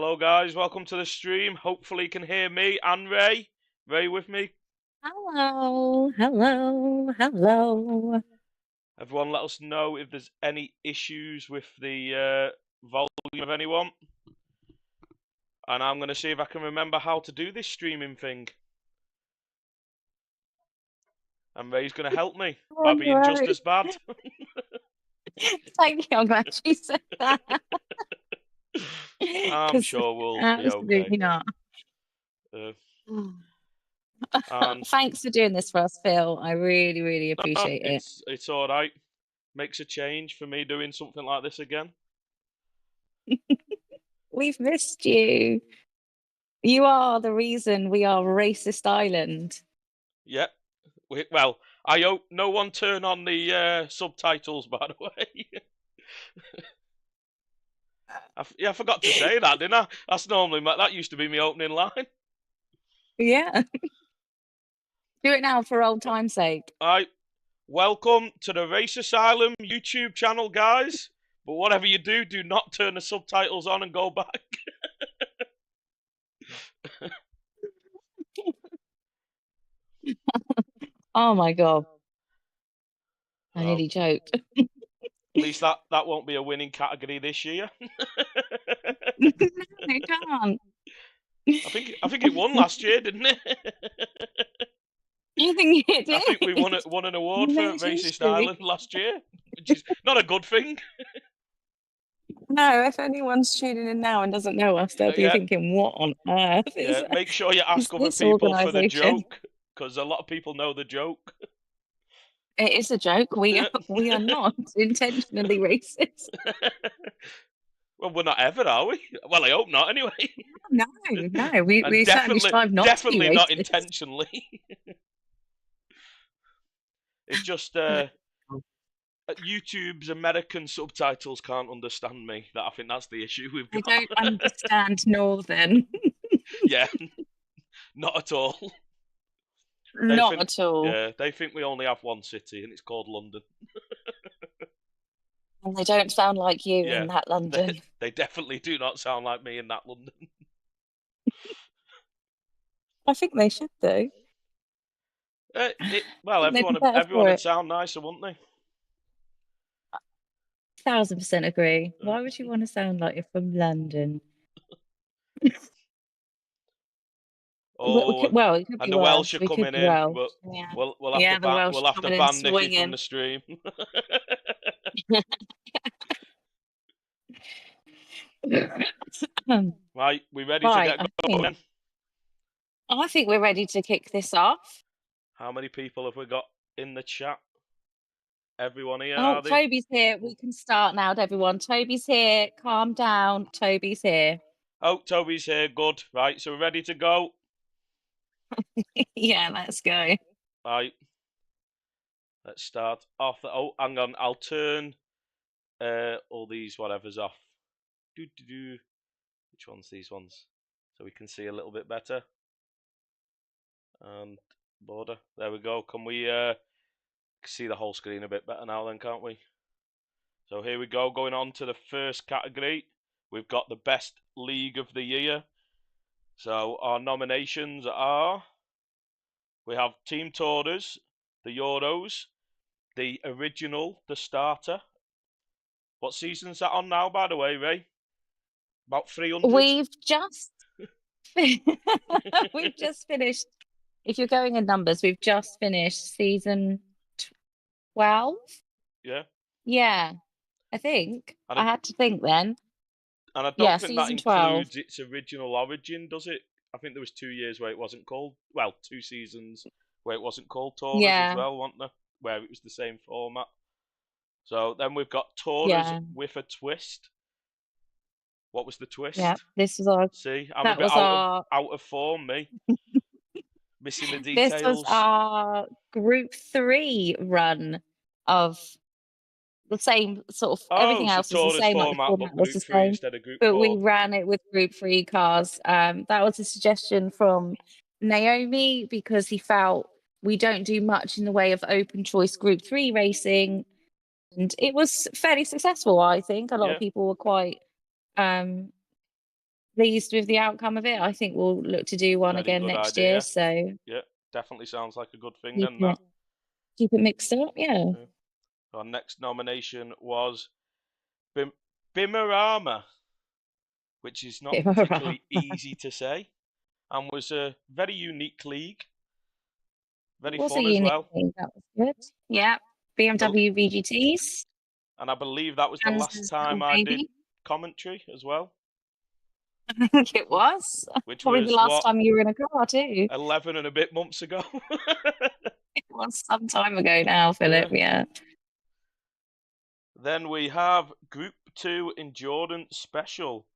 Hello, guys. Welcome to the stream. Hopefully, you can hear me and Ray. Ray with me. Hello, hello, hello. Everyone, let us know if there's any issues with the volume of anyone. And I'm going to see if I can remember how to do this streaming thing. And Ray's going to help me by being just as bad. Thank you. I'm glad you said that. I'm sure we'll be okay. Absolutely not. Uh, and Thanks for doing this for us, Phil. I really, really appreciate it. it's all right. Makes a change for me doing something like this again. We've missed you. You are the reason we are Racist Island. Yep. Well, I hope no one turn on the subtitles, by the way. I forgot to say that, didn't I? That used to be my opening line. Yeah. Do it now for old time's sake. Welcome to the Asylum YouTube channel, guys. But whatever you do, do not turn the subtitles on and go back. Oh my God. I nearly choked. At least that won't be a winning category this year. No, it can't. I think it won last year, didn't it? You think it did? I think we won an award for Racist Island last year, which is not a good thing. No, if anyone's tuning in now and doesn't know us, they'll be thinking, "What on earth?" Yeah, make sure you ask other people for the joke, because a lot of people know the joke. It is a joke. We are not intentionally racist. Well, we're not ever, are we? Well, I hope not. Anyway. No. We certainly strive not to be racist. Not intentionally. It's just YouTube's American subtitles can't understand me. I think that's the issue we've got. I don't understand Northern. Yeah, not at all. At all. Yeah, they think we only have one city, and it's called London. And they don't sound like you in that London. They definitely do not sound like me in that London. I think they should, though. Well, everyone would sound nicer, wouldn't they? 1000% agree. Why would you want to sound like you're from London? Well, and the Welsh are coming in, but we'll have to ban Nikki from the stream. Right, we ready to get going? I think we're ready to kick this off. How many people have we got in the chat? Everyone here? Oh, Toby's here. We can start now, everyone. Toby's here. Calm down. Toby's here. Oh, Toby's here. Good. Right, so we're ready to go. Yeah, let's go. Right. Let's start off. Oh, hang on. I'll turn all these whatevers off. Which ones? These ones. So we can see a little bit better. And border. There we go. Can we see the whole screen a bit better now then, can't we? So here we go. Going on to the first category. We've got the best league of the year. So our nominations are, we have Team Tours, the Euros, the original, the starter. What season's that on now, by the way, Ray? About 300? We've just finished. If you're going in numbers, we've just finished season 12. Yeah. Yeah, I think. I had to think then. And I don't think that includes its original origin, does it? I think there was 2 years where it wasn't called, 2 seasons where it wasn't called Tours as well, wasn't there? Where it was the same format. So then we've got Tours with a twist. What was the twist? Yeah, this was our. See, I'm a bit out of form, me. Missing the details. This was our Group 3 run of the same sort of everything else was the same, like the format was the same, but we ran it with Group 3 cars. That was a suggestion from Naomi because he felt we don't do much in the way of open choice Group 3 racing, and it was fairly successful. I think a lot of people were quite pleased with the outcome of it. I think we'll look to do one Very again good next year. idea. So Yeah, definitely sounds like a good thing. keep Then that. it keep it mixed up. Yeah. Our next nomination was Bimarama, which is not particularly easy to say, and was a very unique league. It Very was a fun as unique well. thing. That was good. Yeah. BMW VGTs. And I believe that was the last Kansas time little I did baby. commentary as well. I think it was. Which Probably the was last time you were in a car too. 11 and a bit months ago. It was some time ago now, Philip. Yeah. Then we have Group 2 Endurance Special.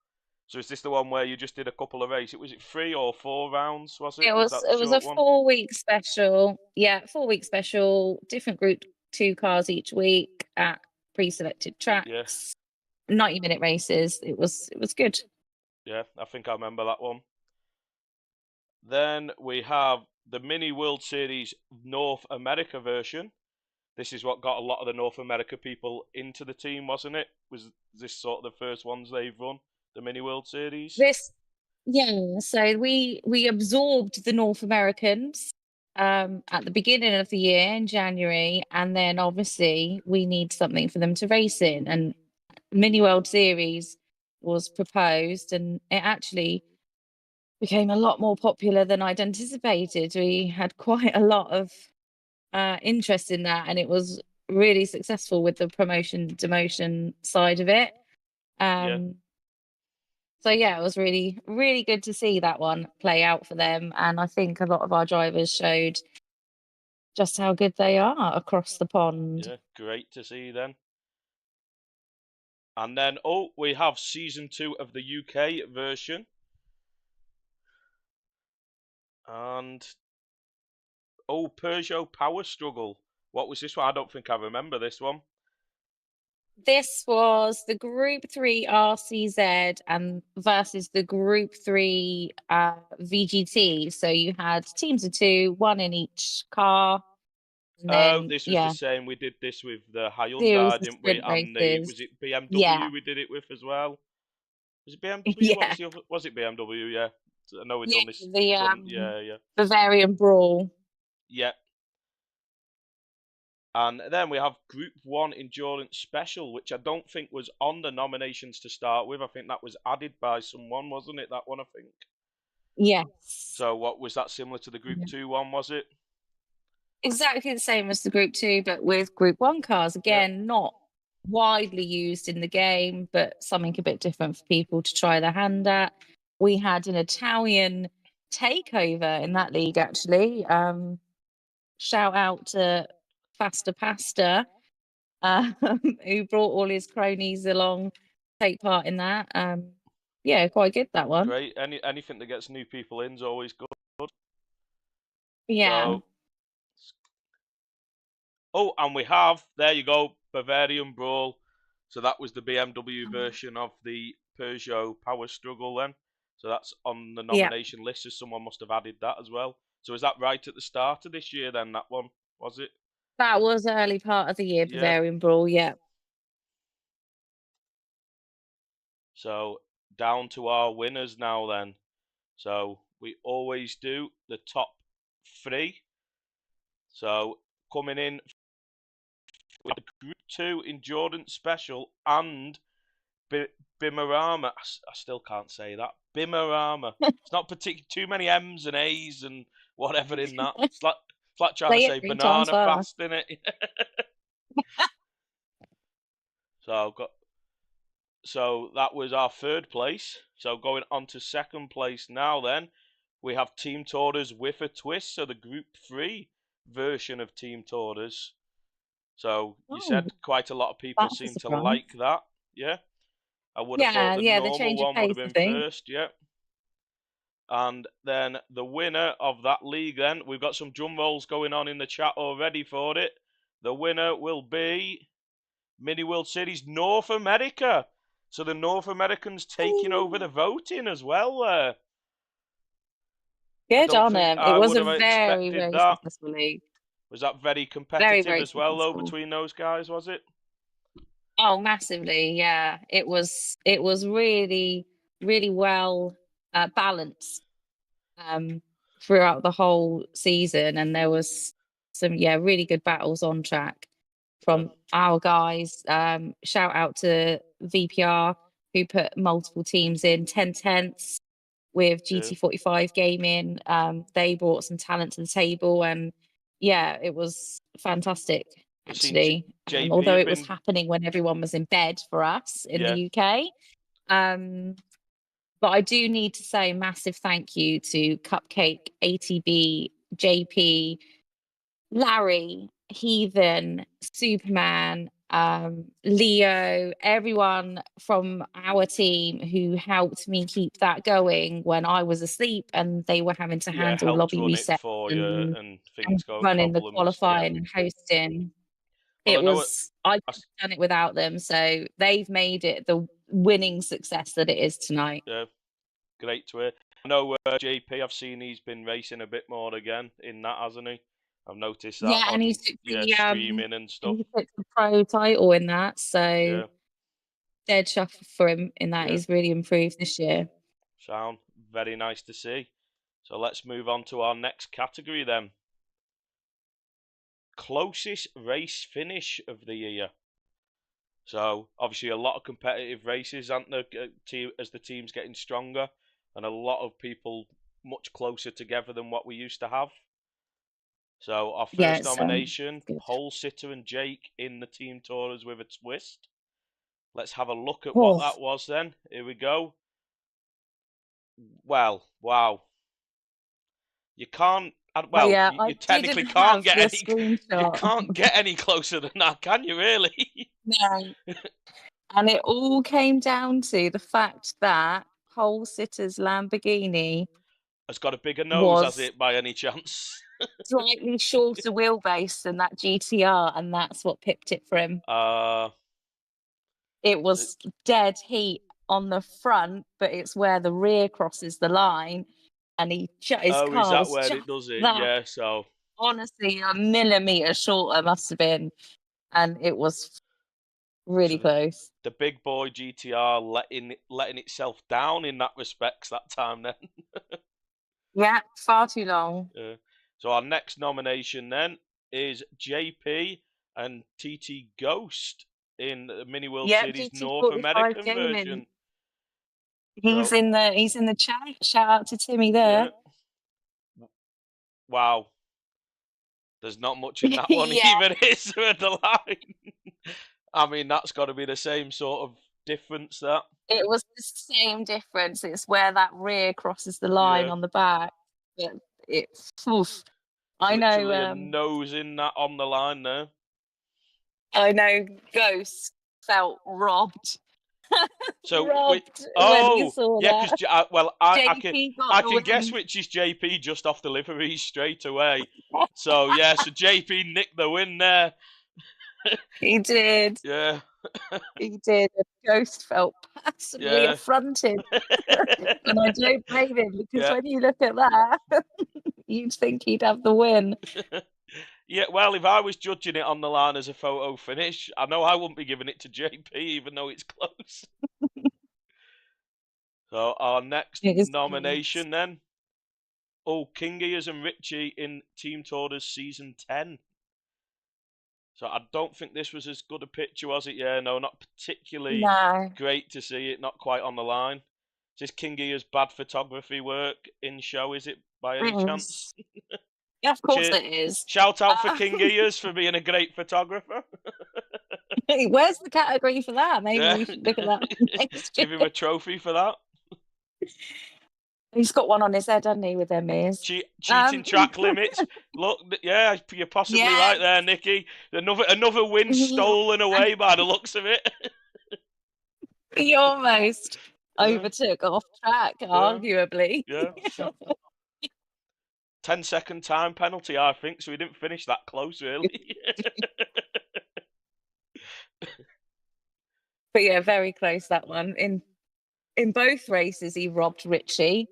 So is this the one where you just did a couple of races? Was it 3 or 4 rounds, was it? Was that the It was a short one? 4-week special. Yeah, 4-week special, different group 2 cars each week at pre-selected tracks. 90-minute races. It was good. Yeah, I think I remember that one. Then we have the Mini World Series North America version. This is what got a lot of the North America people into the team, wasn't it? Was this sort of the first ones they've run, the Mini World Series? So we absorbed the North Americans at the beginning of the year in January, and then obviously we need something for them to race in, and Mini World Series was proposed, and it actually became a lot more popular than I'd anticipated. We had quite a lot of interest in that, and it was really successful with the promotion demotion side of it. So yeah, it was really, really good to see that one play out for them. And I think a lot of our drivers showed just how good they are across the pond. Yeah, great to see then. And then, we have season 2 of the UK version. And, Peugeot Power Struggle. What was this one? I don't think I remember this one. This was the Group 3 RCZ and versus the Group 3 VGT. So you had teams of 2, one in each car. And then, this was the same. We did this with the series Hyundai, of didn't we? sprint And races. was it BMW Yeah. we did it with as well? Was it BMW? What Yeah. was the other? Was it BMW? Yeah. I know we've Yeah, done this. Yeah. Bavarian Brawl. Yeah. And then we have Group 1 Endurance Special, which I don't think was on the nominations to start with. I think that was added by someone, wasn't it? That one, I think. Yes. So what was that similar to the Group 2 one, was it? Exactly the same as the Group 2, but with Group 1 cars. Again, not widely used in the game, but something a bit different for people to try their hand at. We had an Italian takeover in that league, actually. Shout out to Faster Pasta, who brought all his cronies along to take part in that. Yeah, quite good, that one. Great. Anything that gets new people in is always good. Yeah. And we have, there you go, Bavarian Brawl. So that was the BMW version of the Peugeot Power Struggle then. So that's on the nomination list, so someone must have added that as well. So is that right at the start of this year then, that one, was it? That was early part of the year, Bavarian Brawl, yeah. So down to our winners now then. So we always do the top 3. So coming in with the Group 2 Endurance Special and Bimarama. I still can't say that. Bimarama. It's not particularly too many M's and A's and whatever in that. It's like trying to say banana fast, in it. So that was our 3rd place. So going on to 2nd place now then, we have Team Tourers with a twist. So the Group 3 version of Team Tourers. So you said quite a lot of people seem to like that. Yeah. I would have thought the normal one would have been first, yeah. And then the winner of that league then, we've got some drum rolls going on in the chat already for it. The winner will be Mini World Series North America. So the North Americans taking over the voting as well there. Good on him. It was a very, very successful league. Was that very competitive as well, though, between those guys, was it? Oh, massively, yeah. It was really really well balanced throughout the whole season, and there was some really good battles on track Yeah. from our guys. Shout out to VPR who put multiple teams in 10 tenths with Yeah. GT45 gaming. They brought some talent to the table, and yeah, it was fantastic I've seen actually. JP Although have it was been. happening when everyone was in bed for us in the Yeah. UK. But I do need to say massive thank you to Cupcake, ATB, JP, Larry, Heathen, Superman, Leo, everyone from our team who helped me keep that going when I was asleep and they were having to Yeah, handle helped lobby run it resets for you and, and and things go running the problems. Yeah. qualifying and hosting. Well, I know it. I couldn't have done it without them. So they've made it the winning success that it is tonight. Yeah, great to hear. I know JP. I've seen he's been racing a bit more again in that, hasn't he? I've noticed that Yeah, and on streaming and stuff. he took the pro title in that, so Yeah, dead chuffed for him in that. yeah. He's really improved this year. Sound very nice to see. So let's move on to our next category then. Closest race finish of the year. So obviously a lot of competitive races, aren't there? As the team's getting stronger, and a lot of people much closer together than what we used to have. So our Yeah, first it's nomination, good. Pole Sitter and Jake in the Team Tourers with a twist. Let's have a look at what Oh, that was then. Here we go. Well, wow. You can't. oh Well, yeah, you I technically didn't can't have get the any. You screenshot. can't get any closer than that, can you? Really? No, and it all came down to the fact that Pole Sitter's Lamborghini Has got a bigger nose, has was it, by any chance? slightly shorter wheelbase than that GTR, and that's what pipped it for him. Uh, It was dead heat on the front, but it's where the rear crosses the line, and his oh, is car that was where just it does it? that, Yeah. So honestly, a millimeter shorter must have been, and it was really so close. the big boy GTR letting itself down in that respects that time then. Yeah, far too long. Yeah. So our next nomination then is JP and TT Ghost in the Mini World Yep, Series North GT45 American gaming. version. So He's in the chat. Shout out to Timmy yeah, there. wow. There's not much in that one Yeah, even, is there, the line? I mean, that's got to be the same sort of difference, that. it was the same difference. It's where that rear crosses the line Yeah. on the back. But it's oof. It's I know literally a nose in that on the line there. I know Ghost felt robbed. So we. Robbed when he Oh saw yeah, because that. well, I can JP got I the can guess win. which is JP just off the livery straight away. So yeah, so JP nicked the win there. He did. Yeah, He did. And Ghost felt personally yeah, affronted. And I don't blame him because yeah, when you look at that, you'd think he'd have the win. yeah. Well, if I was judging it on the line as a photo finish, I know I wouldn't be giving it to JP, even though it's close. So our next It is close. nomination then. Oh, King Ears and Richie in Team Tourers Season 10. So I don't think this was as good a picture, was it? Yeah, no, not particularly No. great to see it. Not quite on the line. Is this King Ear's bad photography work in show? Is it by any It chance? is. Yeah, of course Cheer, it is. shout out for Uh, King Ears for being a great photographer. where's the category for that? Maybe Yeah, we should look at that next give him year. a trophy for that. He's got one on his head, hasn't he, with them ears? Cheating track limits. Look, yeah, you're possibly right Yes. there, Nikki. Another win He, stolen away by the looks of it. he almost Yeah, overtook off track, yeah, arguably. yeah. 10-second time penalty, I think, so we didn't finish that close, really. But yeah, very close that one. In both races, he robbed Richie.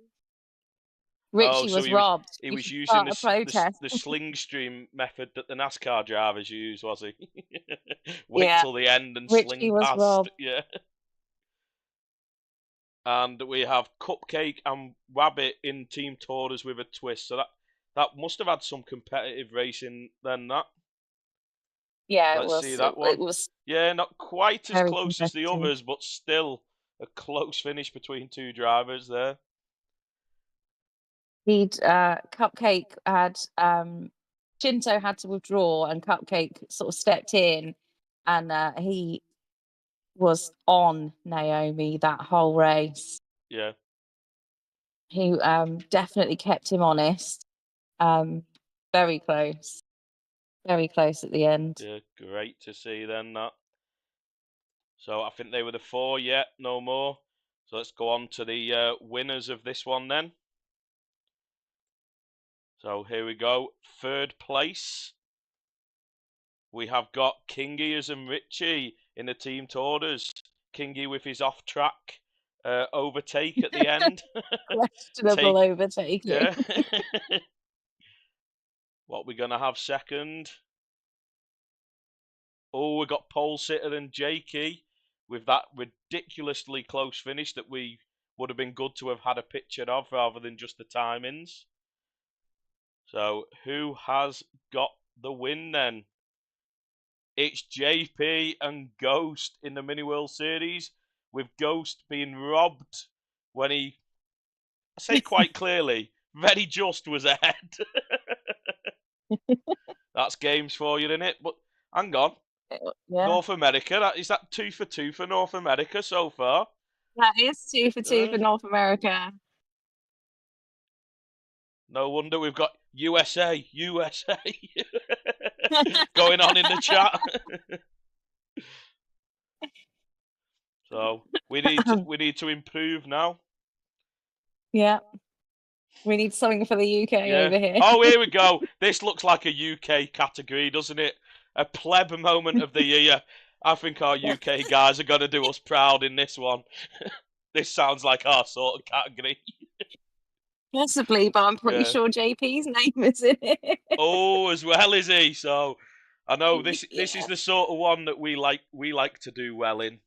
Oh, Richie so was robbed. he You was should using start a protest. the sling stream method that the NASCAR drivers use, was he? Wait Yeah, till the end and Richie sling was past. robbed. Yeah. And we have Cupcake and Wabbit in Team Taurus with a twist. So that must have had some competitive racing then. That Yeah, it let's see was. that It one. was Yeah, not quite as very close as the competitive. others, but still a close finish between two drivers there. He'd Cupcake had Shinto had to withdraw, and Cupcake sort of stepped in, and he was on Naomi that whole race. Yeah. He definitely kept him honest. Very close. Very close at the end. Yeah, great to see then that. So I think they were the four, yeah, no more. So let's go on to the winners of this one then. So here we go. Third place. We have got Kingias and Richie in the Team Taurus. Kingy with his off-track overtake at the end. Questionable overtaking. Yeah. What we gonna have second? Oh, we got Pole Sitter and Jakey with that ridiculously close finish that we would have been good to have had a picture of rather than just the timings. So who has got the win then? It's JP and Ghost in the Mini World Series, with Ghost being robbed when he, I say quite clearly, very just was ahead. That's games for you, isn't it? But hang on. Yeah. North America, is that 2 for 2 for North America so far? That is 2 for 2 for North America. No wonder we've got USA going on in the chat. So we need to improve now. Yeah. We need something for the UK over here. Oh, here we go. This looks like a UK category, doesn't it? A pleb moment of the year. I think our UK guys are going to do us proud in this one. This sounds like our sort of category. Possibly, but I'm pretty sure JP's name is in it. Oh, as well is he? So I know this is the sort of one that we like to do well in.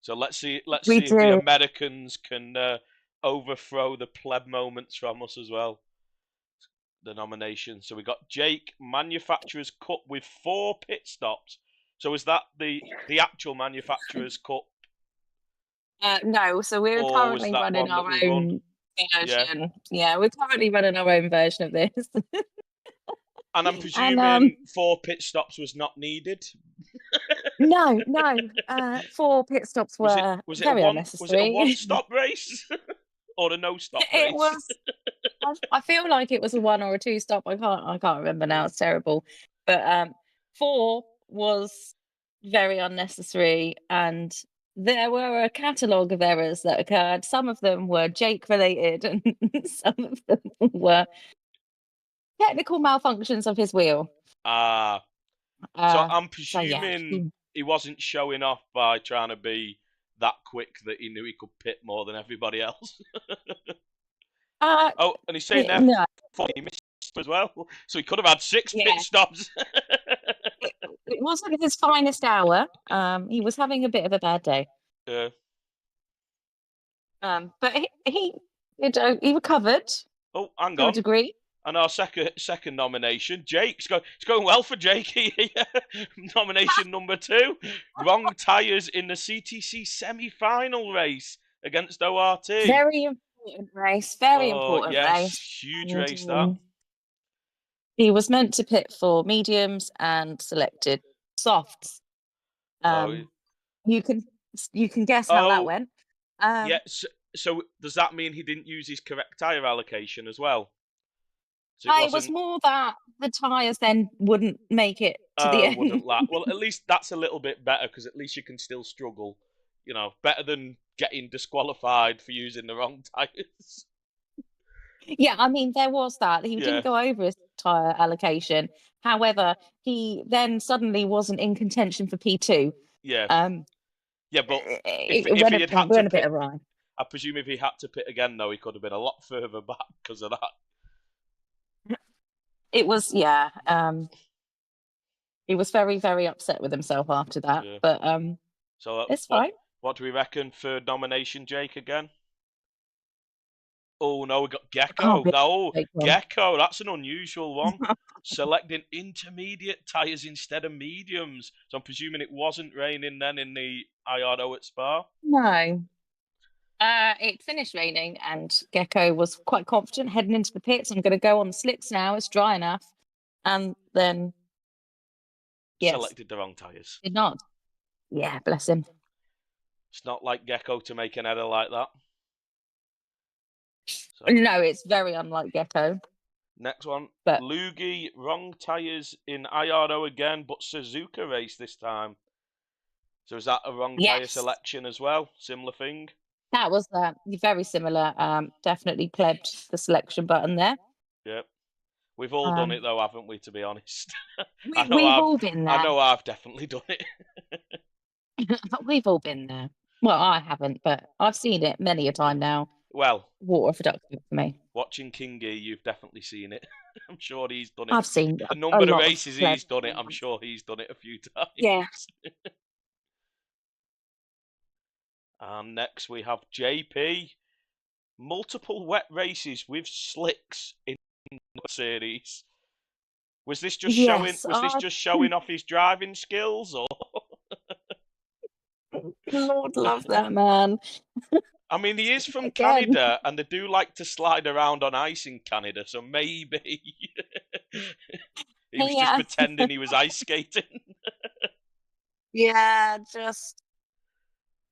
So let's see if the Americans can overthrow the pleb moments from us as well. The nomination. So we got Jake Manufacturers Cup with 4 pit stops. So is that the actual Manufacturers Cup? No, so we're currently running our own version. Yeah, we're currently running our own version of this. And I'm presuming 4 pit stops was not needed. No. 4 pit stops were very unnecessary. Was it a one-stop race or a no-stop race? It was. I feel like it was a 1 or a 2 stop. I can't remember now. It's terrible. But 4 was very unnecessary, and there were a catalogue of errors that occurred. Some of them were Jake related, and some of them were technical malfunctions of his wheel. So I'm presuming he wasn't showing off by trying to be that quick that he knew he could pit more than everybody else. And he's saying there he missed as well, so he could have had 6 pit stops. It wasn't his finest hour. He was having a bit of a bad day. Yeah. But he recovered. Oh, hang on. To a degree. And our second nomination, Jake's going well for Jake. Nomination number 2, wrong tyres in the CTC semi-final race against ORT. Very important race. Very important race. Huge race that. He was meant to pit for mediums and selected softs. You can guess how that went. So does that mean he didn't use his correct tyre allocation as well? So it was more that the tyres then wouldn't make it to the end. Wouldn't lap. Well, at least that's a little bit better, because at least you can still struggle. You know, better than getting disqualified for using the wrong tyres. Yeah, I mean, there was that. He didn't go over his tyre allocation. However, he then suddenly wasn't in contention for P2. Yeah. Yeah, but if he had had to pit, I presume if he had to pit again, though, he could have been a lot further back because of that. It was, he was very, very upset with himself after that. But so it's fine. What do we reckon? Third nomination, Jake, again? Oh no, we got I can't Gecko. be No, take one. Gecko. That's an unusual one. Selecting intermediate tyres instead of mediums. So I'm presuming it wasn't raining then in the IRO at Spa. No. It finished raining, and Gecko was quite confident heading into the pits. I'm going to go on the slicks now. It's dry enough. And then, yes, Selected the wrong tyres. did not. Yeah, bless him. It's not like Gecko to make an error like that. So, no, it's very unlike Gecko. Next one. But Lugi, wrong tyres in IRO again, but Suzuka race this time. So is that a wrong tyre selection as well? Similar thing? That was very similar. Definitely plebbed the selection button there. Yep. We've all done it though, haven't we, to be honest? We've all been there. I know I've definitely done it. We've all been there. Well, I haven't, but I've seen it many a time now. Well, water for ducks for me. Watching Kingy, you've definitely seen it. I'm sure he's done it. I've seen the number of races he's done it. I'm sure he's done it a few times. Yeah. And next we have JP. Multiple wet races with slicks in the series. Was this just showing? Was this just showing off his driving skills, or? Lord love that man. I mean, he is from Canada, and they do like to slide around on ice in Canada, so maybe he was just pretending he was ice skating. Yeah,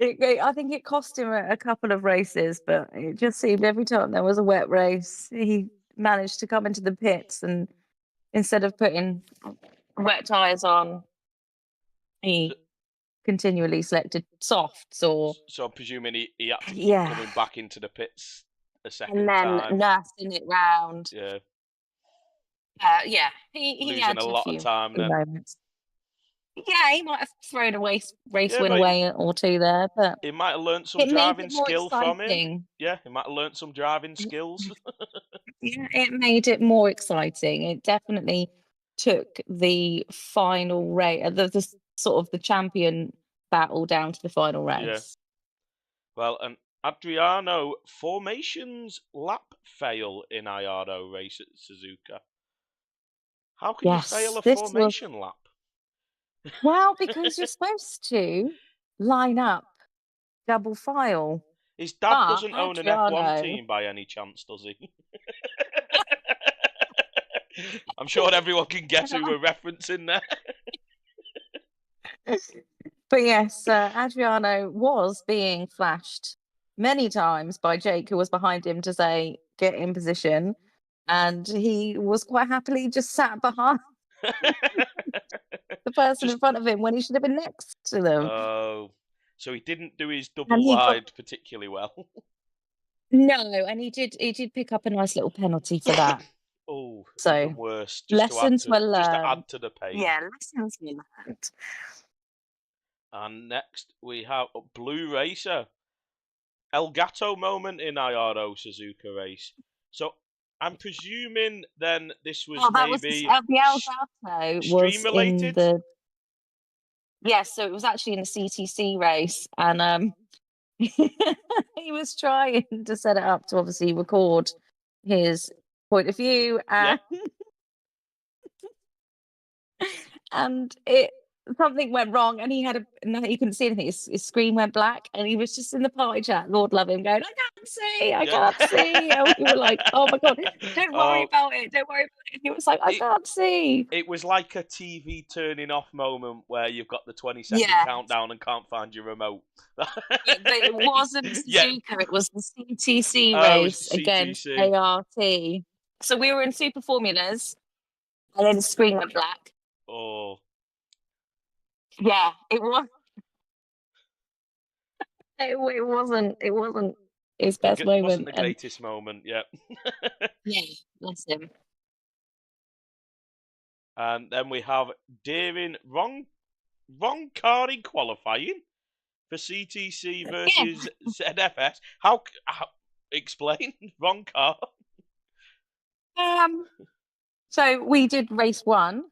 I think it cost him a couple of races, but it just seemed every time there was a wet race, he managed to come into the pits, and instead of putting wet tyres on, he continually selected softs. Or so I'm presuming he had to keep coming back into the pits a second time, and then nursing it round. Yeah. Yeah, he losing had a lot of time then. Moments. Yeah, he might have thrown a race win away or two there, but he might have learnt some driving skill from him. Yeah, he might have learnt some driving skills. Yeah, it made it more exciting. It definitely took the final race, the sort of the champion battle down to the final race. Yeah. Well, and Adriano, formations lap fail in IRO race at Suzuka. How can you fail a formation lap? Well, because you're supposed to line up double file. His dad doesn't own an F1 team by any chance, does he? I'm sure everyone can guess who we're referencing there. But yes, Adriano was being flashed many times by Jake, who was behind him, to say, get in position. And he was quite happily just sat behind the person in front of him when he should have been next to them. Oh, so he didn't do his double wide particularly well. No, and he did pick up a nice little penalty for that. Oh, so even worse. Lessons were learned. Just to add to the pain. Yeah, lessons were learned. And next we have Blue Racer. El Gato moment in IRO Suzuka race. So I'm presuming then this was maybe the El Gato stream related. Yes, so it was actually in the CTC race, and he was trying to set it up to obviously record his point of view, and and something went wrong, and he couldn't see anything. His screen went black, and he was just in the party chat, Lord love him, going, I can't see. And we were like, oh my God, don't worry about it. Don't worry about it. He was like, I can't see. It was like a TV turning off moment where you've got the 20-second countdown and can't find your remote. But it wasn't Suzuka, it was the CTC race against ART. So we were in Super Formulas, and then the screen went black. Oh. Yeah, it was. It wasn't his best moment. It wasn't the greatest moment, yeah. Yeah, bless him. And then we have Daring, wrong car in qualifying for CTC versus ZFS. How explain wrong car? So we did race 1,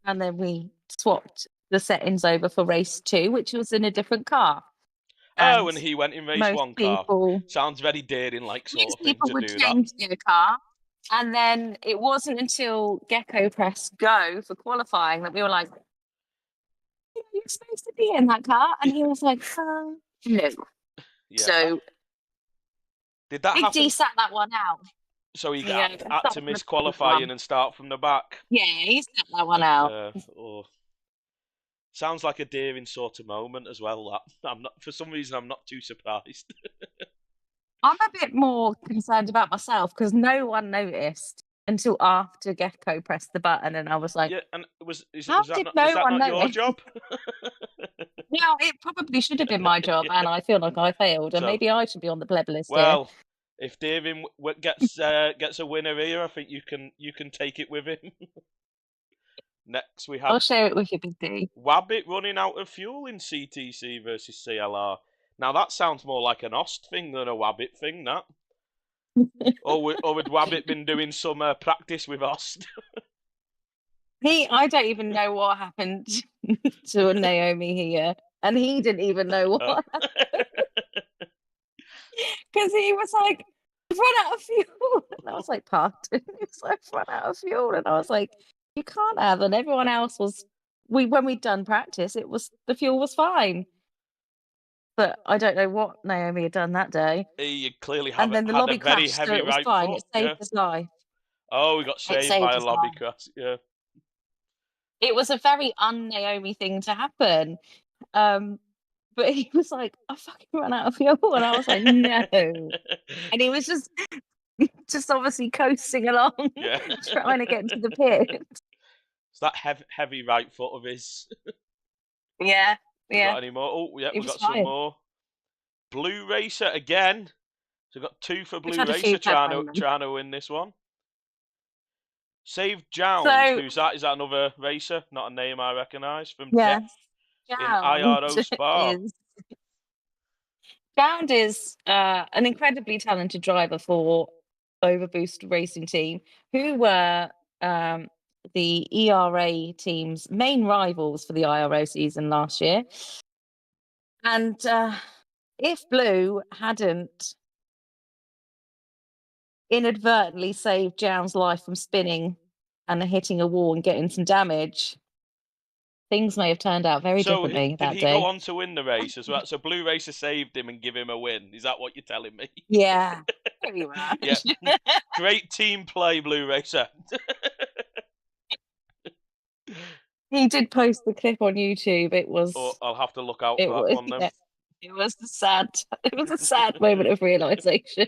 and then we swapped the settings over for race 2, which was in a different car. Oh, And and he went in race most one car. people Sounds very daring-like sort most of thing people to would do that. change their car. And then it wasn't until Gecko pressed go for qualifying that we were like, you're supposed to be in that car. And he was like, no. Yeah. So Did that Big D happen? sat that one out. So he Yeah, had to miss qualifying and start from the back. Yeah, he sat that one out. Oh. Sounds like a daring sort of moment as well. That I'm not, for some reason, I'm not too surprised. I'm a bit more concerned about myself because no one noticed until after Gecko pressed the button, and I was like, Yeah, and "How did was no that one not your notice?" job? Well, it probably should have been my job, Yeah. and I feel like I failed, and So, maybe I should be on the pleb list here. well, if David gets a winner here, I think you can take it with him. Next, we have I'll share it with you, Big D. Wabbit running out of fuel in CTC versus CLR. Now that sounds more like an Ost thing than a Wabbit thing, that. Or would Wabbit been doing some practice with Ost? I don't even know what happened to Naomi here, and he didn't even know what happened because he was like, "I've run out of fuel," and I was like, "Pardon?" He was like, "I've run out of fuel," and I was like, "You can't have." And everyone else was when we'd done practice, the fuel was fine, but I don't know what Naomi had done that day. He clearly And then the had a lobby very crashed, so heavy it was right fine. foot. It saved Yeah. his life. Oh, we got It saved saved by a his lobby life. crash. Yeah. It was a very un-Naomi thing to happen. But he was like, "I fucking ran out of fuel," and I was like, "No." And he was just obviously coasting along, Yeah. trying to get to the pit. It's that heavy right foot of his. Yeah, We got yeah. any more? Oh, yeah, He we was got some fine. more. Blue Racer again. So we've got two for We've Blue had a Racer few pleb moments. trying to win this one. Save Jones. So Who's that? Is that another racer? Not a name I recognise from yes, Death in Jound IRO Spa. is Jound is an incredibly talented driver for Overboost Racing Team, who were um, the ERA team's main rivals for the IRO season last year. And if Blue hadn't inadvertently saved Jound's life from spinning and hitting a wall and getting some damage, things may have turned out very So differently did that he go day. on to win the race as well? So Blue Racer saved him and give him a win. Is that what you're telling me? Yeah, pretty much. Yeah. Great team play, Blue Racer. He did post the clip on YouTube. I'll have to look out for that one then. Yeah, it was a sad moment of realization.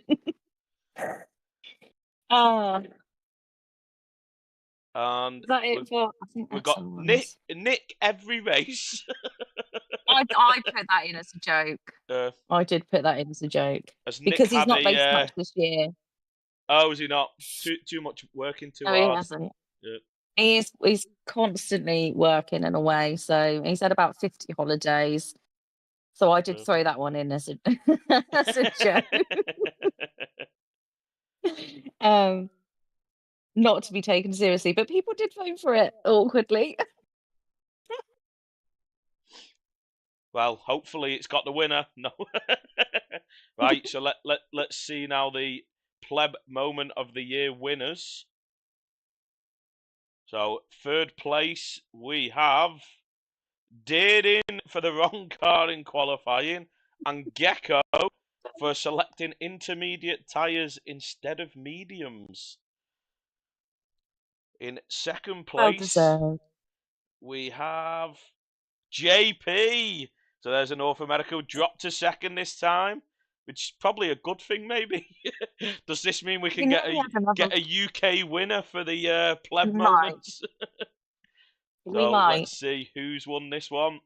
Ah, And is that it for? I think we've that's got all ones. Nick every race. I put that in as a joke. I did put that in as a joke Has Nick because he's had not raced much this year. Oh, is he not? Too much working too No, he hard? hasn't. Yeah. He's constantly working and away. So he's had about 50 holidays. So I did throw that one in as a as a joke. Not to be taken seriously, but people did vote for it awkwardly. Well, hopefully it's got the winner. No. Right, so let's see now the pleb moment of the year winners. So third place we have Deering for the wrong car in qualifying and Gecko for selecting intermediate tyres instead of mediums. In second Well place deserved. we have JP. So there's a North America drop to second this time, which is probably a good thing, maybe. Does this mean we can We get nearly had another. a UK winner for the pleb We might. moments? We So might. let's see who's won this one.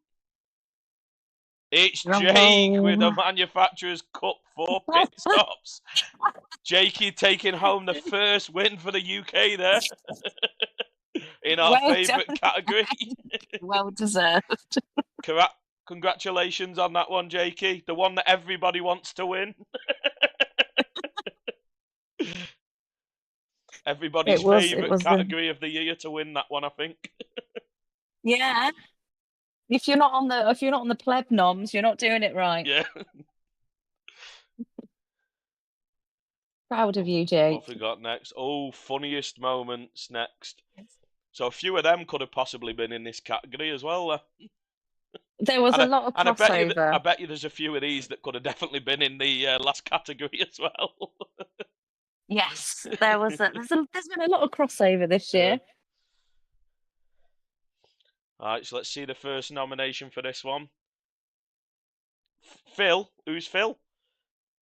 It's Drum Jake with the roll. manufacturer's cup 4 pit stops. Jakey taking home the first win for the UK there in our Well favourite done. category. Well deserved. Congratulations on that one, Jakey. The one that everybody wants to win. Everybody's favourite category of the year to win that one, I think. Yeah. If you're not on the pleb noms, you're not doing it right. Yeah. Proud of you, Jake. What have we got next? Oh, funniest moments next. So a few of them could have possibly been in this category as well. There was a lot of crossover. I bet you there's a few of these that could have definitely been in the last category as well. Yes, there's been a lot of crossover this year. All right, so let's see the first nomination for this one. Phil, who's Phil?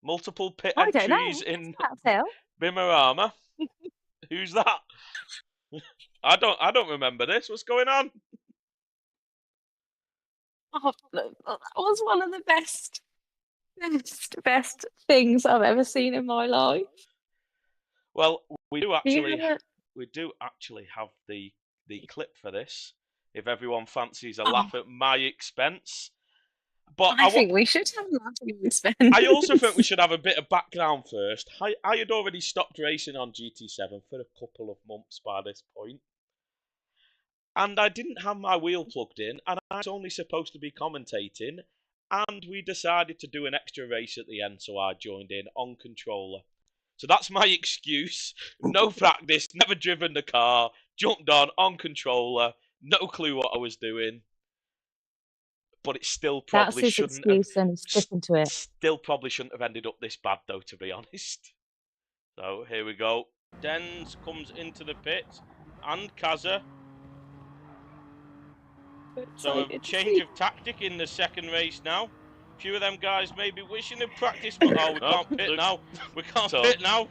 Multiple pit entries in Bimmerama. Who's that? I don't remember this. What's going on? Oh, that was one of the best things I've ever seen in my life. Well, we do actually have the clip for this. If everyone fancies a laugh at my expense. But I think we should have a laugh at your expense. I also think we should have a bit of background first. I had already stopped racing on GT7 for a couple of months by this point. And I didn't have my wheel plugged in, and I was only supposed to be commentating, and we decided to do an extra race at the end, so I joined in on controller. So that's my excuse. No practice, never driven the car, jumped on controller, no clue what I was doing. But it still probably shouldn't have ended up this bad, though, to be honest. So here we go. Dens comes into the pit, and Kaza. So a change of tactic in the second race now. A few of them guys may be wishing to practice, but we can't pit now. We can't pit now.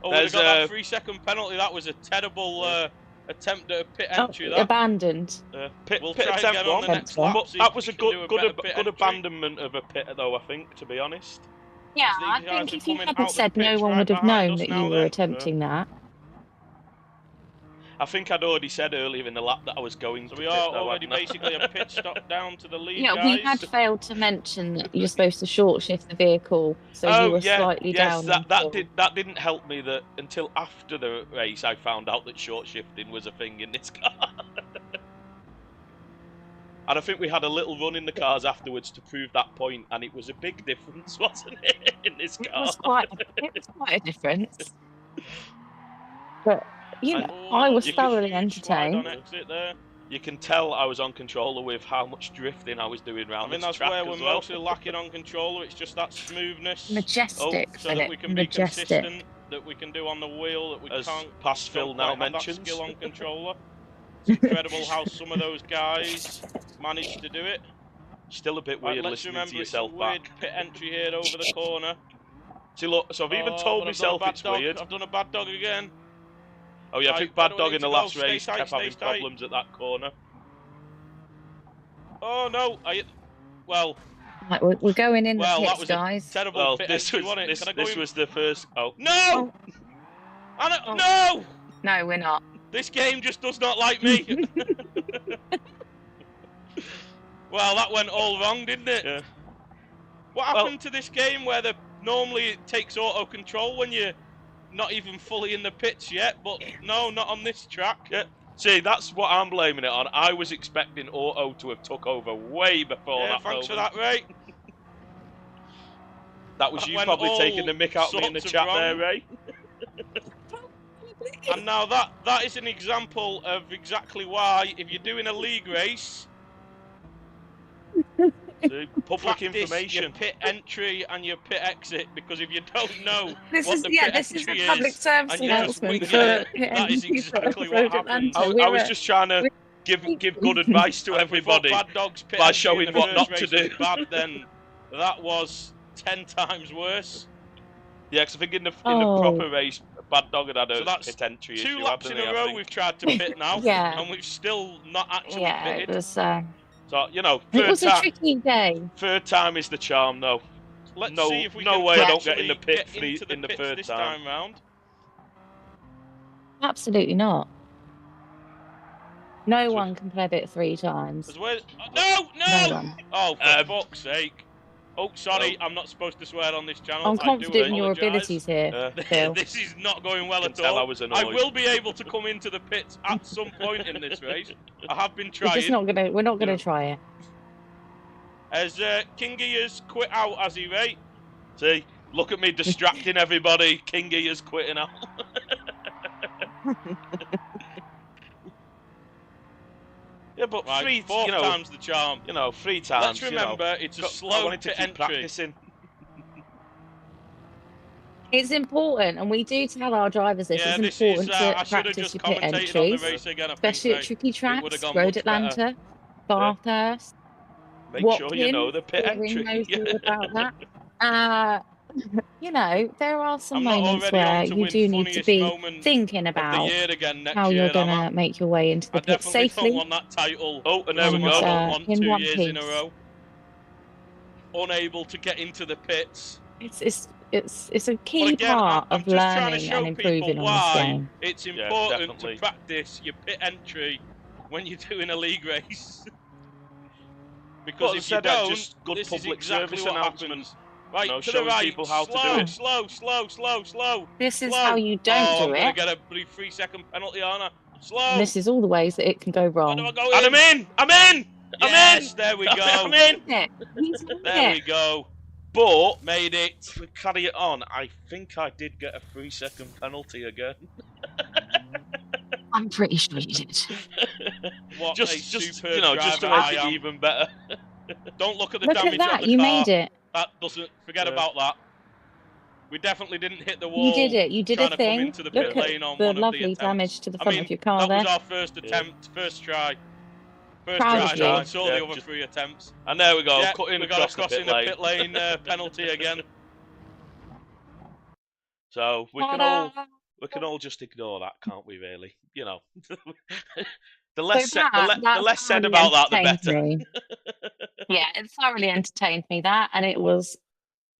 Oh, we got that 3-second penalty. That was a terrible attempt at a pit entry. Abandoned. We'll try again on the next lap. But that was a good abandonment of a pit, though, I think, to be honest. Yeah, I think if you hadn't said, no one would have known that you were attempting that. I think I'd already said earlier in the lap that I was going to. So we are already basically a pit stop down to the lead, guys. We had failed to mention that you're supposed to short shift the vehicle, so you were slightly down. That didn't help me until after the race I found out that short shifting was a thing in this car. And I think we had a little run in the cars afterwards to prove that point, and it was a big difference, wasn't it, in this car? It was quite a difference. But you know, I was thoroughly entertained. You can tell I was on controller with how much drifting I was doing around this track. I mean, that's where we're mostly lacking on controller. It's just that smoothness. Majestic, so that we can be consistent, that we can do on the wheel, that we can't. Past Phil now mentions. That skill on controller. It's incredible how some of those guys managed to do it. Still a bit weird listening to yourself back. Weird pit entry here over the corner. See, look, so I've even told myself it's weird. I've done a bad dog again. Oh yeah, I think Bad Dog in the last race kept having problems at that corner. Oh no, well... Right, we're going in the pits, guys. Terrible pit entry, this was the first... Oh, no! No! No, we're not. This game just does not like me. Well, that went all wrong, didn't it? Yeah. What happened to this game where normally it takes auto control when you're not even fully in the pits yet, but no, not on this track. Yeah. See, that's what I'm blaming it on. I was expecting auto to have took over way before that. Thanks for that, Ray. That was you probably taking the mick out of me in the chat there, Ray. And now that is an example of exactly why, if you're doing a league race, public information, your pit entry and your pit exit, because if you don't know this what is, the pit this entry is a public service announcement. That is exactly what happened. I was just trying to give good advice to everybody by showing what not to do. Bad, then that was 10 times worse. Yeah, because I think in the proper race, Bad Dog had a pit entry issue. 2 laps in a row we've tried to pit now, and we've still not actually pitted. It was, so, you know, it was a tricky day. Third time is the charm, though. Let's see if we can I don't get in the pit in the third this time round. Absolutely not. No one can pleb it 3 times. No! No one. Oh, for fuck's sake. Oh, sorry, I'm not supposed to swear on this channel. I'm confident in your abilities here, Phil. This is not going well at all. I will be able to come into the pits at some point in this race. I have been trying. We're not gonna try it. Has Kingy has quit out, has he, Ray? See, look at me distracting everybody. Kingy is quitting out. Yeah, but right, fourth time's the charm. You know, 3 times. Let's remember, it's a slow pit entry. Practicing. It's important, and we do tell our drivers this. Yeah, it's important to practice your pit entries, especially at tricky tracks, Road Atlanta, Bathurst. Make sure you know the pit entry. Knows all about that. You know, there are some moments where you do need to be thinking about how you're going to make your way into the pit safely. Don't want that title. Oh, and there we go. Want 2 years in a row. Unable to get into the pits. It's a key part of learning and improving on this game. It's important to practice your pit entry when you're doing a league race. Because if you don't, just good this public is exactly service announcements. Right, you know, showing people how to do it. Slow. This is how you don't do it. I'm going to get a 3-second penalty, aren't I? Slow. And this is all the ways that it can go wrong. And I'm in! Yes, there we go. I'm in! There we go. But, made it. To carry it on, I think I did get a 3-second penalty again. I'm pretty sure you did. What just you know, just to make it even better. Don't look at the damage on the car. You made it. That doesn't. Forget about that. We definitely didn't hit the wall. You did it. You did a thing. Look at the lovely damage to the front of your car there. That was our first attempt, first try. First try. I saw the other 3 attempts. And there we go. Yeah, we got a crossing the pit lane penalty again. So we can all just ignore that, can't we? Really, you know. The less said about that, the better. Yeah, it thoroughly entertained me, that, and it was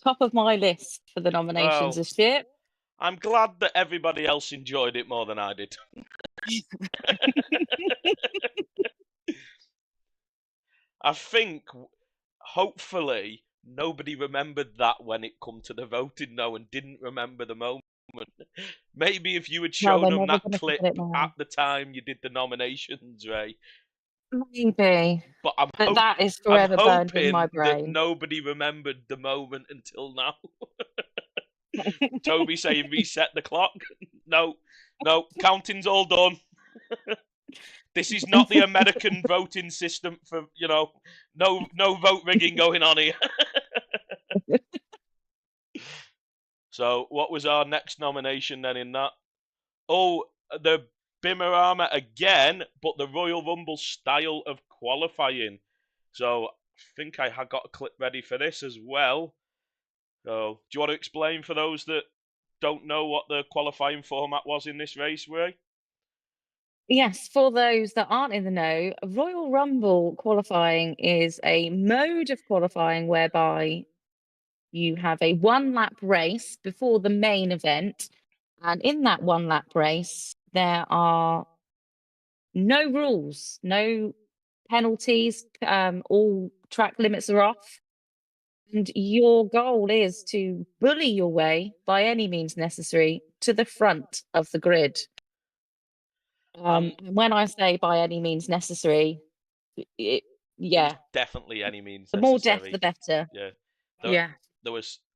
top of my list for the nominations this year. I'm glad that everybody else enjoyed it more than I did. I think, hopefully, nobody remembered that when it come to the voting now and didn't remember the moment. Maybe if you had shown them that clip at the time you did the nominations, Ray. Maybe. But that is forever burned in my brain. That nobody remembered the moment until now. Toby saying reset the clock. No, counting's all done. This is not the American voting system for, you know, no vote rigging going on here. So, what was our next nomination then in that? Oh, the Bimarama again, but the Royal Rumble style of qualifying. So, I think I had got a clip ready for this as well. So, do you want to explain for those that don't know what the qualifying format was in this race, Ray? Yes, for those that aren't in the know, Royal Rumble qualifying is a mode of qualifying whereby you have a 1-lap race before the main event, and in that 1-lap race, there are no rules, no penalties, all track limits are off, and your goal is to bully your way, by any means necessary, to the front of the grid. When I say by any means necessary, definitely any means the necessary. More death, the better. Yeah.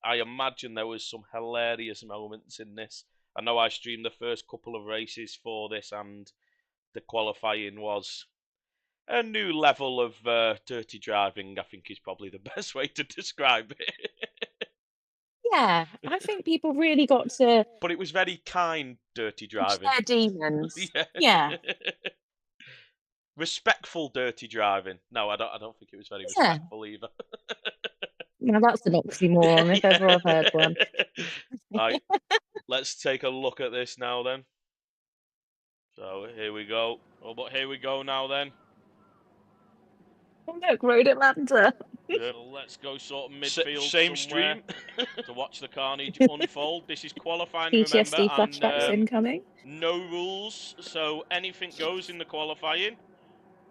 I imagine there was some hilarious moments in this. I know I streamed the first couple of races for this, and the qualifying was a new level of dirty driving, I think is probably the best way to describe it. Yeah, I think people really got to... But it was very kind dirty driving. Their demons. Yeah. Respectful dirty driving. No, I don't think it was very respectful either. Now that's an oxymoron if ever I've heard one. Right, let's take a look at this now then. So here we go. Oh, but here we go now then. Oh, look, Road Atlanta. Yeah, let's go sort of midfield same stream to watch the carnage unfold. This is qualifying, PTSD remember, flashbacks incoming. No rules, so anything goes in the qualifying.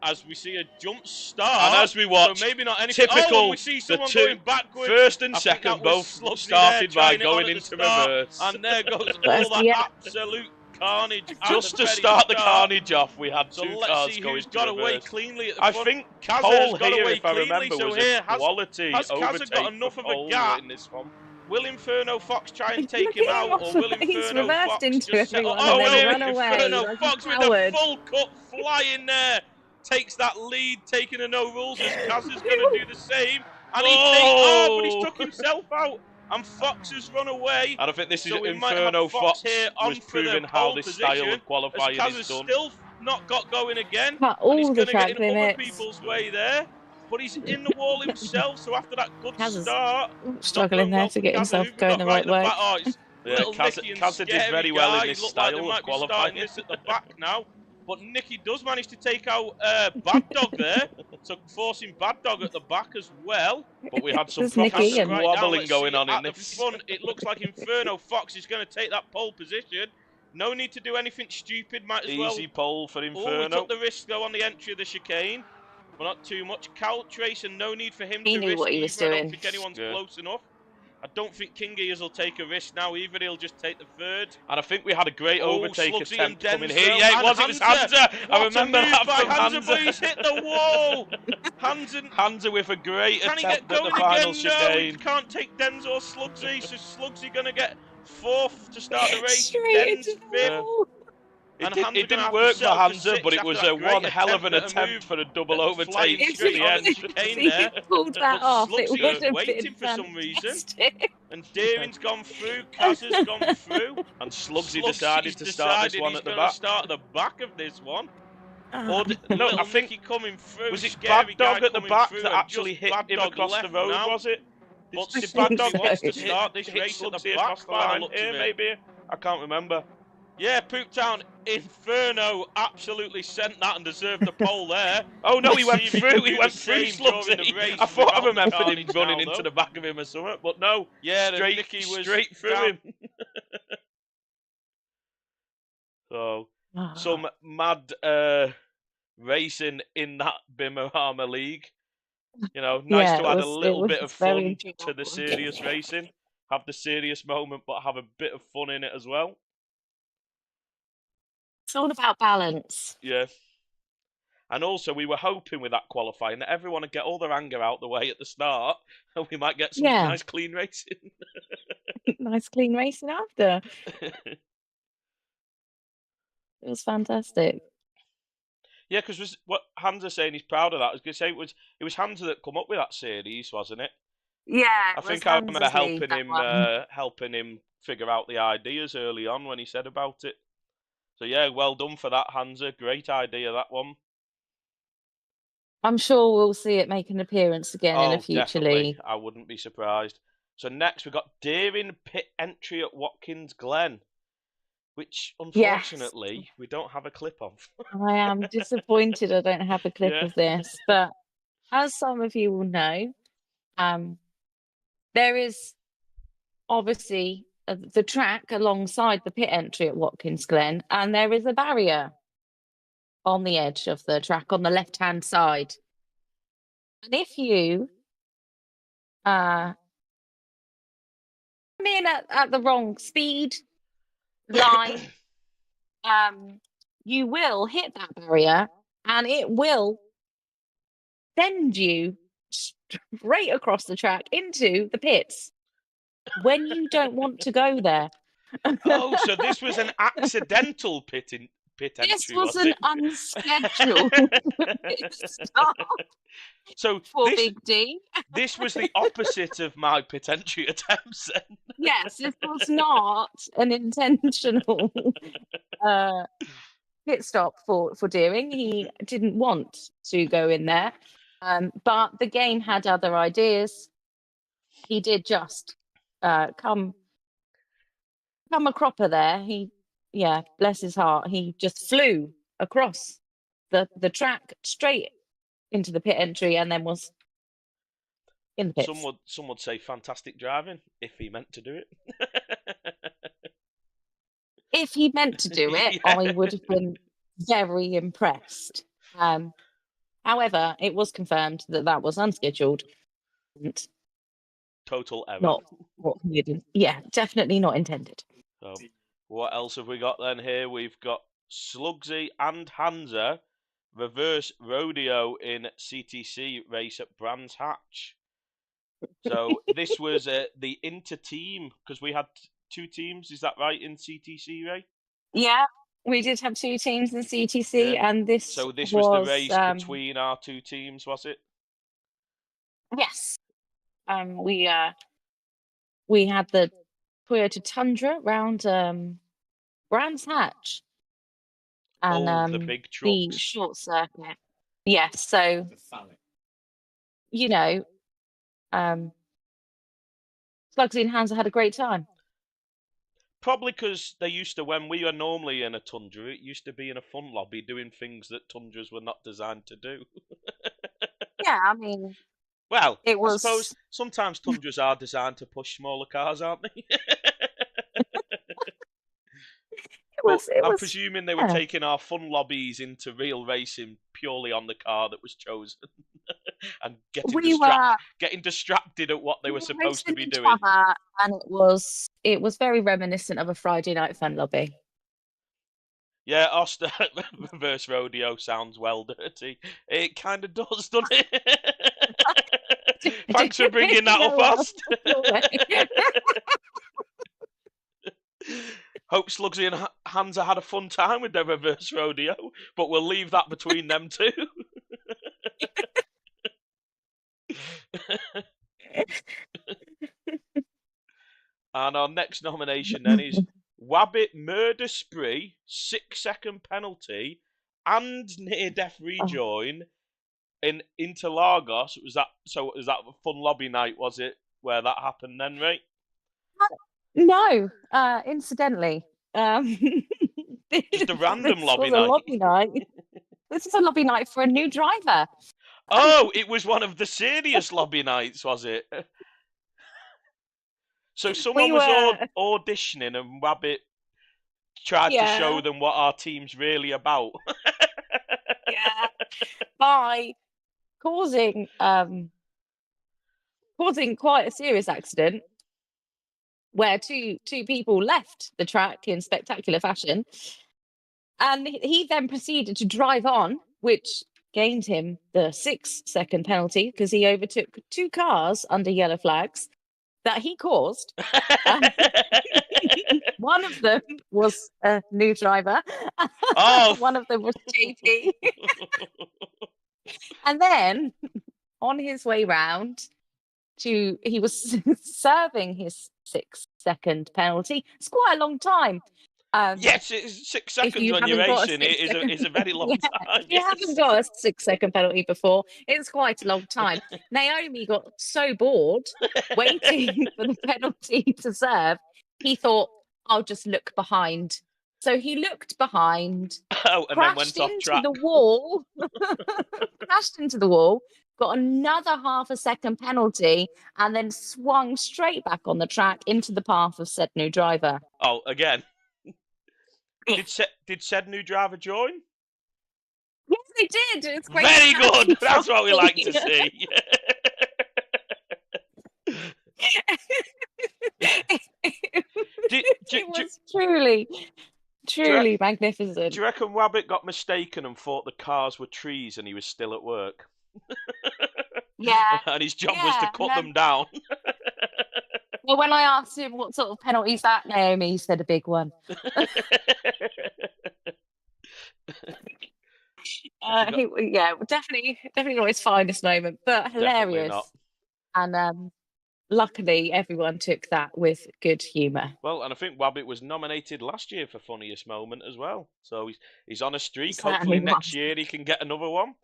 As we see a jump start, and as we watch, so maybe not anything. Typical, we see someone going backwards. First and second both started by going into reverse. And there goes all that absolute carnage. Just to start the carnage off, we had two cars going to got away reverse. cleanly at the I front. think Kazza pole got here, away if I cleanly. remember, So was here, a quality has Kazza overtake got enough for of a pole gap? in this one. Will Inferno Fox try and take him out, or will He's Inferno reversed Fox into just settle? everyone and then run away Inferno like Fox a with coward. the full cut flying there takes that lead, taking a no rules as Kazza's going to do the same, and but he's took himself out. And Fox has run away. And I think this is so Inferno Fox here was proving how this style of qualifying is done. Still not got going again. Cut all and he's the going to get in limits. other people's way there. But he's in the wall himself, so after that good start, struggling there to get himself going the right way. Kazza did very well in this style of qualifying. This at the back now. But Nicky does manage to take out Bad Dog there, so forcing Bad Dog at the back as well. But we had some proper wobbling going on in this. The front, it looks like Inferno Fox is going to take that pole position. No need to do anything stupid, might as well. Easy pole for Inferno. We took the risk though on the entry of the chicane, but not too much. Cal Trace, and no need for him to risk what he was doing. I don't think anyone's close enough. I don't think King Gears will take a risk now either. He'll just take the third. And I think we had a great overtake attempt coming here. Yeah, it was Hansa. I remember that from Hansa. But he's hit the wall. Hansa with a great attempt at the final chicane. No, can't take Denz or Slugsy, so Slugsy going to get fourth to start the race. Denz fifth. It didn't work for Hansa, but it was one hell of an attempt for a double overtake at the end. If he pulled that off, it would have been waiting for some reason. And Deering's gone through, Kazza's gone through. And Slugsy decided to start this one at the back. Start at the back of this one. No, I think coming through. Was it Bad Dog at the back that actually hit him across the road, was it? Did Bad Dog wants to start this race at the back by the looks of it? Maybe? I can't remember. Yeah, Pooptown Inferno absolutely sent that and deserved the pole there. Oh no, he went through. He went through Slugsy. I thought I remembered him running into the back of him or something, but no. Yeah, Nicky was straight through him. So some mad racing in that Bimmerhammer League. You know, nice to add a little bit of fun to the serious racing. Have the serious moment, but have a bit of fun in it as well. It's all about balance. Yeah. And also, we were hoping with that qualifying that everyone would get all their anger out the way at the start, and we might get some nice clean racing. Nice clean racing after. It was fantastic. Yeah, because what Hansa saying he's proud of that. I was going to say it was Hansa that come up with that series, wasn't it? Yeah, I think I remember helping him figure out the ideas early on when he said about it. So yeah, well done for that, Hansa. Great idea, that one. I'm sure we'll see it make an appearance again in a future league. I wouldn't be surprised. So next we've got Deering pit entry at Watkins Glen, which unfortunately we don't have a clip of. I am disappointed I don't have a clip of this, but as some of you will know, there is obviously the track alongside the pit entry at Watkins Glen, and there is a barrier on the edge of the track on the left-hand side. And if you come in at the wrong speed line, you will hit that barrier, and it will send you straight across the track into the pits when you don't want to go there. Oh, so this was an accidental pit entry. This was an unscheduled pit stop. So for Big D. This was the opposite of my pit entry attempts. Yes, this was not an intentional pit stop for Deering. He didn't want to go in there, but the game had other ideas. He did just come a cropper there. Bless his heart. He just flew across the track straight into the pit entry and then was in the pits. Some would say fantastic driving if he meant to do it. If he meant to do it, I would have been very impressed. However, it was confirmed that was unscheduled. Total error. Not what we did. Yeah, definitely not intended. So, What else have we got then here? We've got Slugsy and Hansa reverse rodeo in CTC race at Brands Hatch. So this was the inter-team, because we had two teams, is that right, in CTC, Ray? Yeah, we did have two teams in CTC, and this was the race between our two teams, was it? Yes. We had the Toyota Tundra round Brands Hatch, and the big trucks. the short circuit. Yes, so you know, Slugsy and Hansa had a great time. Probably because they used to, when we were normally in a Tundra, it used to be in a fun lobby doing things that Tundras were not designed to do. Yeah, I mean, well, it was... I suppose sometimes Tundras are designed to push smaller cars, aren't they? I'm presuming they were taking our fun lobbies into real racing purely on the car that was chosen and getting distracted at what they were supposed to be doing. And it was very reminiscent of a Friday night fun lobby. Yeah, Oster reverse rodeo sounds well dirty. It kind of does, doesn't it? Thanks for bringing that up, Ost. Hope Slugsy and Hansa had a fun time with their reverse rodeo, but we'll leave that between them two. And our next nomination then is Wabbit murder spree, 6-second penalty, and near-death rejoin in Interlagos. Was that a fun lobby night, was it, where that happened then, right? No, incidentally. Just a random lobby night. This is a lobby night for a new driver. Oh, it was one of the serious lobby nights, was it? So someone was auditioning and Wabbit tried to show them what our team's really about. Yeah, by causing quite a serious accident where two people left the track in spectacular fashion, and he then proceeded to drive on, which gained him the 6-second penalty because he overtook two cars under yellow flags that he caused. One of them was a new driver. Oh. One of them was JP. And then on his way round he was serving his 6-second penalty. It's quite a long time. Yes, it's 6 seconds when you're racing. It is a very long time. If you haven't got a 6-second penalty before, it's quite a long time. Naomi got so bored waiting for the penalty to serve, he thought, I'll just look behind. So he looked behind, and then went off track. Crashed into the wall, got another half a second penalty, and then swung straight back on the track into the path of said new driver. Oh, again. Did said new driver join? Yes, they did. It's great. Very good. That's what we like to see. It was truly magnificent. Do you reckon Wabbit got mistaken and thought the cars were trees and he was still at work? Yeah. And his job was to cut them down. Well, when I asked him what sort of penalty is that, Naomi, he said a big one. Definitely not his finest moment, but hilarious. And luckily, everyone took that with good humour. Well, and I think Wabbit was nominated last year for funniest moment as well. So he's on a streak. Hopefully next year he can get another one.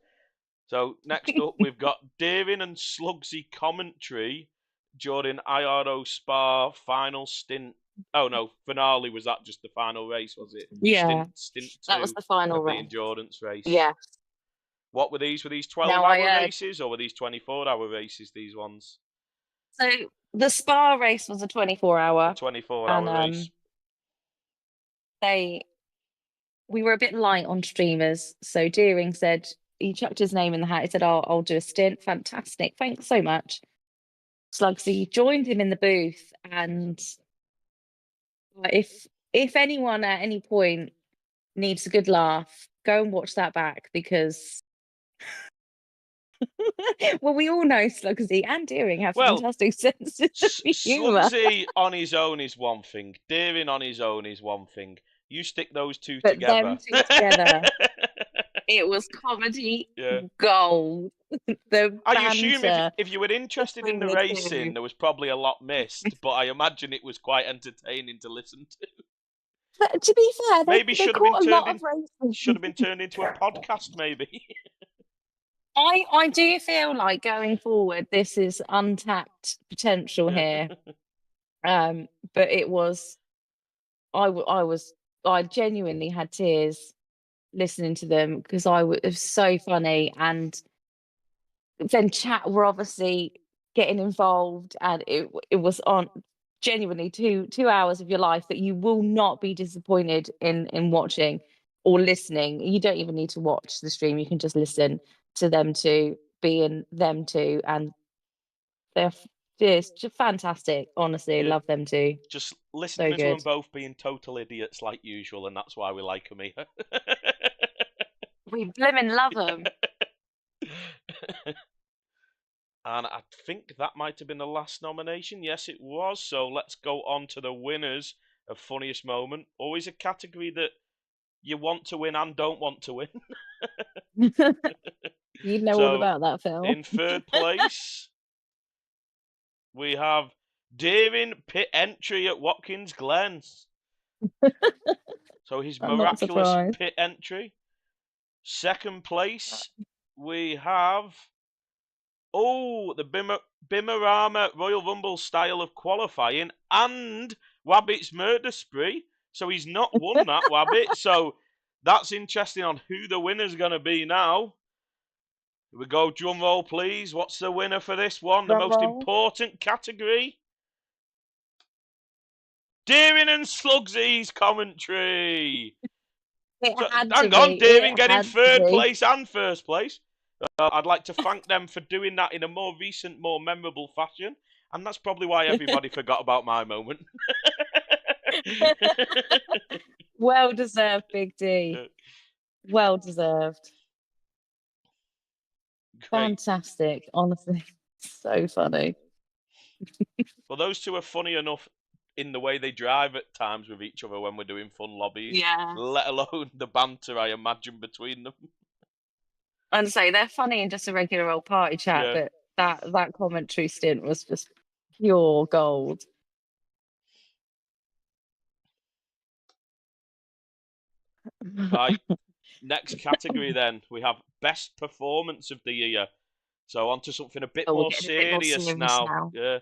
So next up, we've got Daring and Slugsy commentary during IRO Spa final stint. Oh no, finale, was that just the final race, was it? Yeah. Stint that was the final race. The endurance race. Yeah. What were these? Were these 12-hour races or were these 24-hour races, these ones? So the Spa race was a 24-hour. 24-hour race. We were a bit light on streamers, so Deering said, he chucked his name in the hat. He said, I'll do a stint. Fantastic. Thanks so much. Slugsy joined him in the booth, and if if anyone at any point needs a good laugh, go and watch that back because well, we all know Slugsy and Deering have fantastic senses of humour. Slugsy on his own is one thing. Deering on his own is one thing. You stick those two But together. them two together, it was comedy gold. The I assume banter if you were interested in the racing, there was probably a lot missed, but I imagine it was quite entertaining to listen to. But to be fair, maybe they caught a lot of racing. Should have been turned into a podcast, maybe. I do feel like going forward, this is untapped potential here. But it was, I genuinely had tears listening to them because it was so funny, and then chat were obviously getting involved, and it was on genuinely 2 hours of your life that you will not be disappointed in watching or listening. You don't even need to watch the stream, you can just listen to them two being them two, and they're just fantastic. Honestly, love them two. Just listening to them both being total idiots like usual, and that's why we like them here. We blimmin' love them. And I think that might have been the last nomination. Yes, it was. So let's go on to the winners of Funniest Moment. Always a category that you want to win and don't want to win. You know all about that, Phil. In third place, we have Deering pit entry at Watkins Glen. So his miraculous pit entry. Second place, we have the Bimarama Royal Rumble style of qualifying and Wabbit's murder spree. So he's not won that, Wabbit. So that's interesting on who the winner's going to be now. Here we go, drum roll, please. What's the winner for this one? The most important category. Deering and Slugsy's commentary. Hang on, Deering getting third place and first place. I'd like to thank them for doing that in a more recent, more memorable fashion. And that's probably why everybody forgot about my moment. Well deserved, Big D. Well deserved. Great. Fantastic, honestly. So funny. Well, those two are funny enough in the way they drive at times with each other when we're doing fun lobbies. Yeah. Let alone the banter I imagine between them. And say they're funny in just a regular old party chat, but that commentary stint was just pure gold. Right. Next category then. We have best performance of the year. So on to something a bit more serious now. Yeah.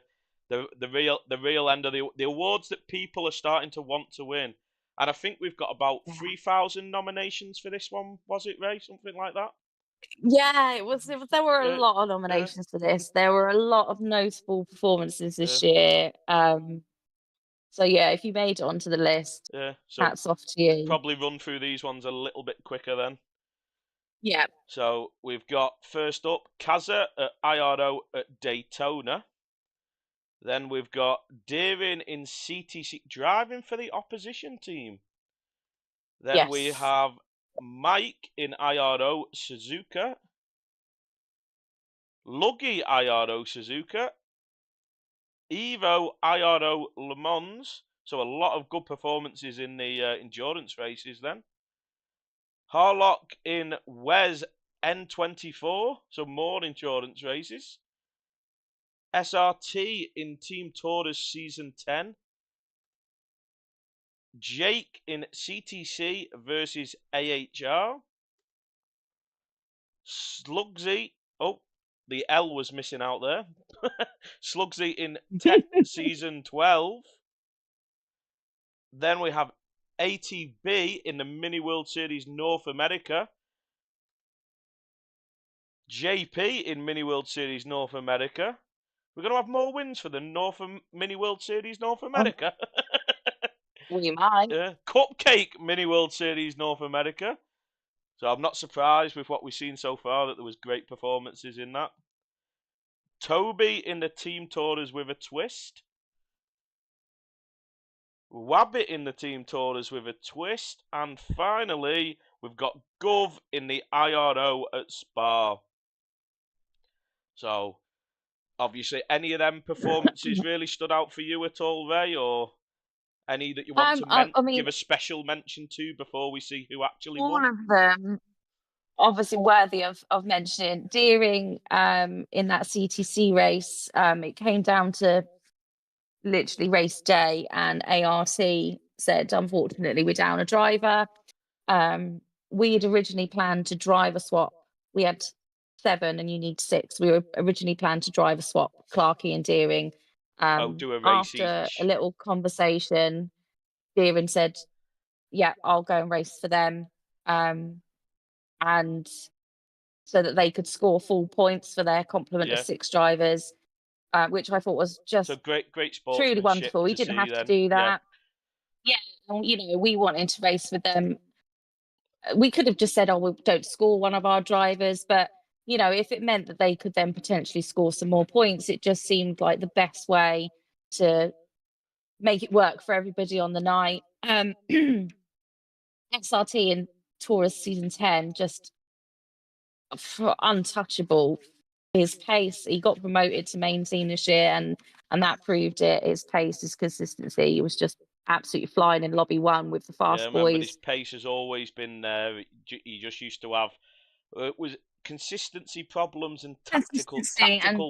The real end of the awards that people are starting to want to win. And I think we've got about 3,000 nominations for this one, was it, Ray? Something like that? Yeah, it was there were a lot of nominations for this. There were a lot of notable performances this year. So yeah, if you made it onto the list, so hats off to you. Probably run through these ones a little bit quicker then. Yeah. So we've got first up Kaza at IRO at Daytona. Then we've got Deering in CTC driving for the opposition team. Then we have Mike in IRO Suzuka. Luggy IRO Suzuka. Evo IRO Le Mans. So a lot of good performances in the endurance races then. Harlock in Wes N24. So more endurance races. SRT in Team Taurus Season 10. Jake in CTC versus AHR. Slugsy. Oh, the L was missing out there. Slugsy in Tech Season 12. Then we have ATB in the Mini World Series North America. JP in Mini World Series North America. We're going to have more wins for the Mini World Series North America. We might. Cupcake Mini World Series North America. So I'm not surprised with what we've seen so far that there was great performances in that. Toby in the Team Taurus with a twist. Wabbit in the Team Tourers with a twist. And finally, we've got Gov in the IRO at Spa. So, obviously, any of them performances really stood out for you at all, Ray, or any that you want to I mean, give a special mention to before we see who actually all won? of them obviously worthy of mentioning. Deering, in that CTC race, it came down to literally race day, and ART said, unfortunately, we're down a driver. We had originally planned to drive a swap. We had 7 and you need 6. We were originally planned to drive a swap, Clarkey and Deering. Do a race After each. a little conversation, Deering said, yeah, I'll go and race for them. And so that they could score full points for their complement of 6 drivers, which I thought was just so great truly sportsmanship wonderful. We to didn't see have then. to do that. Yeah, we wanted to race with them. We could have just said, oh, we don't score one of our drivers, but if it meant that they could then potentially score some more points, it just seemed like the best way to make it work for everybody on the night. SRT in Taurus season 10, just untouchable. His pace, he got promoted to main team this year, and that proved it. His pace, his consistency, he was just absolutely flying in lobby 1 with the fast boys. His pace has always been there. He just used to have was consistency problems and tactical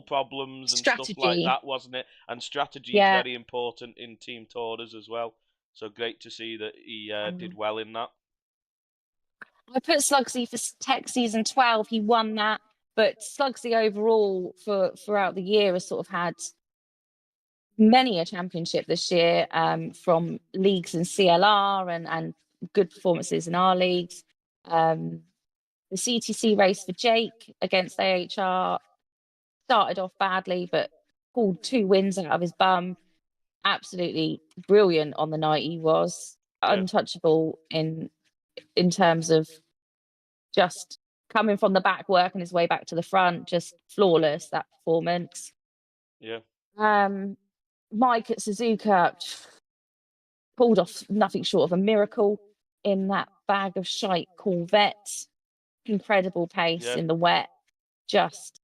problems and strategy. stuff like that, wasn't it? And strategy is very important in Team Tourers as well. So great to see that he did well in that. I put Slugsy for Tech season 12. He won that, but Slugsy overall throughout the year has sort of had many a championship this year, from leagues in CLR and good performances in our leagues. The CTC race for Jake against AHR started off badly, but pulled 2 wins out of his bum. Absolutely brilliant on the night. He was untouchable in terms of just coming from the back, working his way back to the front, just flawless, that performance. Yeah. Mike at Suzuka pulled off nothing short of a miracle in that bag of shite Corvette. Incredible pace in the wet, just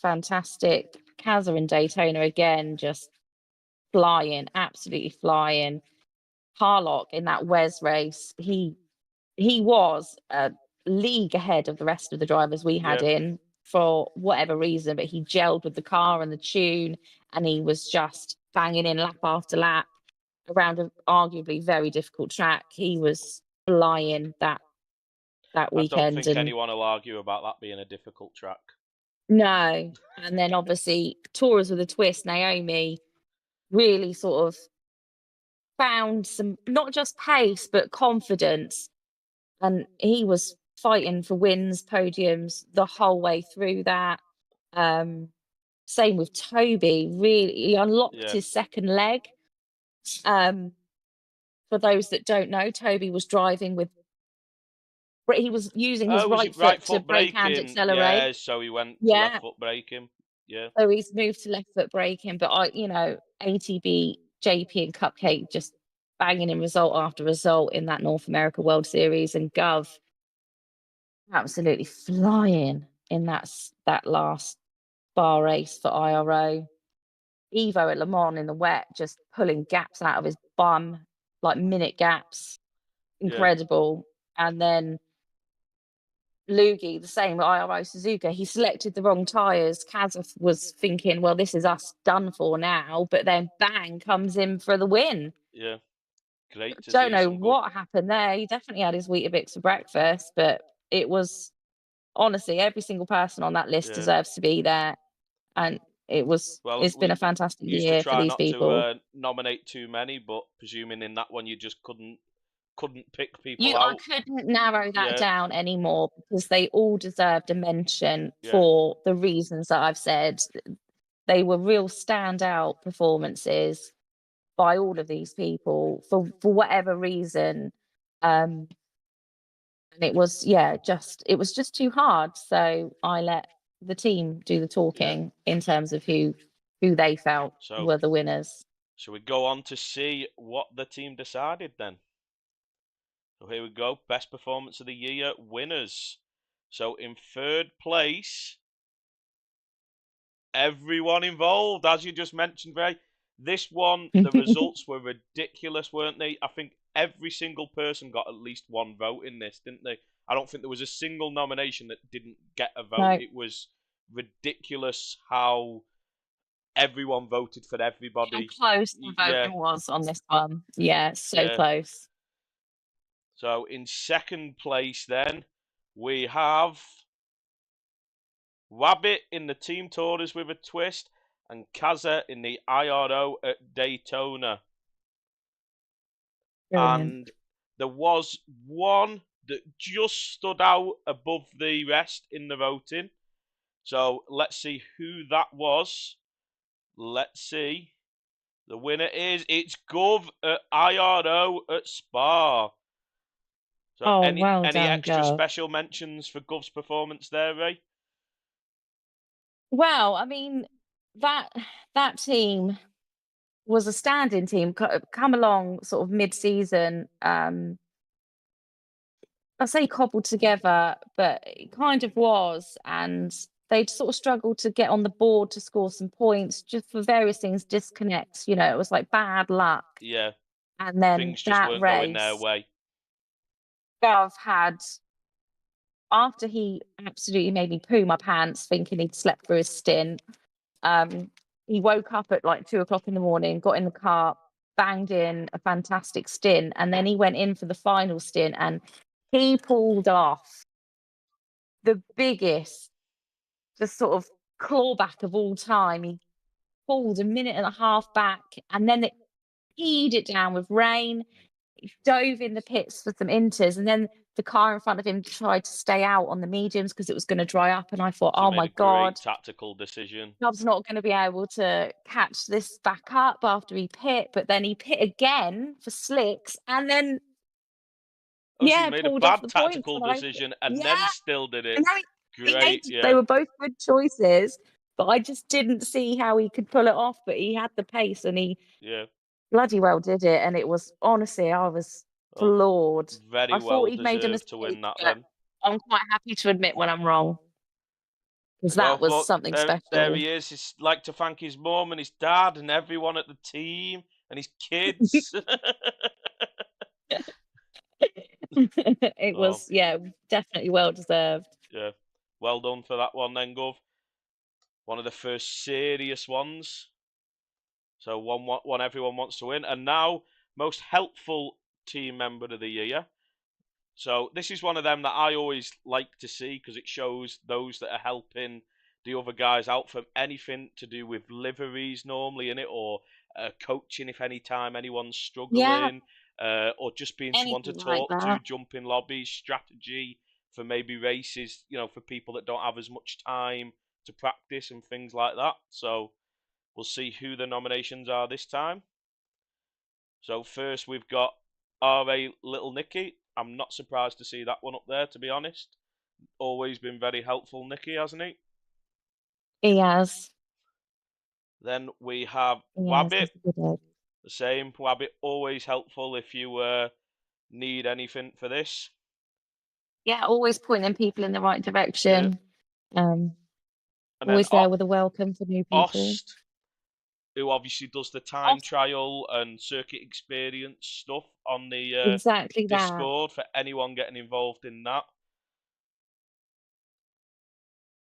fantastic. Kazza in Daytona again, just flying, absolutely flying. Harlock in that Wes race, he was a league ahead of the rest of the drivers we had in for whatever reason, but he gelled with the car and the tune, and he was just banging in lap after lap around an arguably very difficult track. He was flying that weekend. I don't think anyone will argue about that being a difficult track. No. And then obviously Taurus with a twist, Naomi really sort of found some, not just pace, but confidence. And he was fighting for wins, podiums the whole way through that. Same with Toby, really, he unlocked his second leg. For those that don't know, Toby was driving with, he was using his right foot to brake and accelerate. Yeah, so he went to left foot braking. Yeah. So he's moved to left foot braking, but ATB, JP and Cupcake just banging in result after result in that North America World Series, and Gov absolutely flying in that last bar race for IRO. Evo at Le Mans in the wet, just pulling gaps out of his bum, like minute gaps. Incredible. And then Lugi, the same at IRO Suzuka, he selected the wrong tyres. Kazaf was thinking, well, this is us done for now, but then bang, comes in for the win. Yeah. Great to see. Don't know what happened there. He definitely had his Weetabix for breakfast, but it was, honestly, every single person on that list deserves to be there. And it's been a fantastic year for these people. Used to try not to nominate too many, but presuming in that one you just couldn't pick people out. I couldn't narrow that down anymore, because they all deserved a mention for the reasons that I've said. They were real standout performances by all of these people for whatever reason. And it was just too hard. So I let the team do the talking in terms of who they felt were the winners. So we go on to see what the team decided then. So here we go. Best performance of the year winners. So in third place, everyone involved, as you just mentioned, Ray. This one, the results were ridiculous, weren't they? I think every single person got at least one vote in this, didn't they? I don't think there was a single nomination that didn't get a vote. No. It was ridiculous how everyone voted for everybody. How close the voting was on this one. Yeah, so close. So in second place then, we have Rabbit in the Team Tours with a twist and Kaza in the IRO at Daytona. Brilliant. And there was one that just stood out above the rest in the voting. So let's see who that was. Let's see. The winner it's Gov at IRO at Spa. So any extra Gov. special mentions for Gov's performance there, Ray? Well, I mean, that team was a standing team, come along sort of mid-season. I say cobbled together, but it kind of was, and they'd sort of struggled to get on the board to score some points, just for various things, disconnects. You know, it was like bad luck. Yeah. And then things just weren't going their way. Gov had, after he absolutely made me poo my pants, thinking he'd slept through his stint. He woke up at like 2 o'clock in the morning, got in the car, banged in a fantastic stint, and then he went in for the final stint, and he pulled off the biggest, the sort of clawback of all time. He pulled a minute and a half back, and then it peed it down with rain. He dove in the pits for some inters, and then the car in front of him tried to stay out on the mediums because it was going to dry up. And I thought, so oh my God, great tactical decision. Gob's not going to be able to catch this back up after he pit, but then he pit again for slicks, and then he made a bad tactical decision and then still did it. Great, They were both good choices, but I just didn't see how he could pull it off. But he had the pace, and he bloody well did it. And it was, honestly, I was floored. Very well deserved to win that then. I'm quite happy to admit when I'm wrong, because that was something special. There he is. He's like to thank his mum and his dad and everyone at the team and his kids. It was, definitely well deserved. Yeah, well done for that one then, Gov. One of the first serious ones. So one everyone wants to win. And now, most helpful team member of the year. So this is one of them that I always like to see, because it shows those that are helping the other guys out from anything to do with liveries normally, in it, or coaching if any time anyone's struggling, or just being someone to talk to, jump in lobbies, strategy for maybe races, for people that don't have as much time to practice and things like that. So we'll see who the nominations are this time. So first we've got R.A. Little Nicky. I'm not surprised to see that one up there, to be honest. Always been very helpful, Nicky, hasn't he? He has. Then we have Wabbit. The same. Wabbit, always helpful if you need anything for this. Yeah, always pointing people in the right direction. Always there with a welcome for new people. Ost, who obviously does the time trial and circuit experience stuff on the Discord for anyone getting involved in that.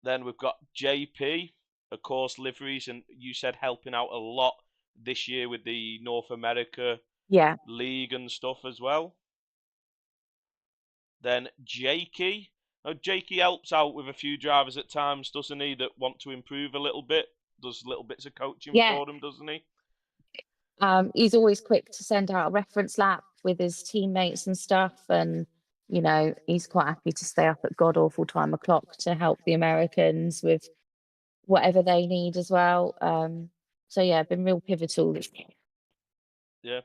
Then we've got JP, of course, liveries, and you said helping out a lot this year with the North America League and stuff as well. Then Jakey. Now, Jakey helps out with a few drivers at times, doesn't he, that want to improve a little bit? Does little bits of coaching for them, doesn't he? He's always quick to send out a reference lap with his teammates and stuff, and he's quite happy to stay up at god awful time o'clock to help the Americans with whatever they need as well. So yeah, been real pivotal. Yeah.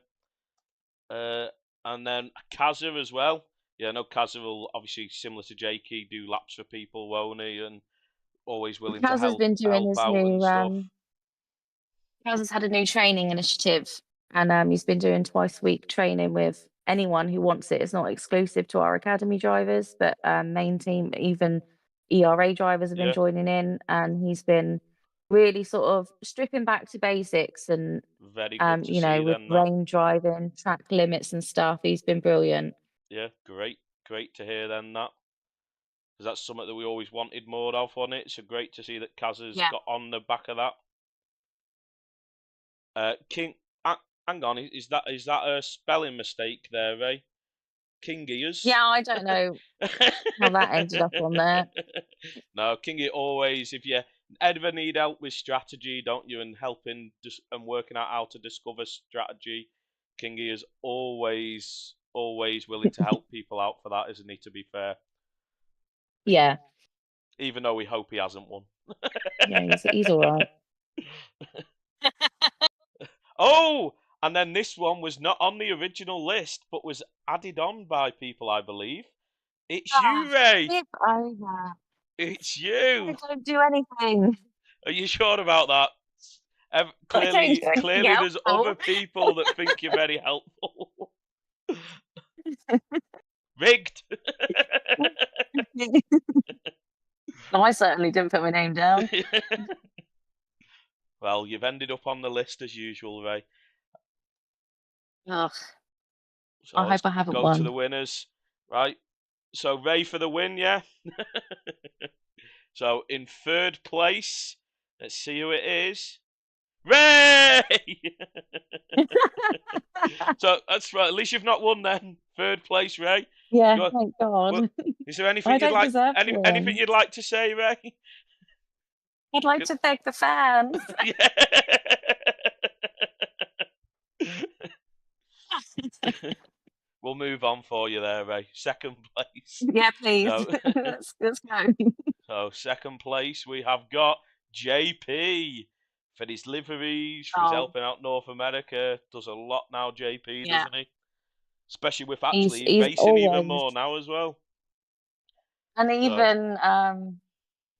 And then Kaza as well. Yeah, no, Kaza will obviously, similar to Jakey, do laps for people, won't he? And always willing to help out and stuff. Kaz has had a new training initiative, and he's been doing twice a week training with anyone who wants it. It's not exclusive to our academy drivers, but main team, even ERA drivers have been joining in, and he's been really sort of stripping back to basics and very good to see with then, range driving, track limits and stuff. He's been brilliant. Yeah, great to hear then that. Because that's something that we always wanted more of on it. So great to see that Kaz has got on the back of that. King, hang on, is that a spelling mistake there, Ray? Kingias? Yeah, I don't know how that ended up on there. No, Kingy always, if you ever need help with strategy, don't you, and helping and working out how to discover strategy, Kingy is always willing to help people out for that, isn't he, to be fair? Yeah. Even though we hope he hasn't won. Yeah, he's all right. Oh, and then this one was not on the original list, but was added on by people, I believe. It's you, Ray. Skip over. It's you. I don't do anything. Are you sure about that? Clearly, there's other people that think you're very helpful. Rigged. No, I certainly didn't put my name down. Well, you've ended up on the list as usual, Ray. Ugh. So I hope I haven't go won. to the winners, right? So Ray for the win, yeah. So in third place, let's see who it is. Ray! So that's right. At least you've not won then. Third place, Ray. Yeah, thank God. Well, is there anything you'd like? Anything you'd like to say, Ray? I'd like to thank the fans. We'll move on for you there, Ray. Second place. Yeah, please. Let's go. So second place we have got JP for his liveries, for his helping out North America. Does a lot now, JP, doesn't he? Especially with actually he's racing always, even more now as well. And even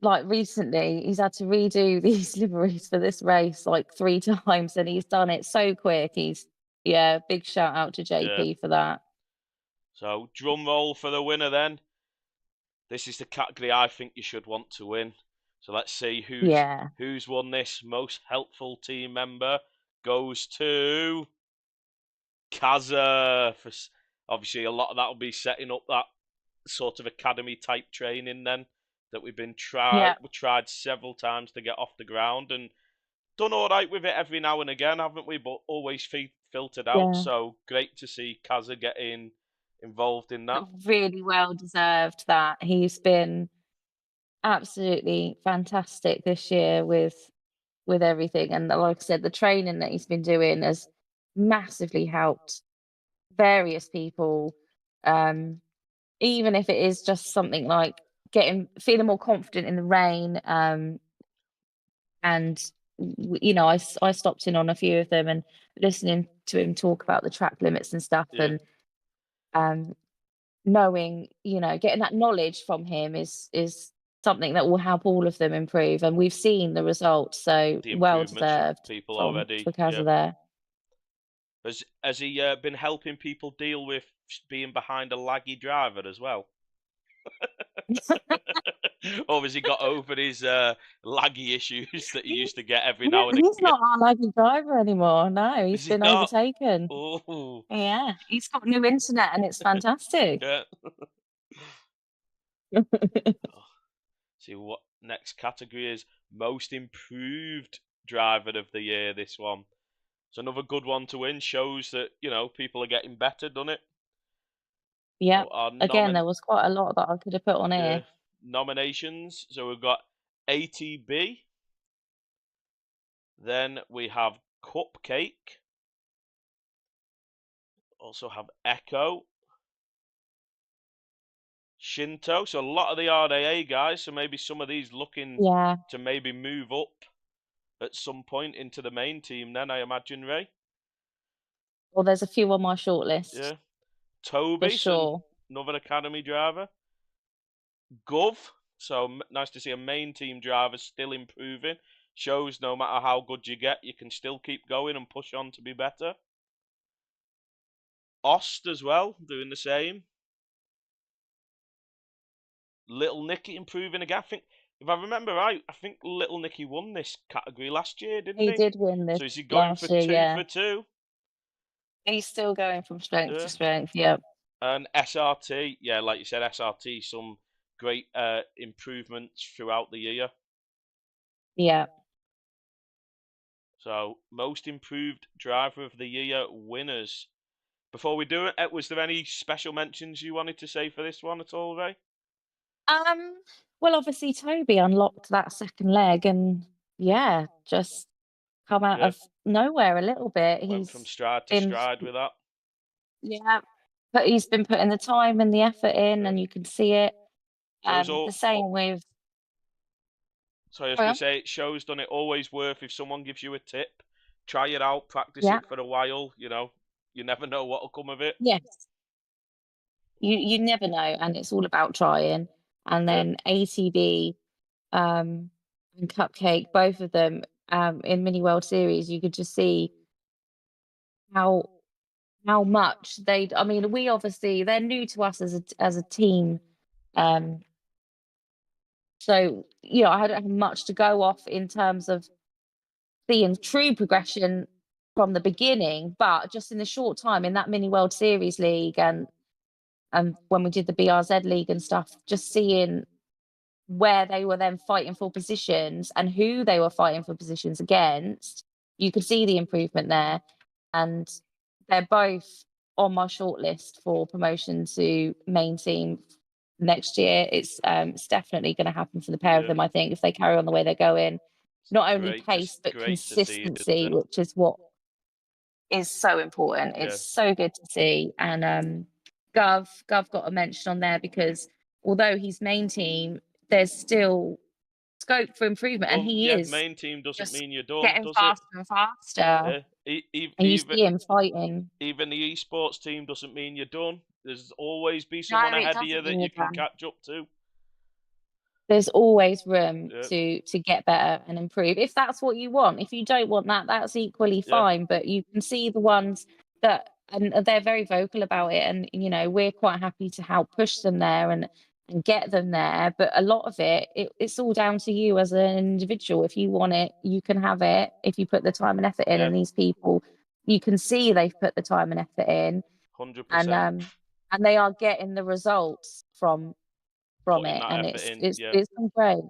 like recently, he's had to redo these liveries for this race like 3 times, and he's done it so quick. Big shout out to JP for that. So drum roll for the winner then. This is the category I think you should want to win. So let's see who's won this. Most helpful team member goes to Kaza. Obviously, a lot of that will be setting up that sort of academy type training then that we've been we tried several times to get off the ground and done all right with it every now and again, haven't we? But always filtered out. So great to see Kaza getting involved in that. Really well deserved that. He's been absolutely fantastic this year with everything, and like I said, the training that he's been doing has massively helped various people, even if it is just something like feeling more confident in the rain, and I stopped in on a few of them and listening to him talk about the track limits and stuff, and knowing, getting that knowledge from him is something that will help all of them improve, and we've seen the results. So well deserved people already for Kaza there. Has he been helping people deal with being behind a laggy driver as well? Or has he got over his laggy issues that he used to get every now and again? He's not our laggy driver anymore. No, he's been overtaken. Ooh. Yeah, he's got new internet and it's fantastic. Yeah. See what next category is. Most improved driver of the year, this one. It's another good one to win. Shows that, people are getting better, doesn't it? Yeah. So again, there was quite a lot that I could have put on here. Nominations. So we've got ATB. Then we have Cupcake. Also have Echo. Shinto. So a lot of the RAA guys. So maybe some of these looking to maybe move up at some point into the main team then, I imagine, Ray. Well, there's a few on my shortlist. Yeah. Toby, sure. Another academy driver. Gov, so nice to see a main team driver still improving. shows no matter how good you get, you can still keep going and push on to be better. Ost as well, doing the same. Little Nicky improving again. I think, if I remember right, I think Little Nicky won this category last year, didn't he? He did win this So is he going last for year, two yeah. for two? He's still going from strength Yeah. to strength, yeah. And SRT, yeah, like you said, SRT, some great improvements throughout the year. Yeah. So, most improved driver of the year winners. Before we do it, was there any special mentions you wanted to say for this one at all, Ray? Well, obviously Toby unlocked that second leg and yeah, just come out of nowhere a little bit. Went from He's stride to been, stride with that. yeah, but he's been putting the time and the effort in, and you can see it. The same with. Sorry, I was going to say, it shows, done it always worth if someone gives you a tip, try it out, practice it for a while. You know, you never know what'll come of it. Yes, you never know, and it's all about trying. And then ATB and Cupcake, both of them in Mini World Series, you could just see how much they. I mean, we obviously they're new to us as a team, so I don't have much to go off in terms of seeing true progression from the beginning, but just in the short time in that Mini World Series League and when we did the BRZ League and stuff, just seeing where they were then fighting for positions and who they were fighting for positions against, you could see the improvement there. And they're both on my shortlist for promotion to main team next year. It's definitely going to happen for the pair of them, I think, if they carry on the way they're going. Not only pace, but consistency, which is what is so important. It's so good to see. And Gov got a mention on there because although he's main team, there's still scope for improvement, and he is main team doesn't mean you're done, getting does faster and faster. And you see him fighting. Even the esports team doesn't mean you're done. There's always be someone ahead of you that you can catch up to. There's always room to get better and improve if that's what you want. If you don't want that, that's equally fine. But you can see the ones that, and they're very vocal about it, and we're quite happy to help push them there and get them there. But a lot of it's all down to you as an individual. If you want it, you can have it if you put the time and effort in. And these people, you can see they've put the time and effort in, 100%, and they are getting the results from it, and it's been great.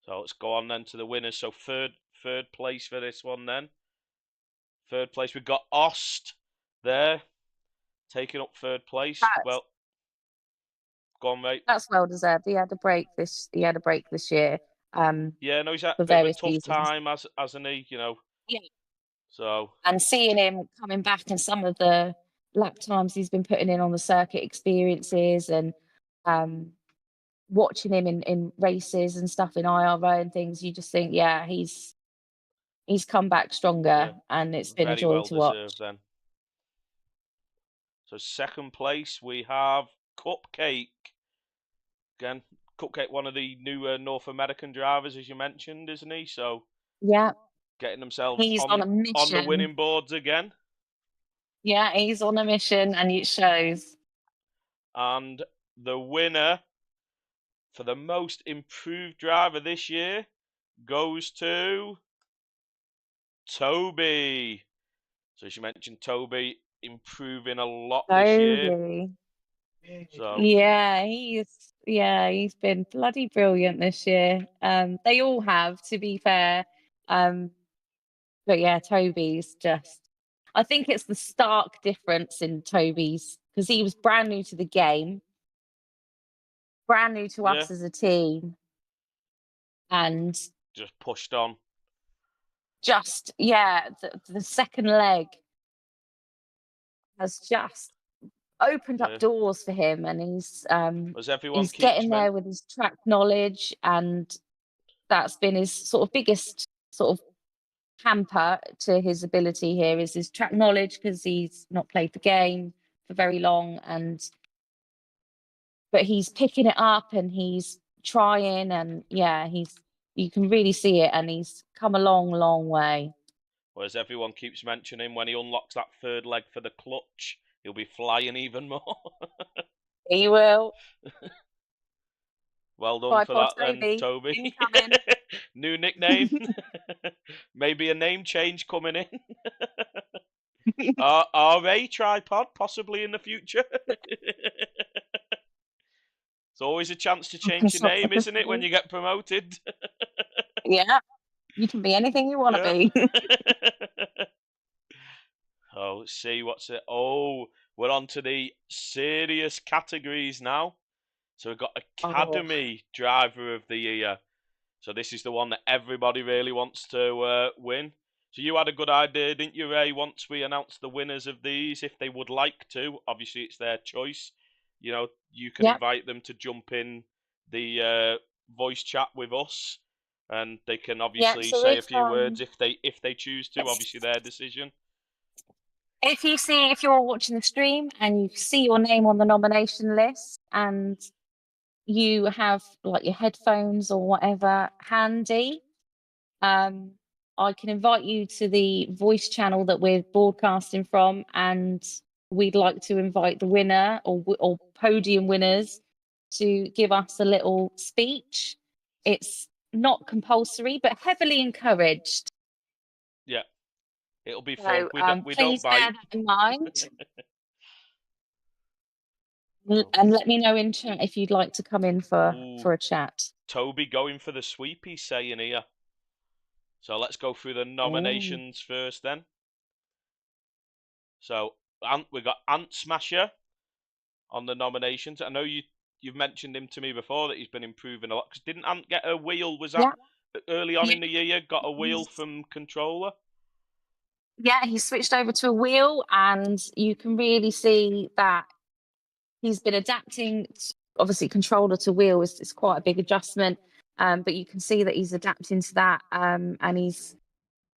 So let's go on then to the winners. So third place for this one then. Third place, we've got Ost there, taking up third place. Well, go on, mate. That's well deserved. He had a break this year. Yeah, no, he's had a bit of a tough time, hasn't he? Yeah. So. And seeing him coming back and some of the lap times he's been putting in on the circuit experiences, and watching him in races and stuff in IRO and things, you just think, yeah, he's come back stronger, and it's been a joy to watch. Then. So second place we have Cupcake. Again, Cupcake, one of the new North American drivers, as you mentioned, isn't he? So yeah, getting themselves on a mission, on the winning boards again. Yeah, he's on a mission, and it shows. And the winner for the most improved driver this year goes to Toby. So as you mentioned, Toby improving a lot this year. So yeah, he's been bloody brilliant this year. They all have, to be fair. But yeah, Toby's just. I think it's the stark difference in Toby's, because he was brand new to the game, brand new to us as a team, and just pushed on. The second leg has just opened up doors for him, and he's getting there with his track knowledge, and that's been his sort of biggest sort of hamper to his ability here is his track knowledge, because he's not played the game for very long, but he's picking it up and he's trying, and yeah, he's you can really see it, and he's come a long, long way. Whereas everyone keeps mentioning when he unlocks that third leg for the clutch, he'll be flying even more. He will. Well done for that then, Toby. Incoming. New nickname. Maybe a name change coming in. RA Tripod, possibly in the future. It's always a chance to change your name, isn't it, when you get promoted? Yeah. You can be anything you want to be. Oh, let's see what's it. Oh, we're on to the serious categories now. So we've got Academy Driver of the Year. So this is the one that everybody really wants to win. So you had a good idea, didn't you, Ray, once we announced the winners of these, if they would like to. Obviously, it's their choice. You know, you can invite them to jump in the voice chat with us, and they can obviously say a few words if they choose to. Obviously, their decision. If you're watching the stream and you see your name on the nomination list and you have like your headphones or whatever handy, I can invite you to the voice channel that we're broadcasting from, and we'd like to invite the winner or podium winners to give us a little speech. It's not compulsory, but heavily encouraged. Yeah, it'll be fun. We please don't bite. bear that in mind. And let me know in chat if you'd like to come in for a chat. Toby going for the sweep, he's saying here. So let's go through the nominations first then. So we've got Ant Smasher on the nominations. I know you've mentioned him to me before that he's been improving a lot. Because didn't Ant get a wheel? Was that early on in the year? Got a wheel from controller? Yeah, he switched over to a wheel, and you can really see that he's been adapting. Obviously, controller to wheel is quite a big adjustment, but you can see that he's adapting to that, and he's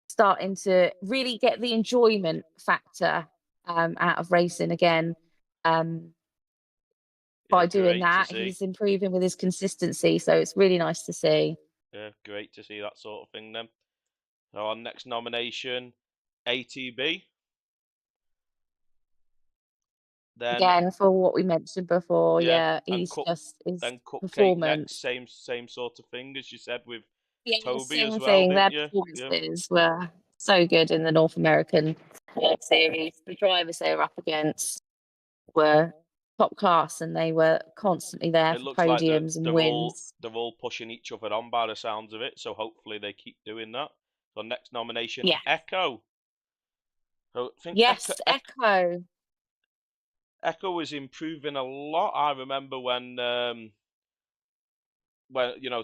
starting to really get the enjoyment factor out of racing again. By doing that, he's improving with his consistency, so it's really nice to see. Yeah, great to see that sort of thing then. So our next nomination, ATB. Then again, for what we mentioned before, he's just his performance. Same sort of thing as you said with Toby same as well. Thing. Their performances were so good in the North American series. The drivers they were up against were top class, and they were constantly there for podiums and wins. They're all pushing each other on by the sounds of it, so hopefully they keep doing that. So next nomination, Echo. So I think Echo. Echo was improving a lot. I remember when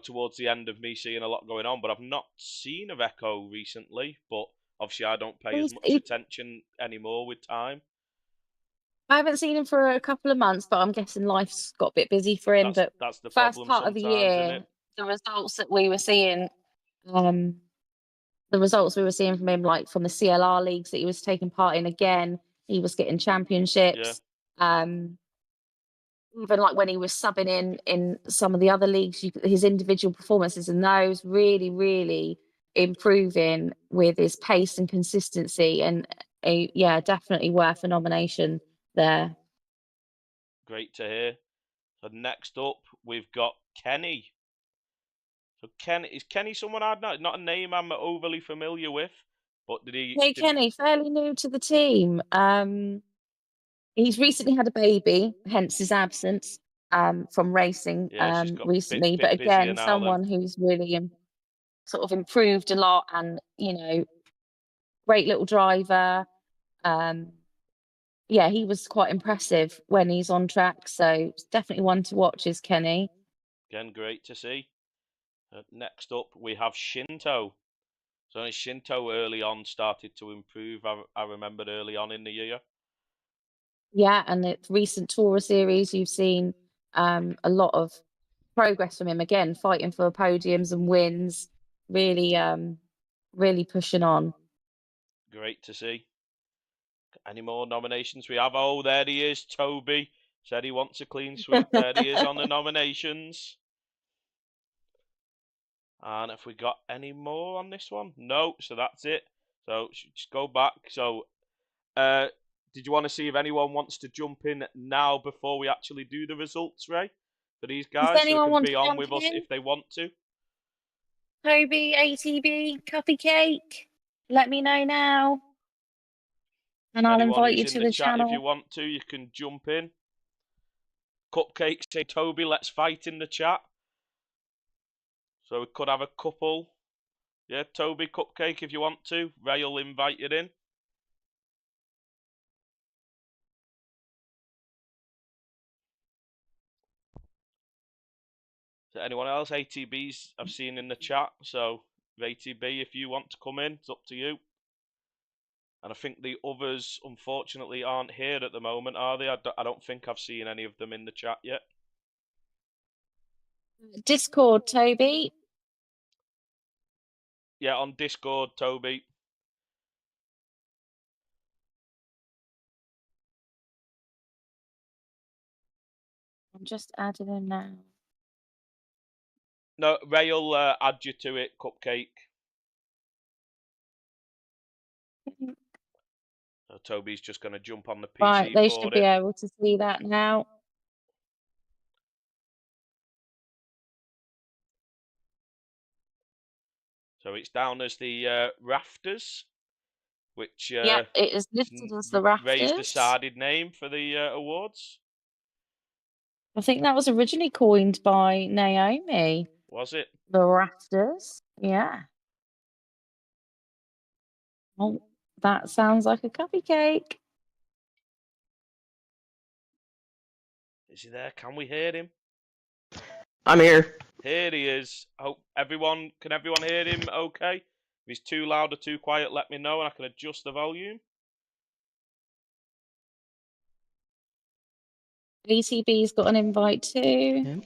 towards the end of me seeing a lot going on, but I've not seen of Echo recently. But obviously, I don't pay as much attention anymore with time. I haven't seen him for a couple of months, but I'm guessing life's got a bit busy for him. That's the first part of the year, the results that we were seeing, from him, like from the CLR leagues that he was taking part in, again, he was getting championships. Even like when he was subbing in some of the other leagues, his individual performances in those really, really improving with his pace and consistency, and definitely worth a nomination there. Great to hear. So next up, we've got Kenny. So is Kenny someone I'd know? Not a name I'm overly familiar with, but Kenny, fairly new to the team. He's recently had a baby, hence his absence from racing recently. But again, someone who's really sort of improved a lot, and great little driver. He was quite impressive when he's on track. So it's definitely one to watch is Kenny. Again, great to see. Next up, we have Shinto. So Shinto early on started to improve. I remembered early on in the year. Yeah, and the recent Tourer series, you've seen a lot of progress from him. Again, fighting for podiums and wins. Really, really pushing on. Great to see. Any more nominations we have? Oh, there he is, Toby. Said he wants a clean sweep. There he is on the nominations. And have we got any more on this one? No, so that's it. So just go back. So, did you want to see if anyone wants to jump in now before we actually do the results, Ray? For these Does guys, so they anyone can want be to on jump with us in? if they want to. Toby, ATB, Cupcake, let me know now. And I'll Anyone invite who's you in to the the chat, if you channel. want to, you can jump in. Cupcake, say Toby, let's fight in the chat. So we could have a couple. Yeah, Toby, Cupcake, if you want to. Ray will invite you in. So anyone else? ATBs I've seen in the chat. So ATB, if you want to come in, it's up to you. And I think the others, unfortunately, aren't here at the moment, are they? I don't think I've seen any of them in the chat yet. Discord, Toby. Yeah, on Discord, Toby. I'm just adding him now. No, Ray will add you to it, Cupcake. So Toby's just going to jump on the PC right, they for should it. be able to see that now. So it's down as the rafters, which Yeah, it is listed as the rafters. Ray's decided name for the awards. I think that was originally coined by Naomi. Was it? The rafters, yeah. Oh, that sounds like a cupcake. Is he there? Can we hear him? I'm here. Here he is. Hope can everyone hear him okay? If he's too loud or too quiet, let me know and I can adjust the volume. ATB's got an invite too. Yeah.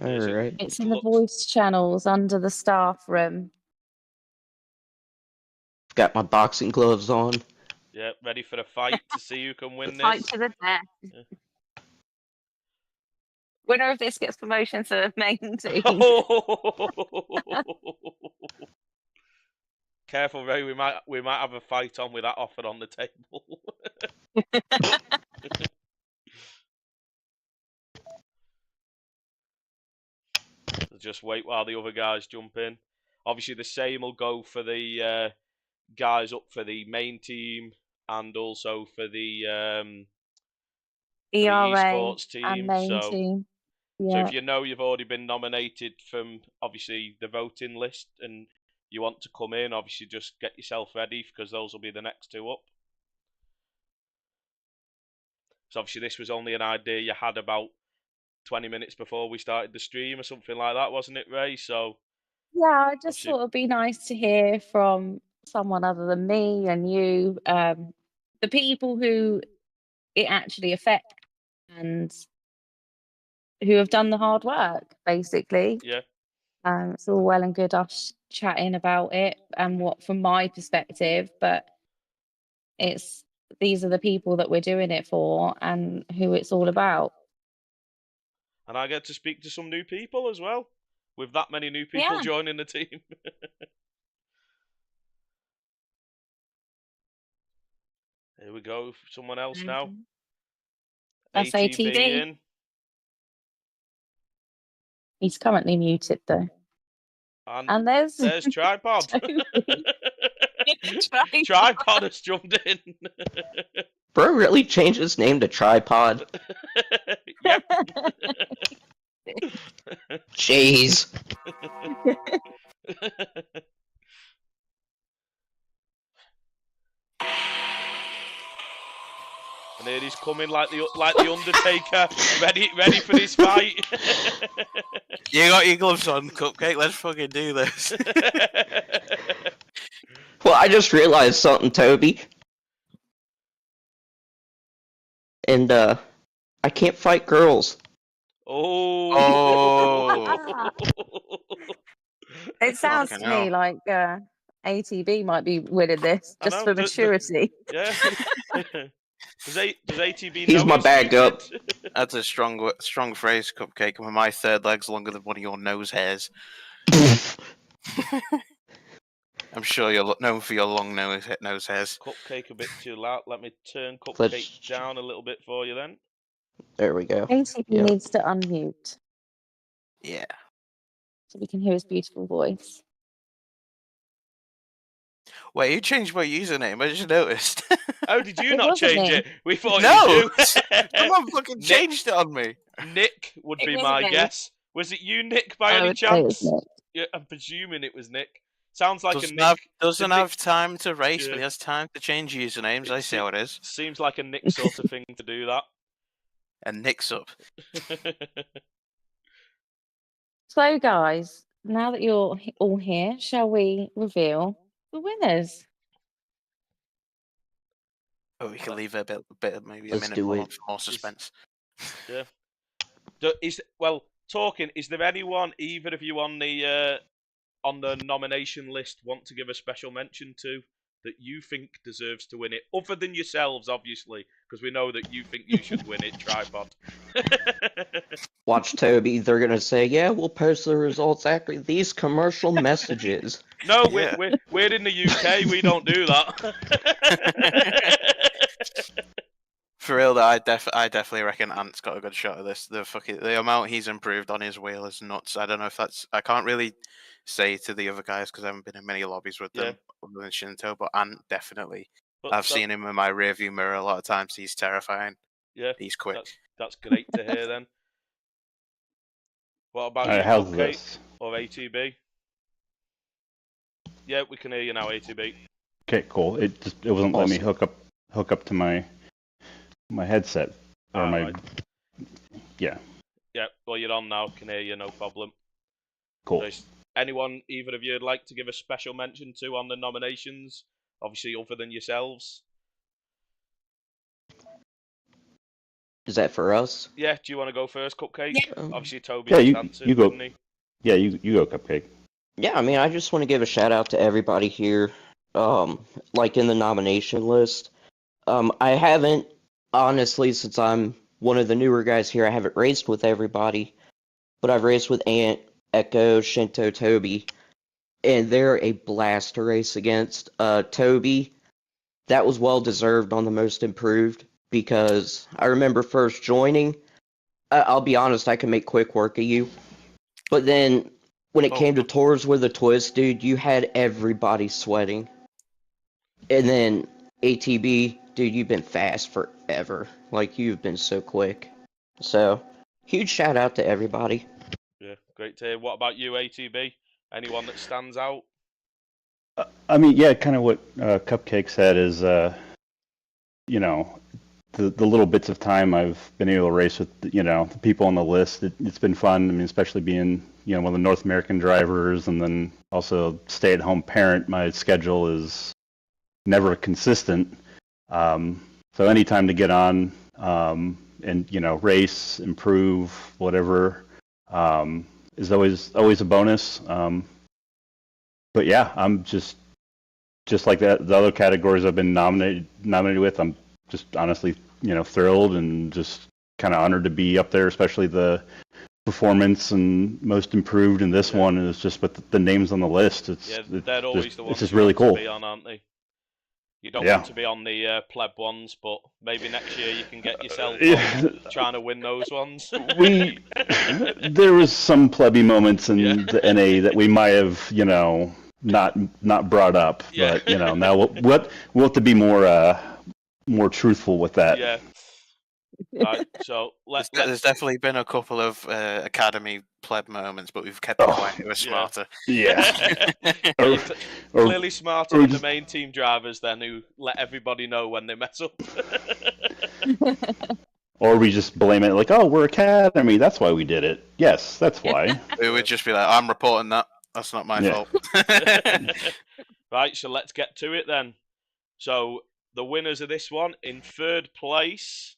All right. It's in the voice channels under the staff room. Got my boxing gloves on. Yeah, ready for a fight to see who can win this. Fight to the death. Yeah. Winner of this gets promotion to the main team. Careful, Ray. We might have a fight on with that offer on the table. Just wait while the other guys jump in. Obviously, the same will go for the guys up for the main team and also for the esports team. And main team. Yeah. So if you know you've already been nominated from obviously the voting list and you want to come in, obviously just get yourself ready because those will be the next two up. So obviously this was only an idea you had about 20 minutes before we started the stream or something like that, wasn't it, Ray? So yeah, I just thought it'd be nice to hear from someone other than me and you, the people who it actually affects and who have done the hard work, basically. Yeah. It's all well and good us chatting about it and what from my perspective, but these are the people that we're doing it for and who it's all about. And I get to speak to some new people as well, with that many new people joining the team. Here we go, someone else now. That's ATB. In. He's currently muted though. And there's Tripod. Tripod has jumped in. Bro really changed his name to Tripod. Yep. Jeez. And here he's coming like the Undertaker, ready for this fight. You got your gloves on, Cupcake. Let's fucking do this. Well, I just realized something, Toby. And I can't fight girls. Oh. It sounds to me like ATB might be winning this just for maturity. Yeah. Does ATB He's my backup. That's a strong phrase, Cupcake. My third leg's longer than one of your nose hairs. I'm sure you're known for your long nose hairs. Cupcake a bit too loud. Let me turn Cupcake down a little bit for you then. There we go. Basically, he needs to unmute. Yeah. So we can hear his beautiful voice. Wait, you changed my username. I just noticed. Oh, did you not change it? We thought no! you do. Someone fucking changed it on me. Nick would be my guess. Was it you, Nick, by any chance? Yeah, I'm presuming it was Nick. Sounds like doesn't a Nick. Doesn't have time to race, but he has time to change usernames. I see how it is. Seems like a Nick sort of thing to do that. And Nick's up. So, guys, now that you're all here, shall we reveal the winners? Oh, we can leave a bit maybe Let's a minute do more it. for more suspense. Yeah. Talking. Is there anyone, either of you on the nomination list, want to give a special mention to that you think deserves to win it, other than yourselves, obviously, because we know that you think you should win it, Tripod. Watch Toby. They're gonna say, "Yeah, we'll post the results after these commercial messages." No, we're in the UK. We don't do that. For real, though, I definitely reckon Ant's got a good shot of this. The amount he's improved on his wheel is nuts. I don't know if that's. I can't really say to the other guys because I haven't been in many lobbies with them other than Shinto, but Ant definitely. I've seen him in my rearview mirror a lot of times. He's terrifying. Yeah, he's quick. That's great to hear. Then, what about you, Cupcake or ATB? Yeah, we can hear you now, ATB. Okay, cool. It wasn't letting me hook up to my headset or my. Right. Yeah. Yeah. Well, you're on now. Can hear you. No problem. Cool. So anyone, either of you, would like to give a special mention to on the nominations? Obviously, other than yourselves. Is that for us? Yeah. Do you want to go first, Cupcake? Yeah. Obviously, Toby answered, you go. Didn't he? Yeah, you go, Cupcake. Yeah, I mean, I just want to give a shout out to everybody here, like in the nomination list. I haven't, honestly, since I'm one of the newer guys here, I haven't raced with everybody, but I've raced with Ant, Echo, Shinto, Toby, and they're a blast to race against. Toby, that was well deserved on the most improved, because I remember first joining, I'll be honest, I can make quick work of you, but then when it came to tours with a twist, dude, you had everybody sweating. And then ATB, dude, you've been fast forever. Like, you've been so quick. So, huge shout out to everybody. Yeah, great to hear. What about you, ATB? Anyone that stands out? I mean, yeah, kind of what Cupcake said is, you know, the little bits of time I've been able to race with, you know, the people on the list. It's been fun. I mean, especially being, you know, one of the North American drivers, and then also stay-at-home parent. My schedule is never consistent. So any time to get on and, you know, race, improve, whatever, is always a bonus. But yeah, I'm just like that. The other categories I've been nominated with, I'm just honestly, you know, thrilled and just kind of honored to be up there, especially the performance and most improved in this one. And it's just with the names on the list. They're always the ones it's just really cool. To be on, aren't they? You don't want to be on the pleb ones, but maybe next year you can get yourself on trying to win those ones. There was some plebby moments in the NA that we might have, you know, not brought up, but you know, now we'll have to be more truthful with that. Yeah. Right, so there's definitely been a couple of academy pleb moments, but we've kept it quiet. We're smarter. Yeah. Clearly smarter than the main team drivers then, who let everybody know when they mess up. Or we just blame it like, oh, we're academy, that's why we did it. Yes, that's why. We would just be like, I'm reporting that. That's not my fault. Right, so let's get to it then. So the winners of this one, in third place,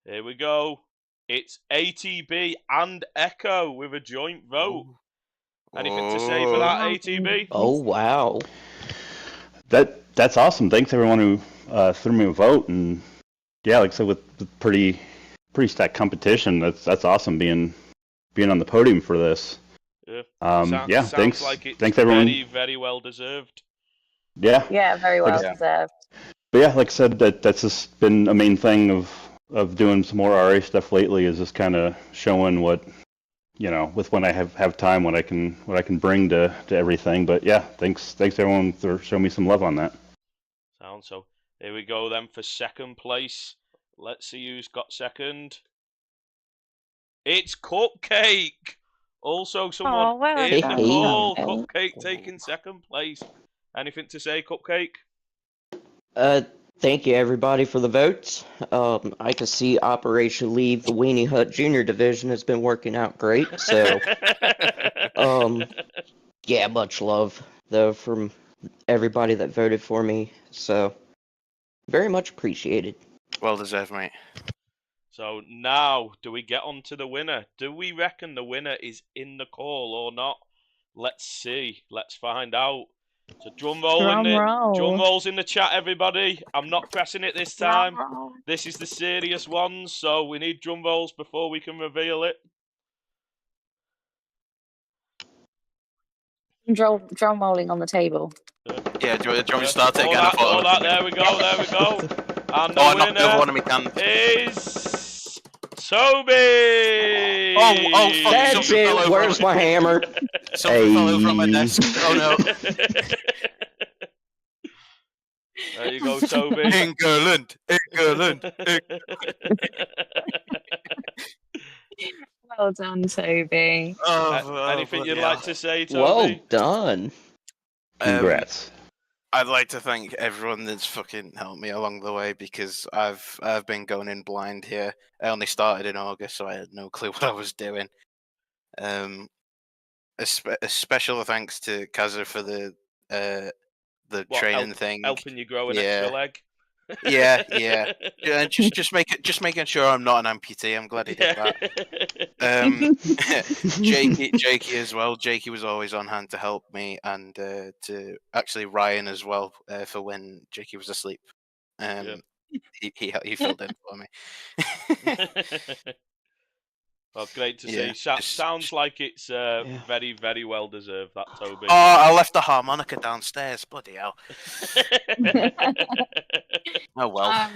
here we go. It's ATB and Echo with a joint vote. Anything to say for that, ATB? Oh, wow. That's awesome. Thanks everyone who threw me a vote. And yeah, like I said, with pretty stacked competition, that's awesome being on the podium for this. Yeah, sounds like it's thanks everyone. very, very well deserved. Yeah. Yeah, very well deserved. But yeah, like I said, that's just been a main thing of doing some more RA stuff lately, is just kind of showing what, with when I have time, what I can bring to everything. But yeah, thanks everyone for showing me some love on that. So here we go then for second place. Let's see who's got second. It's Cupcake. Also, someone in the call. Cupcake taking second place. Anything to say, Cupcake? Thank you everybody for the votes. I can see Operation Leave the Weenie Hut Junior Division has been working out great. So, yeah, much love though from everybody that voted for me. So, very much appreciated. Well deserved, mate. So now, do we get on to the winner? Do we reckon the winner is in the call or not? Let's see. Let's find out. So drum rolls in the chat, everybody. I'm not pressing it this time. This is the serious ones, so we need drum rolls before we can reveal it. Drum rolling on the table. Yeah, do you want me to start it again? There we go. And the winner is Toby! Oh, fuck. That's it. Where's my hammer? Something fell over on my desk. Oh, no. There you go, Toby. England. Well done, Toby. Anything you'd like to say, Toby? Well done. Congrats. I'd like to thank everyone that's fucking helped me along the way, because I've been going in blind here. I only started in August, so I had no clue what I was doing. A special thanks to Kazza for the training thing, helping you grow an extra leg. Yeah. Just making sure I'm not an amputee. I'm glad he did that. Jakey as well. Jakey was always on hand to help me, and to actually Ryan as well, for when Jakey was asleep. He filled in for me. Well, great to see. Sounds like it's very, very well deserved, that, Toby. Oh, I left the harmonica downstairs. Bloody hell. Oh, well.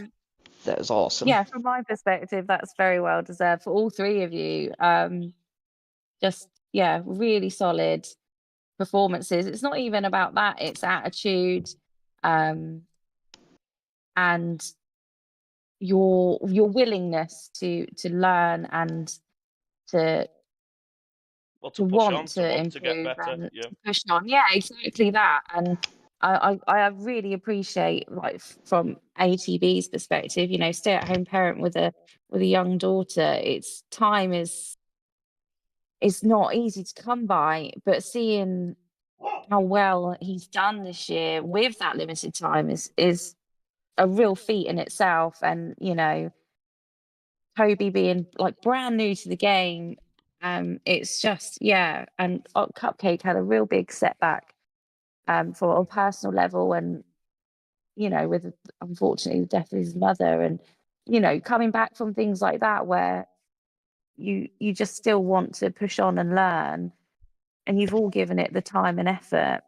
That was awesome. Yeah, from my perspective, that's very well deserved for all three of you. Really solid performances. It's not even about that. It's attitude, and your willingness to learn and to want to improve get better. And to push on. Yeah, exactly that. And I really appreciate, like, from ATB's perspective, stay-at-home parent with a young daughter. It's time is not easy to come by, but seeing how well he's done this year with that limited time is a real feat in itself. And Toby being like brand new to the game, it's just and Cupcake had a real big setback for a personal level, and with unfortunately the death of his mother, and coming back from things like that, where you just still want to push on and learn, and you've all given it the time and effort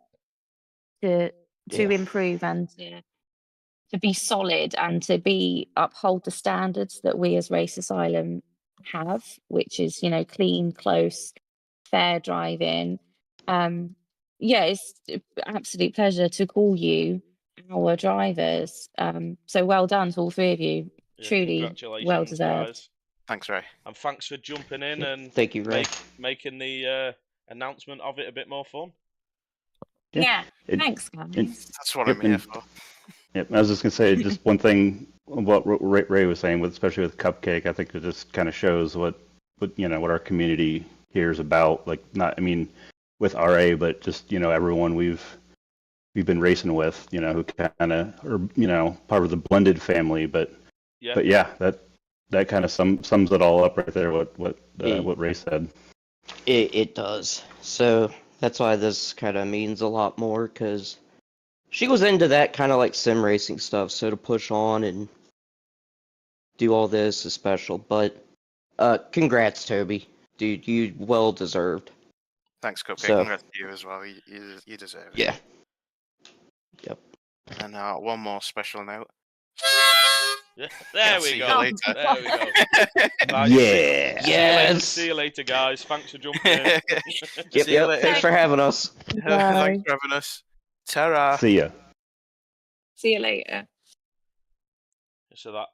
to improve and to be solid and to uphold the standards that we as Race Asylum have, which is clean, close, fair driving. It's an absolute pleasure to call you our drivers. So well done to all three of you. Truly well deserved. Guys. Thanks, Ray. And thanks for jumping in and thank you, Ray. making the announcement of it a bit more fun. Thanks, guys. That's what I'm here for. Yep, I was just gonna say just one thing about what Ray was saying, especially with Cupcake. I think it just kind of shows what our community here is about. Like, with RA, but just everyone we've been racing with, who kind of are part of the blended family. But that kind of sums it all up right there. What Ray said. It does. So that's why this kind of means a lot more, because she was into that kind of like sim racing stuff. So to push on and do all this is special. But congrats, Toby. Dude, you well deserved. Thanks, Cupcake. So- Congrats to you as well. You deserve it. Yeah. Yep. And one more special note. There we See you go. later. There we go. Right, Yeah. Yes. See you later, guys. Thanks for jumping in. Yep. See you Yep. later. Thanks for having us. Thanks for having us. Ta-ra. See ya. See you later. So that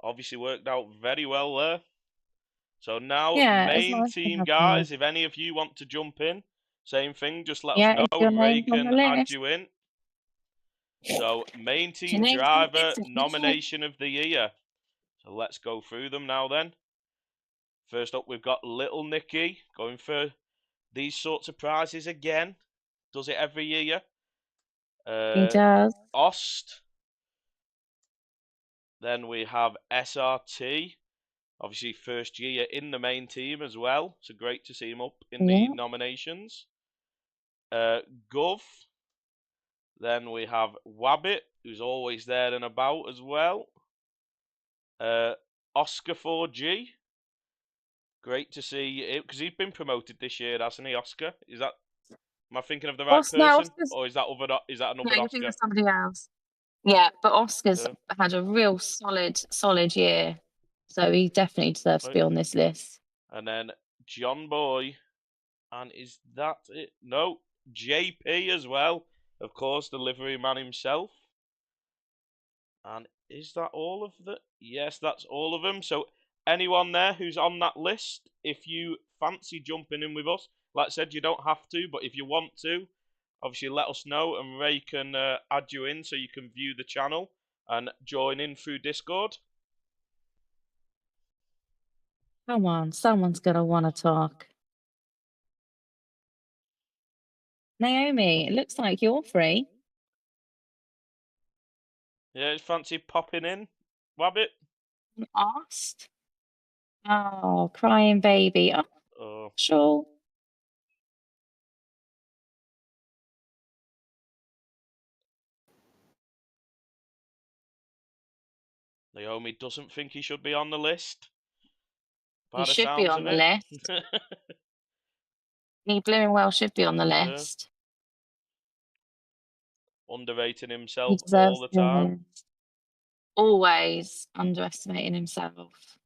obviously worked out very well there. So now, Yeah, it's main nice to team have guys, you. if any of you want to jump in, same thing, just let Yeah, us if know. your Ray name's on can the add list. you in. So, main Your team name's on the driver list, if you nomination of the year. So let's go through them now then. First up, we've got Little Nicky going for these sorts of prizes again. Does it every year. He does. Ost. Then we have SRT. Obviously, first year in the main team as well. So great to see him up in the nominations. Gov. Then we have Wabbit, who's always there and about as well. Oscar 4G. Great to see it because he's been promoted this year, hasn't he, Oscar? Am I thinking of the right person, or is that another you're Oscar? thinking of somebody else. Yeah, but Oscar's had a real solid year, so he definitely deserves to be on this list. And then John Boy, and is that it? No, JP as well, of course, the livery man himself. And is that all of the? Yes, that's all of them. So anyone there who's on that list, if you fancy jumping in with us, like I said, you don't have to, but if you want to, obviously let us know, and Ray can add you in so you can view the channel and join in through Discord. Come on, someone's gonna want to talk. Naomi, it looks like you're free. Yeah, it's fancy popping in, Wabbit. Asked. Oh, crying baby. Oh, sure. Naomi doesn't think he should be on the list. He should be on the list. He blooming well should be on the list. Underrating himself all the time. Always underestimating himself.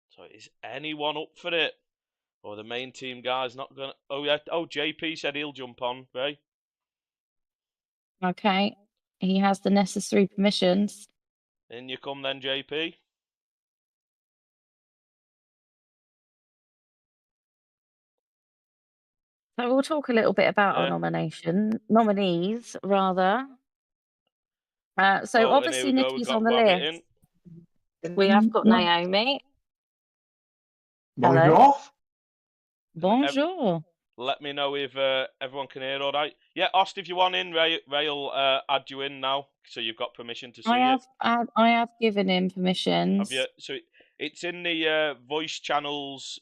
So is anyone up for it? Or the main team guy's not gonna? Oh yeah. Oh, JP said he'll jump on, Ray. Okay, he has the necessary permissions. In you come then, JP. So we'll talk a little bit about our nominees, rather. So obviously Nikki's on the list. We have got Naomi. Bonjour. Hello. Bonjour. Let me know if everyone can hear all right. Yeah, Ost, if you want in, Ray will add you in now, so you've got permission to see it. I have given him permissions. Have you? So it's in the voice channels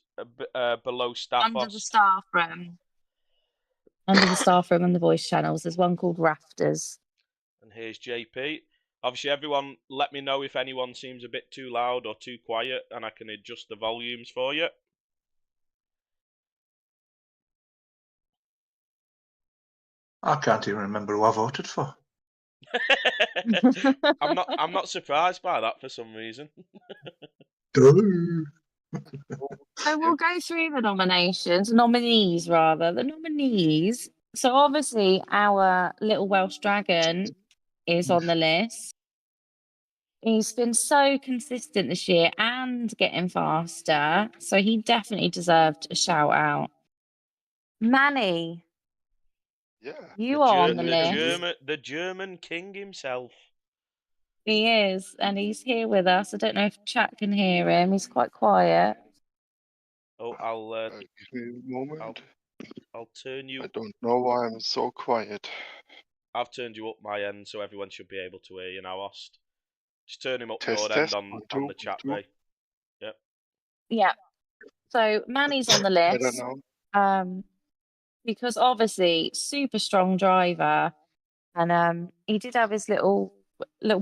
below staff. Under the staff room. Under the staff room and the voice channels, there's one called Rafters. And here's JP. Obviously, everyone, let me know if anyone seems a bit too loud or too quiet, and I can adjust the volumes for you. I can't even remember who I voted for. I'm not surprised by that for some reason. So we'll go through the nominees rather. The nominees. So obviously our little Welsh dragon is on the list. He's been so consistent this year and getting faster, so he definitely deserved a shout out. Manny. Yeah. You are on the list. The German king himself. He is, and he's here with us. I don't know if chat can hear him. He's quite quiet. Oh, give me a moment. I'll turn you. I don't know why I'm so quiet. I've turned you up my end, so everyone should be able to hear you now, Ost. Just turn him up Test, your test. end on the chat, Ray. Yep. Yeah. So Manny's on the list. I don't know. Because obviously super strong driver, and he did have his little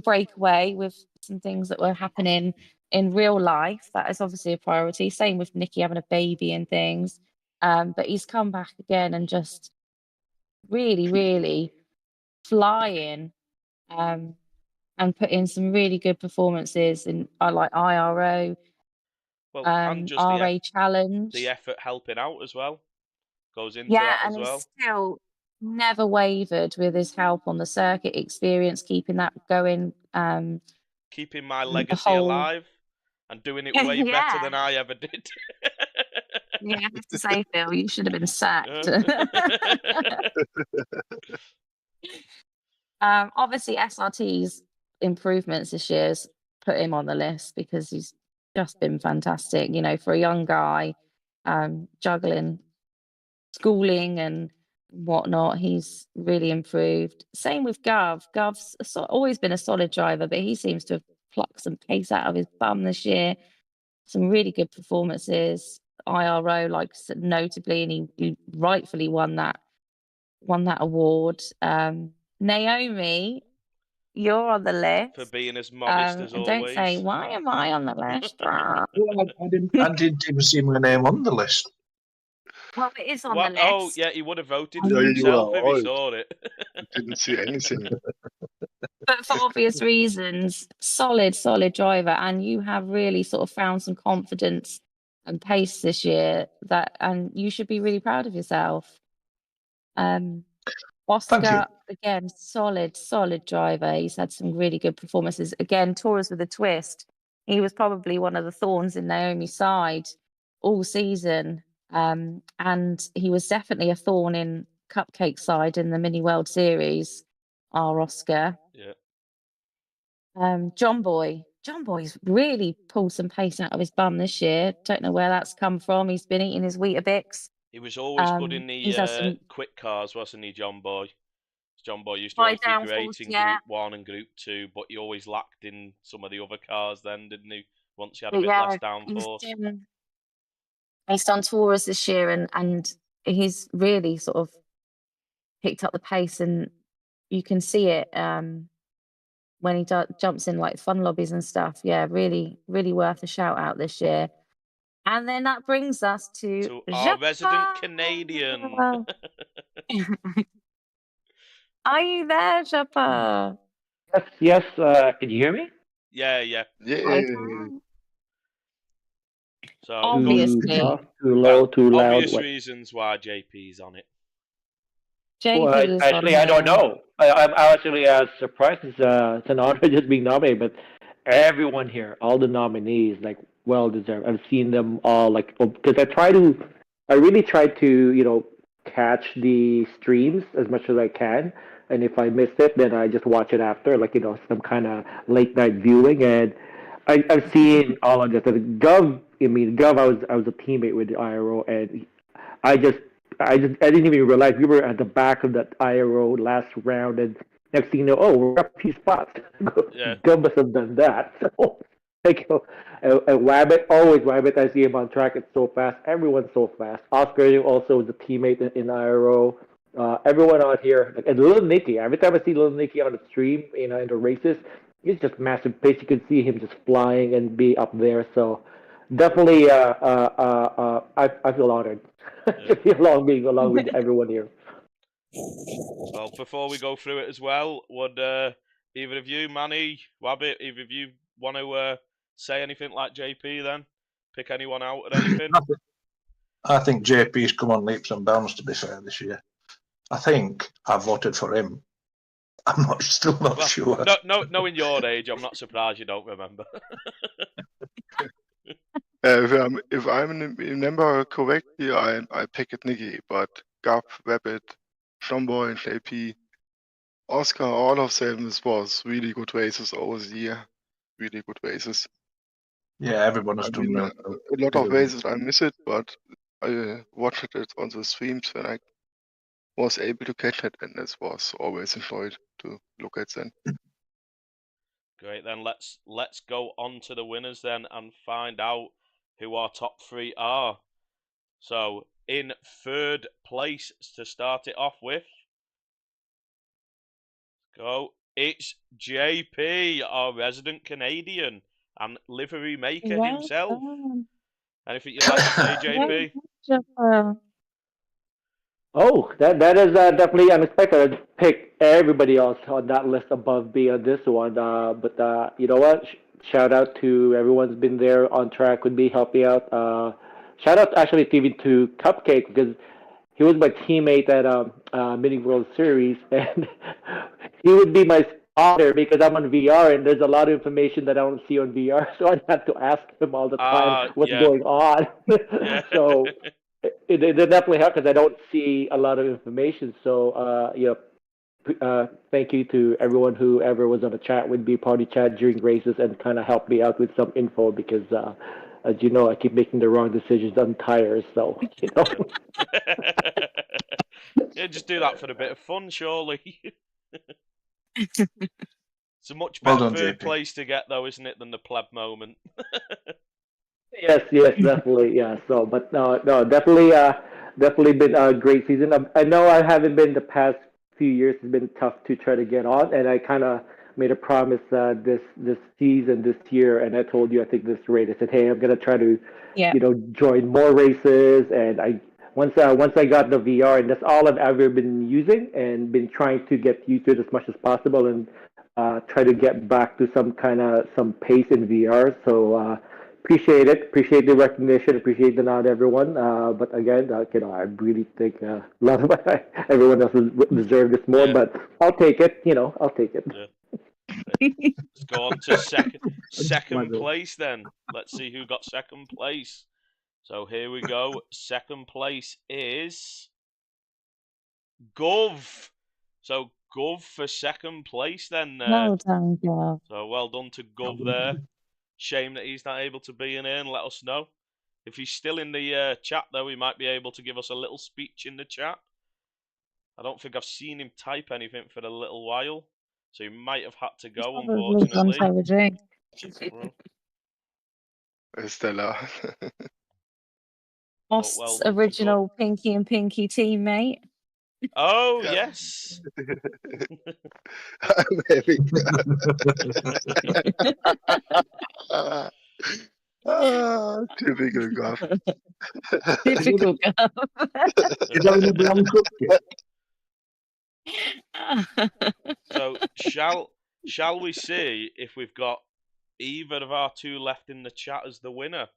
breakaway with some things that were happening in real life, that is obviously a priority. Same with Nikki having a baby and things. But he's come back again and just really, really flying, and put in some really good performances in like IRO, and just RA Challenge. the effort helping out as well goes into Yeah, that as and well. he's still never wavered with his help on the circuit experience, keeping that going. Keeping my the legacy whole alive and doing it way better than I ever did. Yeah, I have to say, Phil, you should have been sacked. Obviously, SRT's improvements this year's put him on the list because he's just been fantastic. You know, for a young guy, juggling schooling and whatnot, he's really improved. Same with Gov. Gov's always been a solid driver, but he seems to have plucked some pace out of his bum this year. Some really good performances. IRO, like notably, and he rightfully won that award. Naomi, you're on the list for being as modest as and always. Don't say why am I on the list? Well, I didn't even see my name on the list. Well, it is on the list. Oh, yeah, he would have voted for Yeah, you himself are if he right. saw it. I didn't see anything. But for obvious reasons, solid driver, and you have really sort of found some confidence and pace this year and you should be really proud of yourself. Oscar, again, solid driver. He's had some really good performances. Again, Taurus with a twist. He was probably one of the thorns in Naomi's side all season. And he was definitely a thorn in Cupcake's side in the Mini World Series, our Oscar. Yeah. John Boy's really pulled some pace out of his bum this year. Don't know where that's come from. He's been eating his Weetabix. He was always good in the quick cars, wasn't he, John Boy? John Boy used to always be great in Group 1 and Group 2, but he always lacked in some of the other cars then, didn't he? Once he had a bit less downforce. He's done Taurus this year and he's really sort of picked up the pace, and you can see it when he jumps in like fun lobbies and stuff. Yeah, really, really worth a shout out this year. And then that brings us to our resident Canadian. Are you there, Japa? Yes. Can you hear me? Yeah. I can. So obviously, too low, too loud. Obvious reasons why JP's on it. Well, actually, I don't know. I'm actually surprised. It's an honor just being nominated, but everyone here, all the nominees, like well deserved. I've seen them all, like because I really try to catch the streams as much as I can, and if I miss it, then I just watch it after, like some kind of late night viewing, and I've seen all of this. Gov, I was a teammate with the IRO, and I didn't even realize we were at the back of that IRO last round, and next thing you know, we're up a few spots. Gov must have done that. So, and Wabbit, I see him on track. It's so fast. Everyone's so fast. Oscar also is a teammate in IRO. Everyone out here, and Little Nicky. Every time I see Little Nicky on the stream, in the races, he's just massive pace. You can see him just flying and be up there. So definitely, I feel honored to be along with everyone here. Well, before we go through it as well, would either of you, Manny, Wabbit, either of you want to say anything like JP then? Pick anyone out or anything? I think JP's come on leaps and bounds, to be fair, this year. I think I voted for him. I'm still not sure. Knowing your age, I'm not surprised you don't remember. If I remember correctly, I picked Nikki, but Gap, Rabbit, Jumbo, and JP, Oscar, all of them was really good races over the year. Really good races. Yeah, everyone has done a lot of races I miss it, but I watched it on the streams when I was able to catch it, and it was always enjoyed to look at them. Great, then let's go on to the winners then and find out who our top 3 are. So in 3rd place, to start it off with, it's JP, our resident Canadian, and livery maker Well himself. done. Anything you'd like to say, JP? Oh, that is definitely unexpected. I'd pick everybody else on that list above me on this one. But you know what? Shout out to everyone's been there on track with me, helping out. Shout out actually even to Cupcake because he was my teammate at Mini World Series, and he would be my spotter because I'm on VR and there's a lot of information that I don't see on VR, so I'd have to ask him all the time what's going on. Yeah. So it definitely helped because I don't see a lot of information. So thank you to everyone who ever was on the chat with me, party chat during races, and kind of helped me out with some info because. As you know, I keep making the wrong decisions on tires, so you know. Yeah, just do that for a bit of fun, surely. It's a much better third place to get, though, isn't it, than the pleb moment? Yes, definitely, yeah. So, but no, definitely been a great season. I know I haven't been the past few years. It's been tough to try to get on, and I kind of made a promise this season, this year, and I told you I think this rate. I said, hey, I'm gonna try to, join more races, and once I got the VR, and that's all I've ever been using, and been trying to get used to it as much as possible, and try to get back to some pace in VR. So. Appreciate it. Appreciate the recognition. Appreciate the nod, everyone. But again, I really think a lot of everyone else deserve this more. But I'll take it. I'll take it. Yeah. Let's go on to second place then. Let's see who got second place. So here we go. Second place is Gov. So Gov for second place then. Well done, Gov. So well done to Gov there. Shame that he's not able to be in here and let us know. If he's still in the chat, though, he might be able to give us a little speech in the chat. I don't think I've seen him type anything for a little while, so he might have had to go, unfortunately. Stella. Ost's original Pinky and Pinky teammate. Oh, yes. I'm having typical Goff. Typical Goff. So shall we see if we've got either of our two left in the chat as the winner?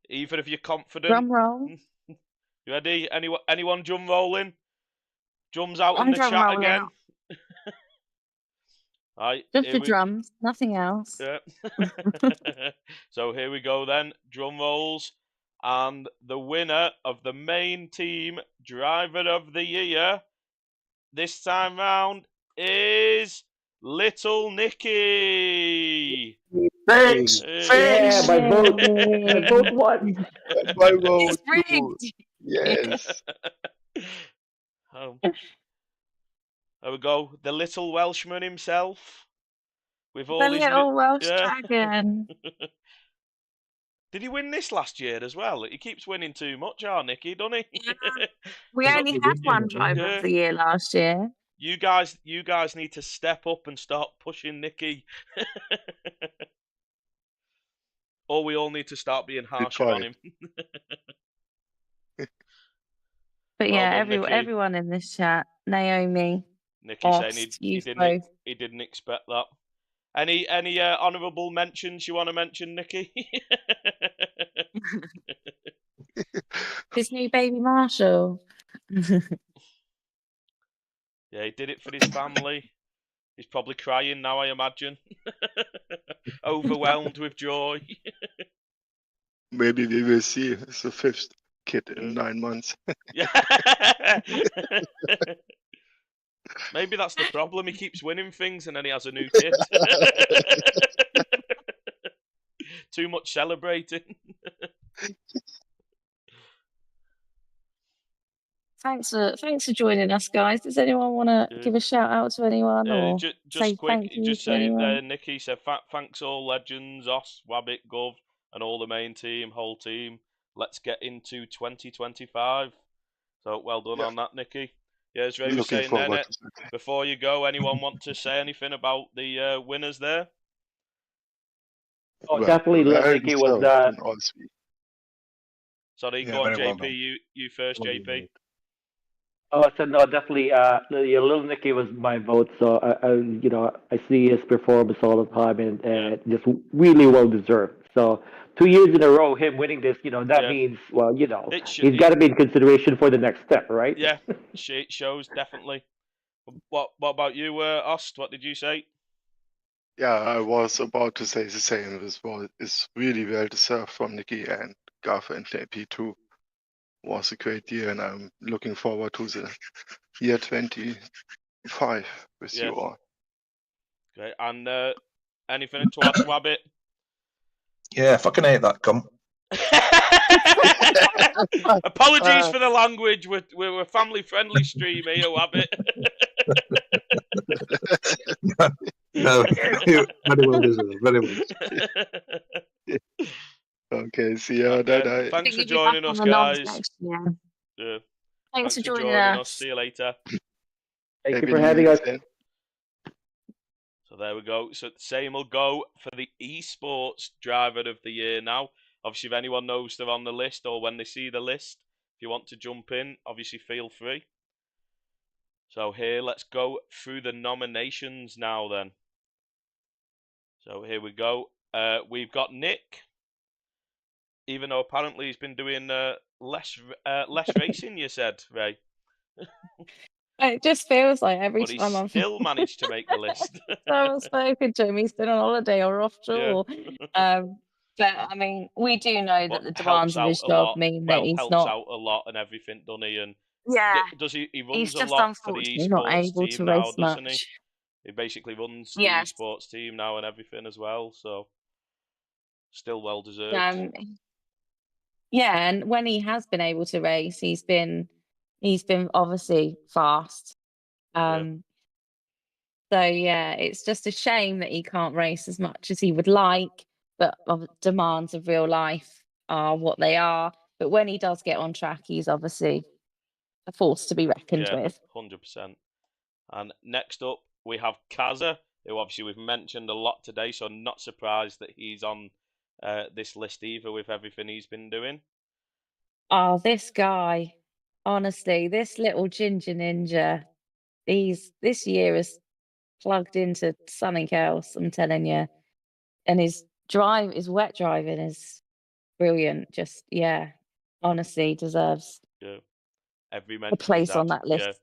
Either of you confident? Drum roll. You ready? Anyone drum rolling? Drums out in the chat again. Right, just the drums, nothing else. Yeah. So here we go then. Drum rolls. And the winner of the main team driver of the year this time round is Little Nicky. Thanks. Yeah, my vote won. My vote. It's Yes. There we go. The little Welshman himself. With all the his little Welsh dragon. Did he win this last year as well? He keeps winning too much, Nicky, doesn't he? Yeah. We only had one driver of the year last year. You guys need to step up and start pushing Nicky. Or we all need to start being harsher on him. But yeah, everyone in this chat, Naomi, Nicky saying he didn't expect that. Any honourable mentions you want to mention, Nicky? His new baby Marshall. Yeah, he did it for his family. He's probably crying now, I imagine. Overwhelmed with joy. Maybe we will see the fifth kid in 9 months. Yeah. Maybe that's the problem. He keeps winning things and then he has a new kid. Too much celebrating. Thanks for joining us, guys. Does anyone want to give a shout out to anyone or just say quick, thank you just to say anyone? Nicky said thanks all legends, Os, Wabbit, Gov, and all the main team, whole team. Let's get into 2025. So well done on that, Nicky. Yeah, as Ray was saying then, before you go, anyone want to say anything about the winners there? Oh, definitely Nicky was on all three. Sorry, Yeah, go on, very well JP. done. You first, Well JP. done. Oh, so no, definitely. Little Nicky was my vote. So I see his performance all the time, and just really well deserved. So 2 years in a row, him winning this, that means, well, he's got to be in consideration for the next step, right? Yeah, it shows definitely. What about you, Ost? What did you say? Yeah, I was about to say the same. This is really well deserved from Nicky and Garth and JP too. Was a great year, and I'm looking forward to the year 25 with you all. Great. And anything to add to Abbott? Yeah, fucking hate that cunt. Apologies for the language. We're a family-friendly stream here, Abbott. No, very well deserved. Very well deserved. Okay, see ya. Bye. Thanks for joining us, guys. Yeah. Thanks for joining joining us. See you later. Thank you for having us. So there we go. So the same will go for the esports driver of the year now. Obviously, if anyone knows they're on the list or when they see the list, if you want to jump in, obviously feel free. So here, let's go through the nominations now then. So here we go. We've got Nick, even though apparently he's been doing less racing, you said, Ray. It just feels like every But time he's still managed to make the list. I've spoken to him, he's been on holiday or offshore. But I mean, we do know that the demands of his job mean that he's helps not. out a lot and everything, doesn't he? And does he? He runs He's a just lot for the unfortunately not esports able team to now, race doesn't he? much. He basically runs the Yes. esports team now and everything as well. So still well deserved. Yeah, and when he has been able to race, he's been obviously fast. So yeah, it's just a shame that he can't race as much as he would like, but demands of real life are what they are. But when he does get on track, he's obviously a force to be reckoned with. 100%. And next up, we have Kaza, who obviously we've mentioned a lot today, so I'm not surprised that he's on this list either with everything he's been doing. Oh, this guy, honestly, this little ginger ninja, this year has plugged into something else, I'm telling you. And his wet driving is brilliant. Just, honestly, deserves Every a mention place on that list.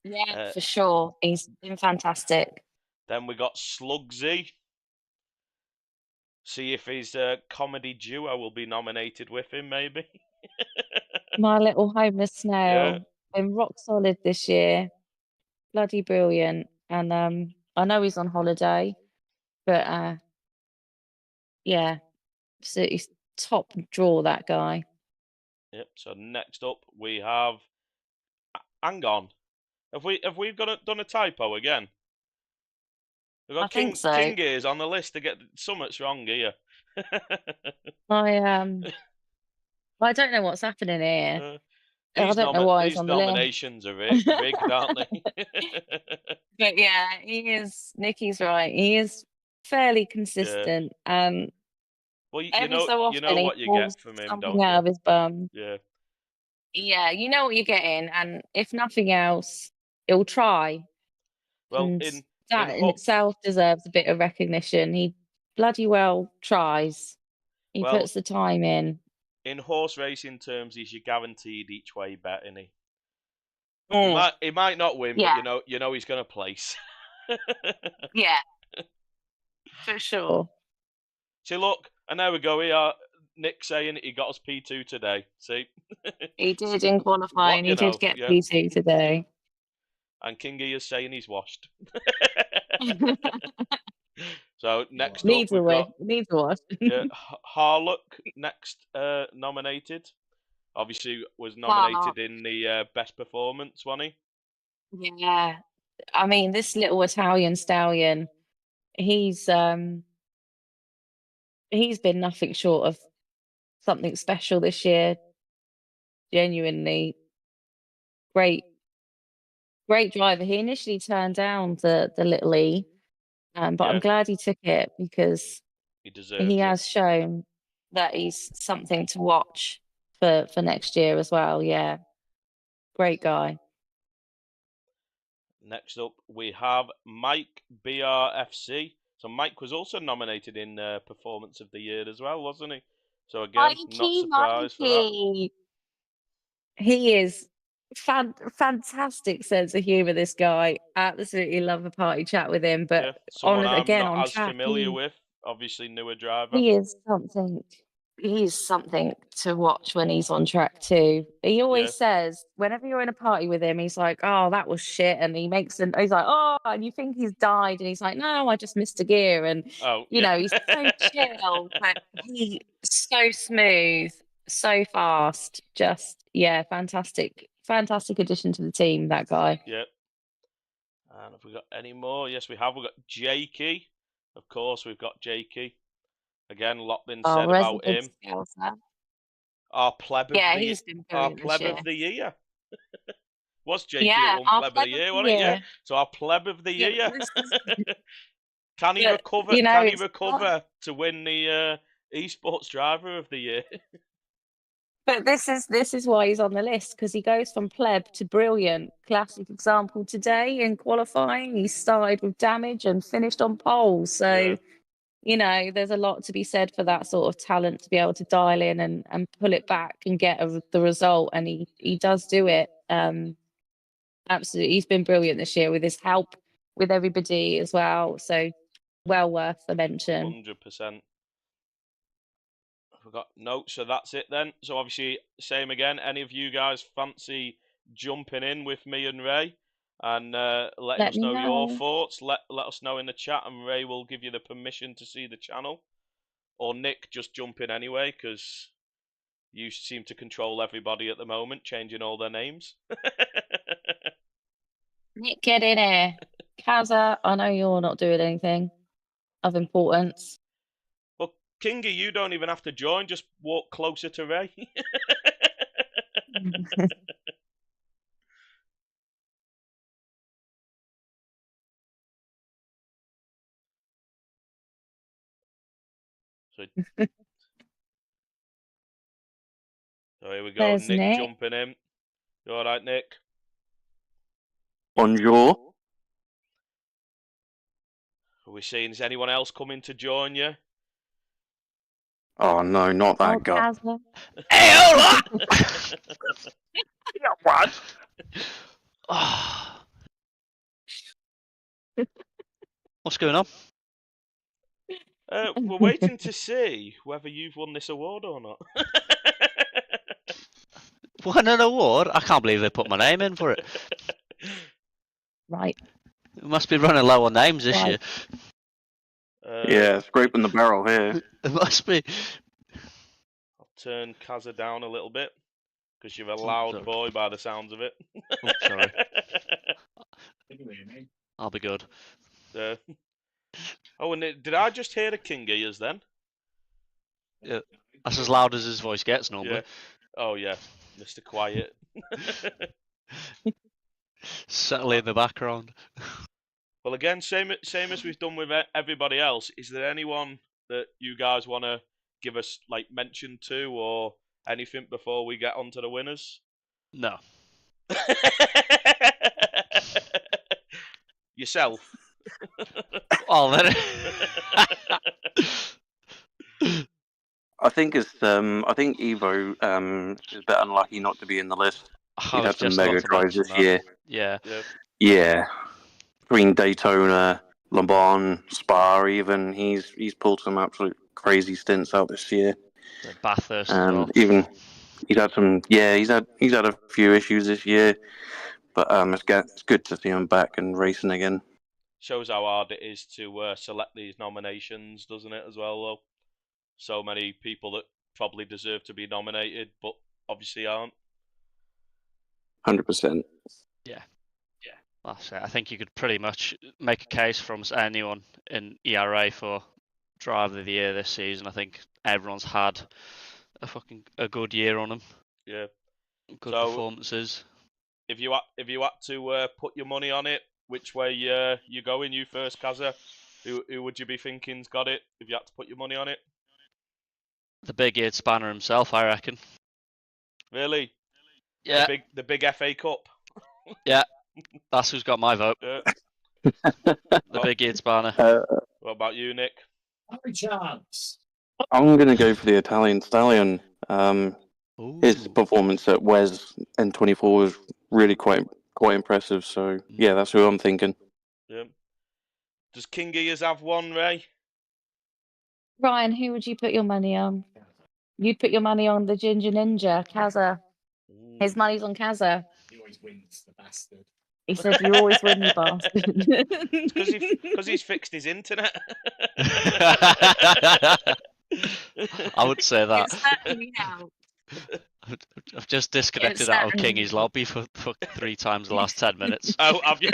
Yeah, for sure. He's been fantastic. Then we got Slugsy. See if his comedy duo will be nominated with him, maybe. My little homeless snail. Been rock solid this year. Bloody brilliant. And I know he's on holiday, but absolutely top draw, that guy. Yep. So next up we have. Hang on. Have we done a typo again? We've got I think so. King is on the list to get something's wrong here. I don't know what's happening here. I don't know why he's on the list. These nominations are rigged, aren't they? But yeah, he is. Nicky's right. He is fairly consistent. Well, every so often you know what you get from him, don't you? Out of his bum. Yeah. Yeah, you know what you're getting, and if nothing else, he'll try. Well, and that in itself deserves a bit of recognition. He bloody well tries. He puts the time in. In horse racing terms, he's your guaranteed each way bet, isn't he? He might not win, but you know he's going to place. Yeah, for sure. See, look, and there we go. We are Nick saying he got us P2 today. See, he did in qualifying. He did get P2 today. And Kingy is saying he's washed. So next needs up, needs a wash. Harlock next nominated. Obviously, was nominated in the best performance, wasn't he? Yeah, I mean, this little Italian stallion, he's been nothing short of something special this year. Genuinely great driver. He initially turned down the Little E, but I'm glad he took it because He deserves He it. has shown that he's something to watch for next year as well. Yeah, great guy. Next up, we have Mike BRFC. So Mike was also nominated in Performance of the Year as well, wasn't he? So again, not surprised for that. He is fantastic sense of humour. This guy, absolutely love a party chat with him. But yeah, someone I'm not on as track, familiar with. Obviously, newer driver. he is something. He's something to watch when he's on track too. He always says, whenever you're in a party with him, he's like, "Oh, that was shit," and he's like, "Oh," and you think he's died, and he's like, "No, I just missed a gear," and you know, he's so chill, but he's so smooth, so fast. Just fantastic addition to the team. That guy. Yep. And have we got any more? Yes, we have. We've got Jakey. Of course, we've got Jakey. Again, a lot been said about him. Our pleb of the he's been our brilliant pleb this of the year. Was Jakey Yeah, at one our pleb of the year, wasn't it? Yeah. So our pleb of the year. Can he recover? Can he recover to win the esports driver of the year? But this is why he's on the list, because he goes from pleb to brilliant. Classic example today in qualifying. He started with damage and finished on pole. So, you know, there's a lot to be said for that sort of talent to be able to dial in and pull it back and get the result. And he does do it. Absolutely. He's been brilliant this year with his help with everybody as well. So well worth the mention. 100%. Forgot no, so that's it then. So obviously, same again. Any of you guys fancy jumping in with me and Ray and letting us know your thoughts? Let us know in the chat, and Ray will give you the permission to see the channel. Or Nick, just jump in anyway, because you seem to control everybody at the moment, changing all their names. Nick, get in here. Kaza, I know you're not doing anything of importance. Well, Kingy, you don't even have to join. Just walk closer to Ray. So here we go. There's Nick jumping in. You all right, Nick? Bonjour. Are we seeing? Is anyone else coming to join you? Oh no, not that guy. Hey, hold on! Yeah, what? What's going on? We're waiting to see whether you've won this award or not. Won an award? I can't believe they put my name in for it. Right. We must be running low on names this year. Yeah, scraping the barrel here. It must be. I'll turn Kaza down a little bit, because you're a loud boy by the sounds of it. Oh, sorry. I'll be good. Oh, and did I just hear a King Ears then? Yeah, that's as loud as his voice gets normally. Yeah. Oh yeah, Mr. Quiet. Settle in the background. Well, again, same as we've done with everybody else. Is there anyone that you guys want to give us like mention to or anything before we get on to the winners? No. Yourself. Oh, then. I think Evo is a bit unlucky not to be in the list. He had some mega tries this year. Yeah. Yeah. Between Daytona, Le Mans, Spa, even he's pulled some absolute crazy stints out this year. Bathurst as And well. even he's had some. Yeah, he's had a few issues this year, but it's good to see him back and racing again. Shows how hard it is to select these nominations, doesn't it? As well, though. So many people that probably deserve to be nominated, but obviously aren't. 100%. Yeah. That's it. I think you could pretty much make a case from anyone in ERA for driver of the year this season. I think everyone's had a good year on them. Yeah. Good performances. If you had to put your money on it, which way you going? You first, Kaza. Who would you be thinking's got it if you had to put your money on it? The big-eared spanner himself, I reckon. Really? Yeah. The big FA Cup. Yeah. That's who's got my vote. Yeah. The big-eared spanner. What about you, Nick? I'm going to go for the Italian Stallion. His performance at Wes N24 was really quite impressive. So yeah, that's who I'm thinking. Yeah. Does King Ears have one, Ray? Ryan, who would you put your money on? You'd put your money on the Ginger Ninja, Kazza. His money's on Kazza. He always wins, the bastard. He said, "You always win, you bastard." Because he's fixed his internet. I would say that. It's certainly helped. I've just disconnected out of Kingy's lobby for 3 times the last 10 minutes. Oh, have you?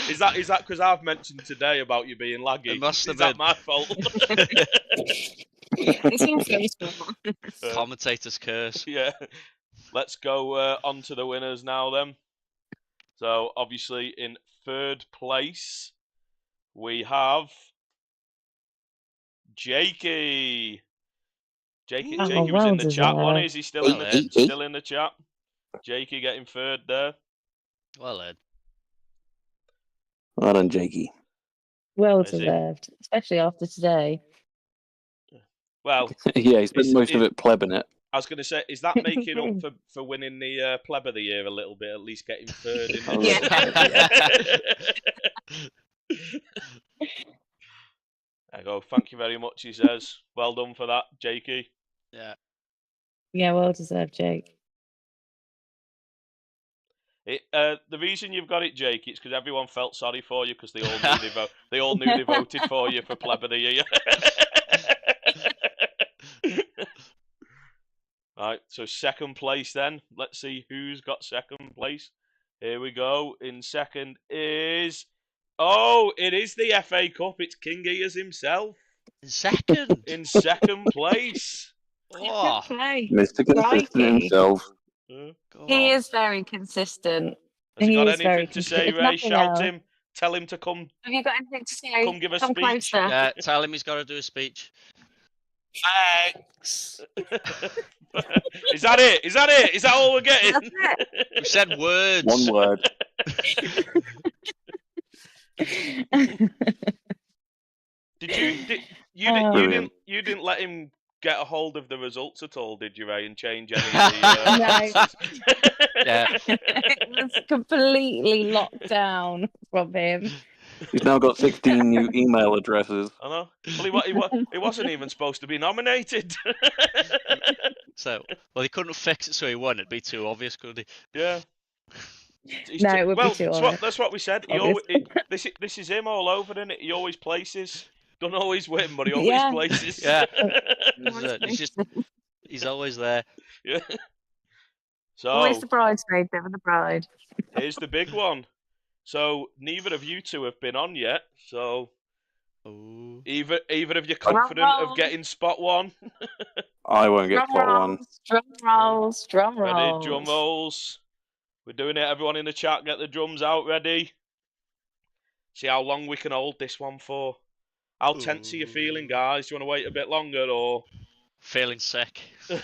Is that because I've mentioned today about you being laggy? It must have Is that been my fault? It's your fault. Commentator's curse. Yeah. Let's go on to the winners now then. So obviously in third place we have Jakey. Jakey's in the chat one. Is he still in the chat? Jakey getting third there. Well then. Well done, Jakey. Well deserved, especially after today. Well, yeah, he's spent most of it plebbing it. I was going to say, is that making up for winning the pleb of the year a little bit? At least getting third in There you go. Thank you very much, he says. Well done for that, Jakey. Yeah. Yeah, well deserved, Jake. The reason you've got it, Jake, it's because everyone felt sorry for you because they all knew they voted for you for pleb of the year. Right, so second place then. Let's see who's got second place. Here we go. In second is... Oh, it is the FA Cup. It's King Ears himself. Second? In second place. Oh. Mr. Consistent himself. He is very consistent. Has he got anything to say, Ray? Shout him. Tell him to come. Have you got anything to say? Come give a speech. Closer. Yeah, tell him he's got to do a speech. Thanks. Is that it? Is that all we're getting? That's it. We said words. One word. You didn't let him get a hold of the results at all, did you, Ray, and change any of the... No. Yeah. It was completely locked down from him. He's now got 16 new email addresses. I know. Well, he wasn't even supposed to be nominated. So, well, he couldn't fix it, so he won. It'd be too obvious, could he? Yeah. No, it would be too obvious. That's what we said. This is him all over, isn't it? He always places. Don't always win, but he always places. Yeah. He's always there. Yeah. So always the bridesmaid, never the bride. Here's the big one. So neither of you two have been on yet. So either of you confident of getting spot one? I won't get spot one. Drum rolls. Ready? Drum rolls. We're doing it. Everyone in the chat, get the drums out. Ready? See how long we can hold this one for. How tense are you feeling, guys? Do you want to wait a bit longer, or feeling sick? You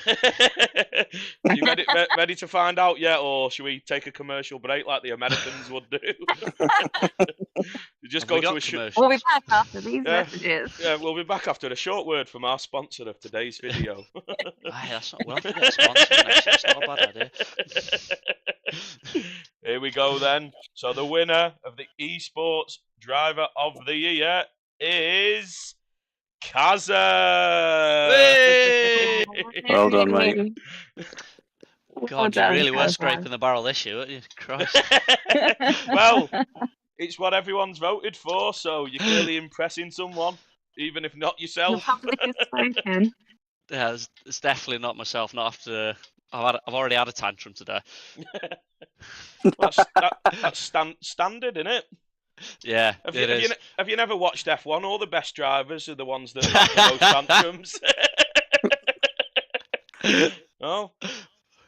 ready to find out yet, or should we take a commercial break like the Americans would do? You just go to a short. We'll be back after these messages. Yeah, we'll be back after a short word from our sponsor of today's video. That's not well. That's not a bad idea. Here we go then. So the winner of the esports driver of the year is Kazza. Hey! Well done, mate. God, you really were scraping the barrel this year, weren't you? Christ. Well, it's what everyone's voted for, so you're clearly impressing someone, even if not yourself. The public has spoken. Yeah, it's definitely not myself. Not after I've already had a tantrum today. That's standard, isn't it? Yeah, have you never watched F1? All the best drivers are the ones that have the most tantrums. Oh,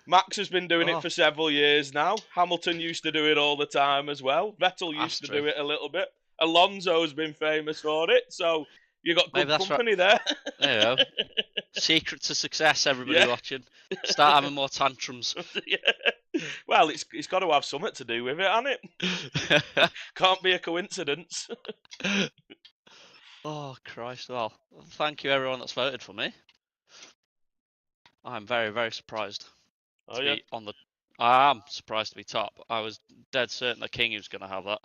Max has been doing it for several years now. Hamilton used to do it all the time as well. Vettel used to do it a little bit. Alonso's been famous for it, so you got good company there. There you go. Secret to success, everybody watching. Start having more tantrums. Well, it's got to have something to do with it, hasn't it? Can't be a coincidence. Oh, Christ. Well, thank you, everyone that's voted for me. I'm very, very surprised to be on the... I am surprised to be top. I was dead certain that King was going to have that.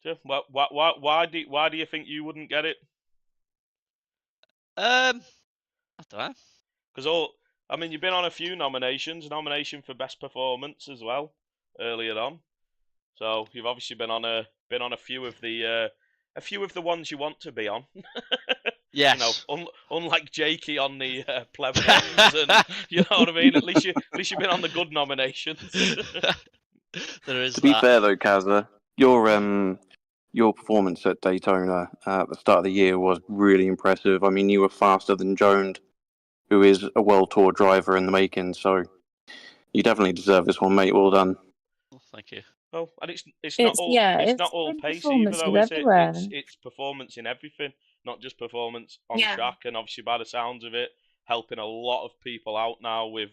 Yeah, why do you think you wouldn't get it? I don't know. Because you've been on a few nomination for best performance as well earlier on. So you've obviously been on a few of the ones you want to be on. Yes. Unlike Jakey on the pleb ones, and you know what I mean. At least you've been on the good nominations. There is. To be fair though, Kazza, your performance at Daytona at the start of the year was really impressive. I mean, you were faster than Jones, who is a World Tour driver in the making. So you definitely deserve this one, mate. Well done. Well, thank you. Oh, and it's not all pace either, though, is it? It's performance in everything, not just performance on track. And obviously, by the sounds of it, helping a lot of people out now with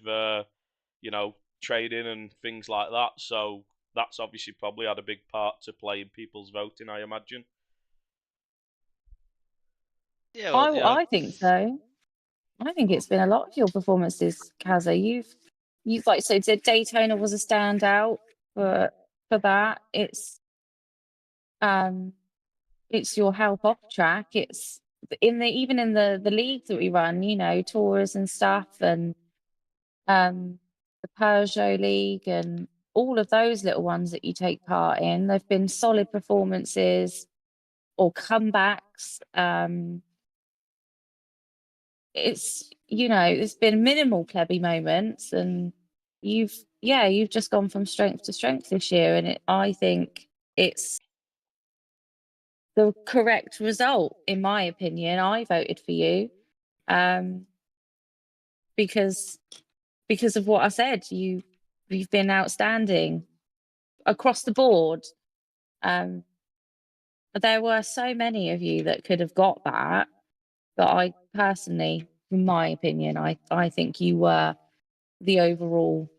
trading and things like that. So that's obviously probably had a big part to play in people's voting, I imagine. Yeah, well, I think so. I think it's been a lot of your performances, Kazza. You've like so Daytona was a standout for that. It's your help off track. It's even in the leagues that we run, tours and stuff, and the Peugeot League and all of those little ones that you take part in. They've been solid performances or comebacks. It's been minimal plebby moments, and you've just gone from strength to strength this year, and I think it's the correct result, in my opinion. I voted for you, because of what I said. You've been outstanding across the board. There were so many of you that could have got that, but I personally, in my opinion, I think you were the overall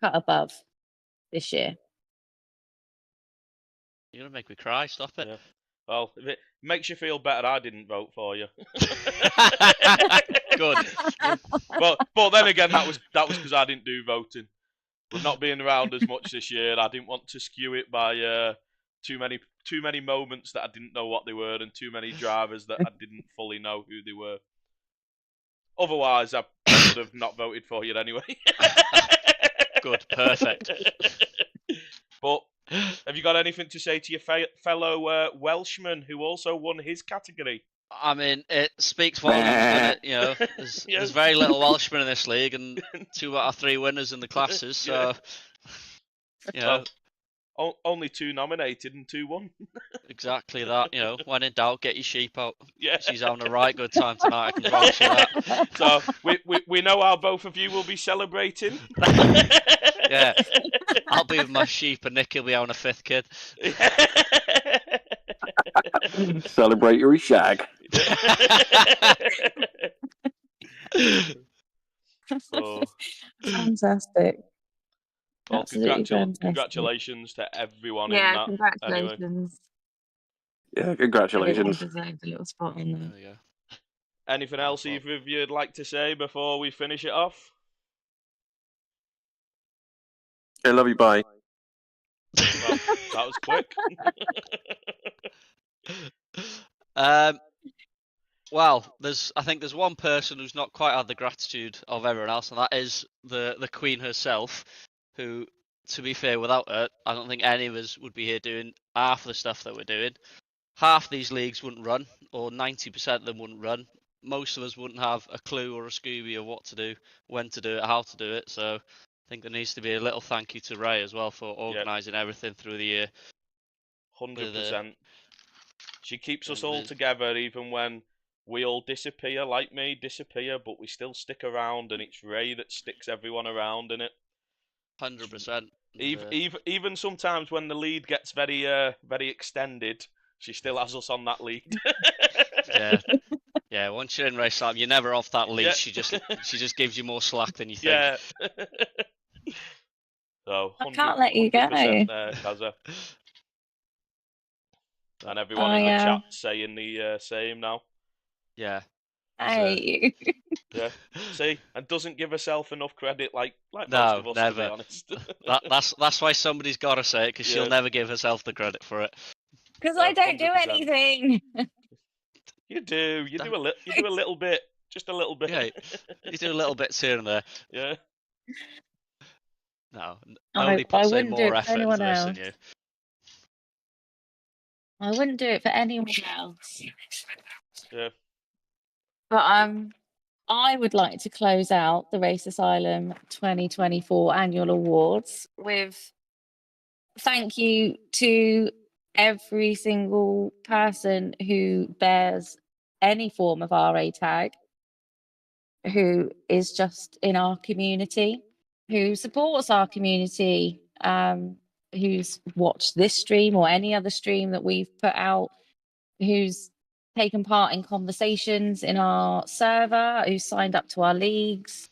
cut above this year. You're gonna make me cry. Stop it. Yeah. Well, if it makes you feel better, I didn't vote for you. Good. But then again, that was because I didn't do voting. With not being around as much this year, I didn't want to skew it by too many moments that I didn't know what they were, and too many drivers that I didn't fully know who they were. Otherwise, I would have not voted for you anyway. Good, perfect. But have you got anything to say to your fellow Welshman who also won his category? I mean, it speaks volumes, doesn't it? There's very little Welshmen in this league, and 2 out of 3 winners in the classes. So, Well, only 2 nominated and 2 won. Exactly that. When in doubt, get your sheep out. Yeah. She's having a right good time tonight. I can promise you that. So we know how both of you will be celebrating. Yeah, I'll be with my sheep, and Nick will be having a 5th kid. Celebrate your shag. Fantastic. Well, congratulations to everyone in that. Congratulations. Anyway. Yeah, congratulations. Deserved a little spot in there. There we go. Anything else either of you'd like to say before we finish it off? I love you, bye. Well, that was quick. Well, I think there's one person who's not quite had the gratitude of everyone else, and that is the Queen herself, who, to be fair, without her, I don't think any of us would be here doing half the stuff that we're doing. Half these leagues wouldn't run, or 90% of them wouldn't run. Most of us wouldn't have a clue or a Scooby of what to do, when to do it, how to do it. So I think there needs to be a little thank you to Ray as well for organising everything through the year. 100%. She keeps us all together, even when we all disappear, like me, but we still stick around, and it's Ray that sticks everyone around in it. 100%. Even sometimes when the lead gets very extended, she still has us on that lead. Yeah. Once you're in race time, you're never off that lead. Yeah. She just gives you more slack than you think. Yeah. So I can't let you go. 100% there, Kaza. And everyone in the chat saying the same now. Yeah. Hey. Yeah. See, and doesn't give herself enough credit like most of us, never. to be honest. that's why somebody's got to say it, because she'll never give herself the credit for it. Because I don't 100%. Do anything. You do. You do a little bit. Just a little bit. Yeah, you do a little bits here and there. Yeah. No, nobody puts in more effort into this than you. I wouldn't do it for anyone else. Yeah. But I would like to close out the Race Asylum 2024 annual awards with thank you to every single person who bears any form of RA tag, who is just in our community, who supports our community, who's watched this stream or any other stream that we've put out, who's taken part in conversations in our server, who's signed up to our leagues,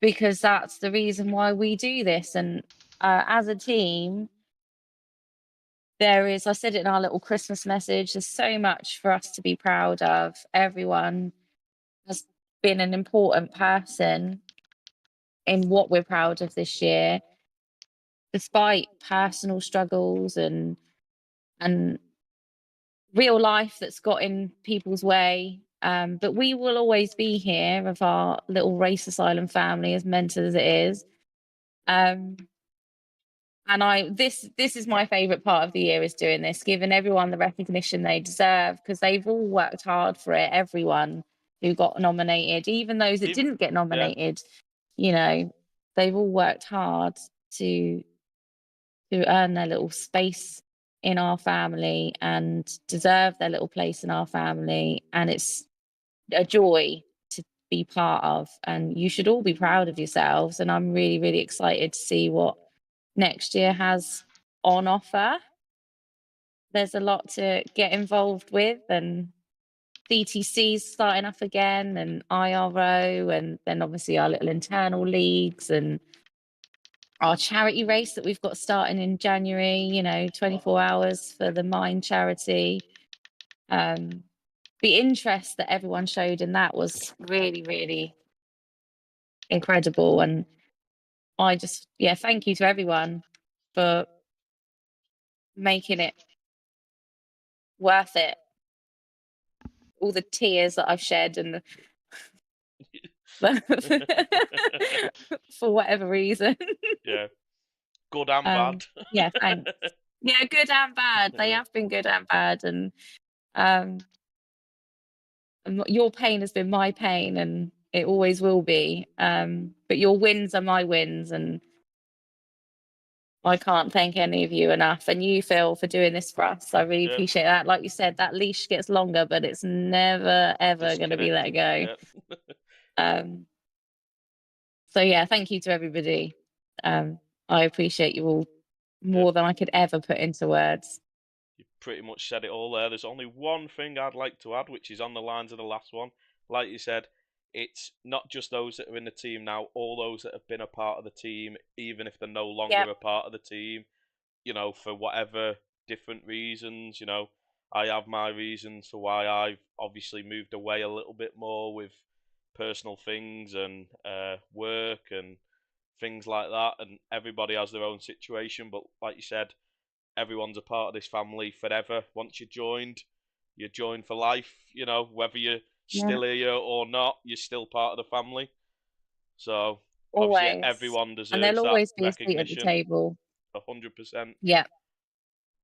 because that's the reason why we do this. And as a team, I said it in our little Christmas message, there's so much for us to be proud of. Everyone has been an important person in what we're proud of this year, despite personal struggles and real life that's got in people's way. But we will always be here of our little Race Asylum family, as mental as it is. And this is my favorite part of the year, is doing this, giving everyone the recognition they deserve, because they've all worked hard for it. Everyone who got nominated, even those that didn't get nominated, you know, they've all worked hard to earn their little space in our family and deserve their little place in our family. And it's a joy to be part of, and you should all be proud of yourselves. And I'm really, really excited to see what next year has on offer. There's a lot to get involved with, and CTC's starting up again, and IRO, and then obviously our little internal leagues, and our charity race that we've got starting in January, 24 hours for the Mind charity. The interest that everyone showed in that was really, really incredible. And I just, thank you to everyone for making it worth it. All the tears that I've shed and for whatever reason. Yeah. Good and bad. Yeah, thanks. Yeah, good and bad. They have been good and bad. And your pain has been my pain, and it always will be. But your wins are my wins, and I can't thank any of you enough. And you, Phil, for doing this for us. I really appreciate that. Like you said, that leash gets longer, but it's never, ever going to be let go. Yeah. So yeah, thank you to everybody. I appreciate you all more than I could ever put into words. You pretty much said it all there. There's only one thing I'd like to add, which is on the lines of the last one. Like you said, it's not just those that are in the team now, all those that have been a part of the team, even if they're no longer a part of the team, for whatever different reasons. I have my reasons for why I've obviously moved away a little bit more with personal things and work and things like that, and everybody has their own situation. But like you said, everyone's a part of this family forever. Once you're joined for life. Whether you're still here or not, you're still part of the family. So always, obviously everyone deserves and there'll always be recognition. A seat at the table. 100%. Yeah,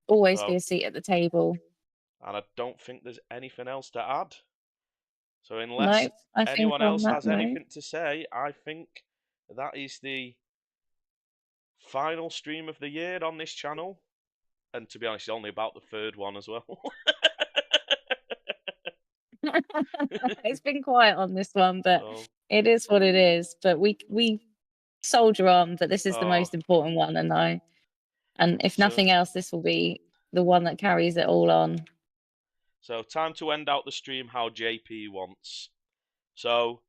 always be a seat at the table. And I don't think there's anything else to add. So unless anyone else has anything to say, I think that is the final stream of the year on this channel. And to be honest, it's only about the third one as well. It's been quiet on this one, but it is what it is. But we soldier on, but this is the most important one, and if nothing else, this will be the one that carries it all on. So time to end out the stream how JP wants. So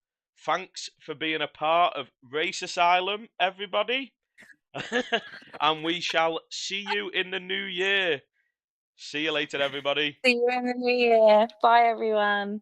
thanks for being a part of Race Asylum, everybody. And we shall see you in the new year. See you later, everybody. See you in the new year. Bye, everyone.